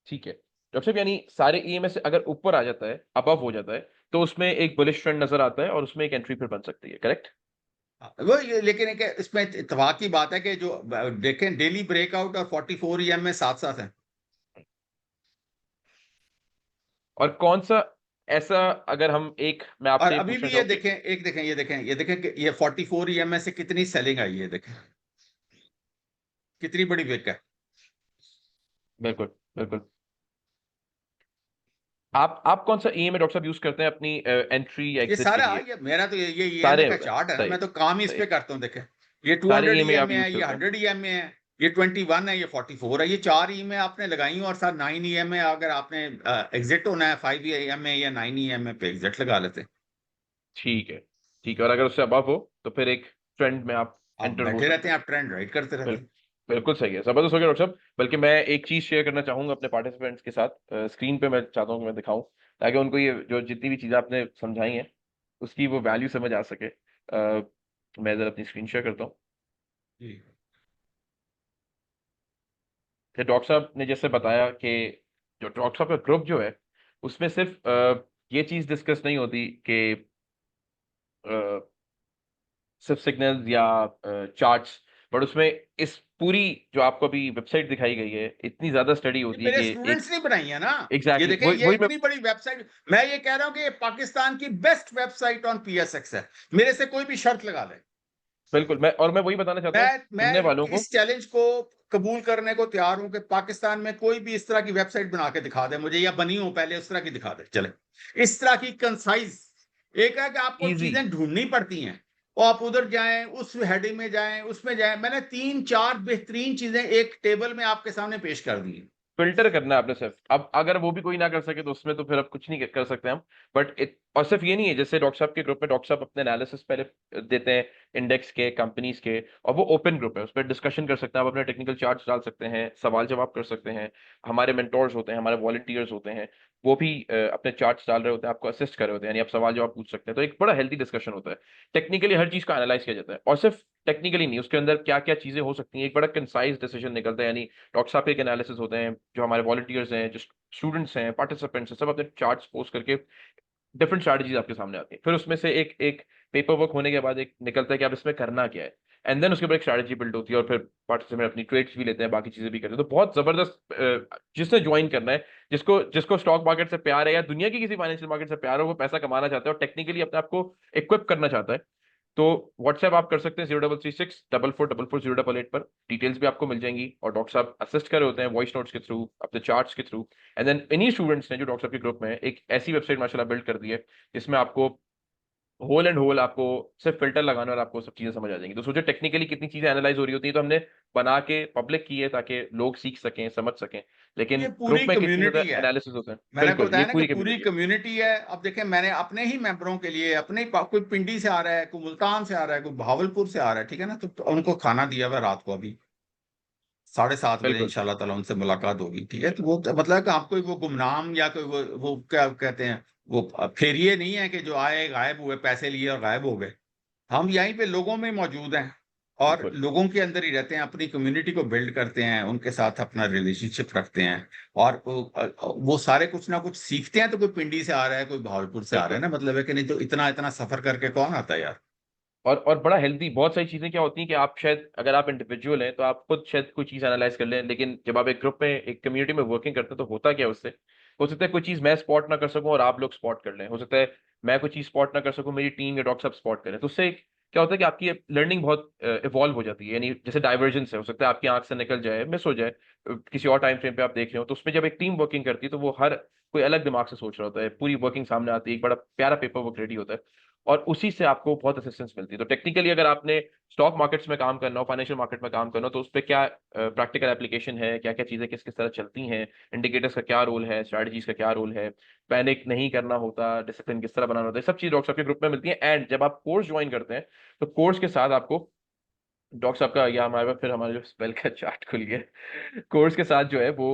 ठीक है डॉक्टर साहब, यानी सारे ईएमए से अगर ऊपर आ जाता है, अबव हो जाता है, तो उसमें एक बुलिश ट्रेंड नजर आता है और उसमें एक एंट्री फिर बन सकती है, करेक्ट? वो ये लेकिन एक इसमें इत्तेफाक की बात है कि जो देखें डेली ब्रेकआउट और 44 ईएम में साथ साथ है। और कौन सा ऐसा, अगर हम एक, मैं और आपसे ये अभी पूछना भी ये चाहूँ कि देखें, ये देखें कि ये 44 ईएमए से कितनी सेलिंग आई है, देखें कितनी बड़ी विक है। बिल्कुल बिल्कुल। आप कौन सा ईएमए डॉक्टर साहब यूज करते हैं अपनी एंट्री या ये एग्जिट के सारा लिए? ये मेरा तो ये ईएमए सारे का चार्ट है ना, सही मैं तो काम ही इस सही, पे करता हूँ। देखें, ये सारे 200 ईएमए आप ईएमए यूज है, ये करते हैं? 100 ईएमए है, ये 21 है, ये 44 है, ये 4 ईएमए आपने लगाई हूँ, और साथ 9 ईएमए अगर आपने एग्जिट होना है 5 ईएमए या 9 ईएमए पे एग्जिट लगा लेते हैं। ठीक है। ठीक है, और अगर उससे अबव हो तो फिर एक ट्रेंड में आप आप एंटर हो बैठे रहते सकते हैं, हैं। आप ट्रेंड राइट करते रहते हैं। बिल्कुल सही है, जबरदस्त हो गया डॉक्टर साहब। बल्कि मैं एक चीज शेयर करना चाहूंगा अपने पार्टिसिपेंट्स के साथ, स्क्रीन पे मैं चाहता हूँ कि मैं दिखाऊं, ताकि उनको ये जो जितनी भी चीजें आपने समझाई हैं उसकी वो वैल्यू समझ आ सके। मैं जरा अपनी स्क्रीन शेयर करता हूँ। जी। कि डॉक्टर साहब ने जैसे बताया कि जो डॉक्टर साहब का ग्रुप जो है उसमें सिर्फ ये चीज डिस्कस नहीं होती कि सिर्फ सिग्नल्स या चार्ट्स, बट उसमें इस पूरी जो आपको अभी वेबसाइट दिखाई गई है इतनी ज्यादा स्टडी ये होती है मेरे कि एक स्टूडेंट्स ने बनाई है ना। ये एग्जैक्टली देखें, वही ये वही मैं इतनी बड़ी वेबसाइट, मैं ये कह रहा हूं कि ये पाकिस्तान की बेस्ट वेबसाइट ऑन पीएसएक्स है। मेरे से कोई भी शर्त लगा ले, बिल्कुल मैं वही बताना चाहता हूँ मैं सुनने वालों को। इस चैलेंज को कबूल करने को तैयार हूं कि पाकिस्तान में कोई भी इस तरह की वेबसाइट बना के दिखा दे मुझे, या बनी हो पहले उस तरह की दिखा दे चले, इस तरह की कंसाइज। एक है कि आपको इजी, चीजें ढूंढनी पड़ती हैं और आप उधर जाएं, उस हेडिंग में जाएं, उसमें जाएं। मैंने 3-4 बेहतरीन चीजें एक टेबल में आपके सामने पेश कर दी हैं। फिल्टर करना है आपने सिर्फ। अब अगर वो भी कोई ना कर सके तो उसमें तो फिर अब कुछ नहीं कर सकते हम। बट और सिर्फ ये नहीं है, जैसे डॉक्टर साहब के ग्रुप में डॉक्टर साहब अपने एनालिसिस पहले देते हैं इंडेक्स के, कंपनीज के, और वो ओपन ग्रुप है, उस पर डिस्कशन कर सकते हैं आप, अपने टेक्निकल चार्ट्स डाल सकते हैं, सवाल जवाब कर सकते हैं। हमारे मेंटोर्स होते हैं, हमारे वॉलंटियर्स होते हैं, वो भी अपने चार्ट्स डाल रहे होते हैं, आपको असिस्ट कर रहे होते हैं, यानी आप सवाल जवाब पूछ सकते हैं। तो एक बड़ा हेल्थी डिस्कशन होता है। टेक्निकली हर चीज का एनालाइज किया जाता है, और सिर्फ टेक्निकली नहीं, उसके अंदर क्या क्या चीजें हो सकती हैं, एक बड़ा कंसाइज डिसीजन निकलता है। यानी डॉक्टर साहब के एक एनालिसिस होते हैं, जो हमारे वॉलंटियर्स हैं, जो स्टूडेंट्स हैं, पार्टिसिपेंट्स हैं, सब अपने चार्ट्स पोस्ट करके डिफरेंट स्ट्रैटेजीज आपके सामने आती है। फिर उसमें से एक एक पेपर वर्क होने के बाद एक निकलता है कि आप इसमें करना क्या है, एंड देन उसके ऊपर एक स्ट्रैटेजी बिल्ड होती है, और फिर पार्टिसिपेंट अपनी ट्रेड्स भी लेते हैं, बाकी चीजें भी करते हैं। तो बहुत जबरदस्त जिसने ज्वाइन करना है, जिसको जिसको स्टॉक मार्केट से प्यार है या दुनिया की किसी फाइनेंशियल मार्केट से प्यार हो, वो पैसा कमाना चाहता है और टेक्निकली अपने आप को इक्विप करना चाहता है, तो व्हाट्सएप आप कर सकते हैं 0336 4444 088 पर। डिटेल्स भी आपको मिल जाएंगी, और डॉक्टर साहब असिस्ट कर रहे होते हैं वॉइस नोट्स के थ्रू, अपने चार्ट्स के थ्रू। एंड देन इन्हीं स्टूडेंट्स ने जो डॉक्टर साहब के ग्रुप में है, एक ऐसी वेबसाइट माशाल्लाह बिल्ड कर दी है जिसमें आपको होल एंड होल आपको सिर्फ फिल्टर लगाना और आपको सब चीजें समझ आ जाएंगी। तो सोचो टेक्निकली कितनी चीजें एनालाइज हो रही होती है, तो हमने बना के पब्लिक की है ताकि लोग सीख सकें, समझ सकें, लेकिन ये पूरी ग्रुप में कितनी ज्यादा कम्युनिटी है। एनालिसिस होता है। मैंने आपको बिल्कुल, ये बताया ना कि पूरी पूरी कम्युनिटी है। कम्युनिटी है। अब देखें, मैंने अपने ही मेंबरों के लिए, कोई पिंडी से आ रहा है, कोई मुल्तान से आ रहा है, कोई भावलपुर से आ रहा है, ठीक है ना, तो उनको खाना दिया हुआ रात को, अभी 7:30 बजे बिल्कुल। इंशाल्लाह ताला उनसे मुलाकात होगी, ठीक है। तो वो मतलब है कि आपको वो गुमनाम या कोई वो क्या कहते हैं, वो फेरिए नहीं है कि जो आए गायब हुए, पैसे लिए और गायब हो गए। हम यहीं पे लोगों में मौजूद हैं और बिल्कुल। लोगों के अंदर ही रहते हैं, अपनी कम्युनिटी को बिल्ड करते हैं, उनके साथ अपना रिलेशनशिप रखते हैं। और वो सारे कुछ ना कुछ सीखते हैं। तो कोई पिंडी से आ रहा है, कोई भावलपुर से आ रहा है बिल्कुल। ना, मतलब है कि नहीं, तो इतना इतना सफर करके कौन आता है यार। और बड़ा हेल्दी, बहुत सारी चीजें क्या होती हैं कि आप शायद अगर आप इंडिविजुअल हैं तो आप खुद शायद कोई चीज एनालाइज कर लें, लेकिन जब आप एक ग्रुप में, एक कम्युनिटी में वर्किंग करते हैं, तो होता क्या है उससे, हो सकता है कोई चीज मैं स्पॉट ना कर सकूं और आप लोग स्पॉट कर लें, हो सकता है मैं कोई चीज स्पॉट ना कर सकूं, मेरी टीम या डॉक्टर साहब स्पॉट करें, तो उससे क्या होता है कि आपकी लर्निंग बहुत इवॉल्व हो जाती है। यानी जैसे डाइवर्जेंस है, हो सकता है आपकी आंख से निकल जाए, मिस हो जाए, किसी और टाइम फ्रेम पे आप देख रहे हो, तो उसमें जब एक टीम वर्किंग करती है तो वो हर कोई अलग दिमाग से सोच रहा होता है, पूरी वर्किंग सामने आती है, एक बड़ा प्यारा पेपर वर्क रेडी होता है, और उसी से आपको बहुत असिस्टेंस मिलती है। तो टेक्निकली अगर आपने स्टॉक मार्केट्स में काम करना हो, फाइनेंशियल मार्केट में काम करना हो, तो उस पर क्या प्रैक्टिकल एप्लीकेशन है, क्या क्या चीजें किस किस तरह चलती हैं, इंडिकेटर्स का क्या रोल है, स्ट्रैटेजीज का क्या रोल है, पैनिक नहीं करना होता, डिसिप्लिन किस तरह बनाना होता है, सब चीज डॉक्टर साहब के ग्रुप में मिलती है। एंड जब आप कोर्स ज्वाइन करते हैं, तो कोर्स के साथ आपको डॉक्टर साहब का, या हमारे पास फिर हमारा जो स्पेल का चार्ट खुल गया, कोर्स के साथ जो है वो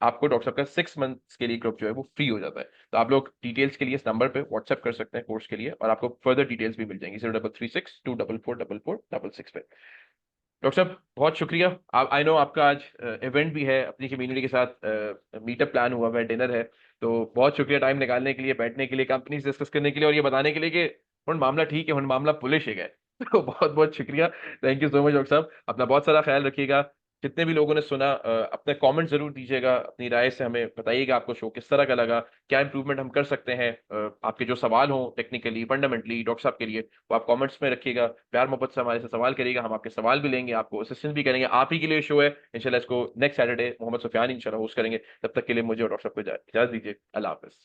आपको डॉक्टर साहब का 6 मंथ्स के लिए ग्रुप जो है वो फ्री हो जाता है। तो आप लोग डिटेल्स के लिए इस नंबर पे व्हाट्सएप कर सकते हैं कोर्स के लिए, और आपको फर्दर डिटेल्स भी मिल जाएंगी 0336 244 4446 पे। डॉक्टर साहब बहुत शुक्रिया। आप, आई नो आपका आज इवेंट भी है, अपनी कम्युनिटी के साथ मीटअप प्लान हुआ हुआ है, डिनर है, तो बहुत शुक्रिया टाइम निकालने के लिए, बैठने के लिए, कंपनीज डिस्कस करने के लिए, और ये बताने के लिए कि हुन मामला ठीक है, हुन मामला पुलिस है। तो बहुत बहुत शुक्रिया। Thank you so much doctor साहब, अपना बहुत सारा ख्याल रखिएगा। जितने भी लोगों ने सुना, अपने कमेंट जरूर दीजिएगा, अपनी राय से हमें बताइएगा आपको शो किस तरह का लगा, क्या इंप्रूवमेंट हम कर सकते हैं। आपके जो सवाल हो टेक्निकली फंडामेंटली डॉक्टर साहब के लिए, वो आप कमेंट्स में रखिएगा, प्यार मोहब्बत से हमारे से सवाल करिएगा, हम आपके सवाल भी लेंगे, आपको असिस्टेंस भी करेंगे। आप ही के लिए शो है इंशाल्लाह, इसको नेक्स्ट सैटरडे मोहम्मद सुफियान इंशाल्लाह होस्ट करेंगे। तब तक के लिए मुझे और डॉक्टर साहब को इजाजत दीजिए। अल्लाह हाफिज।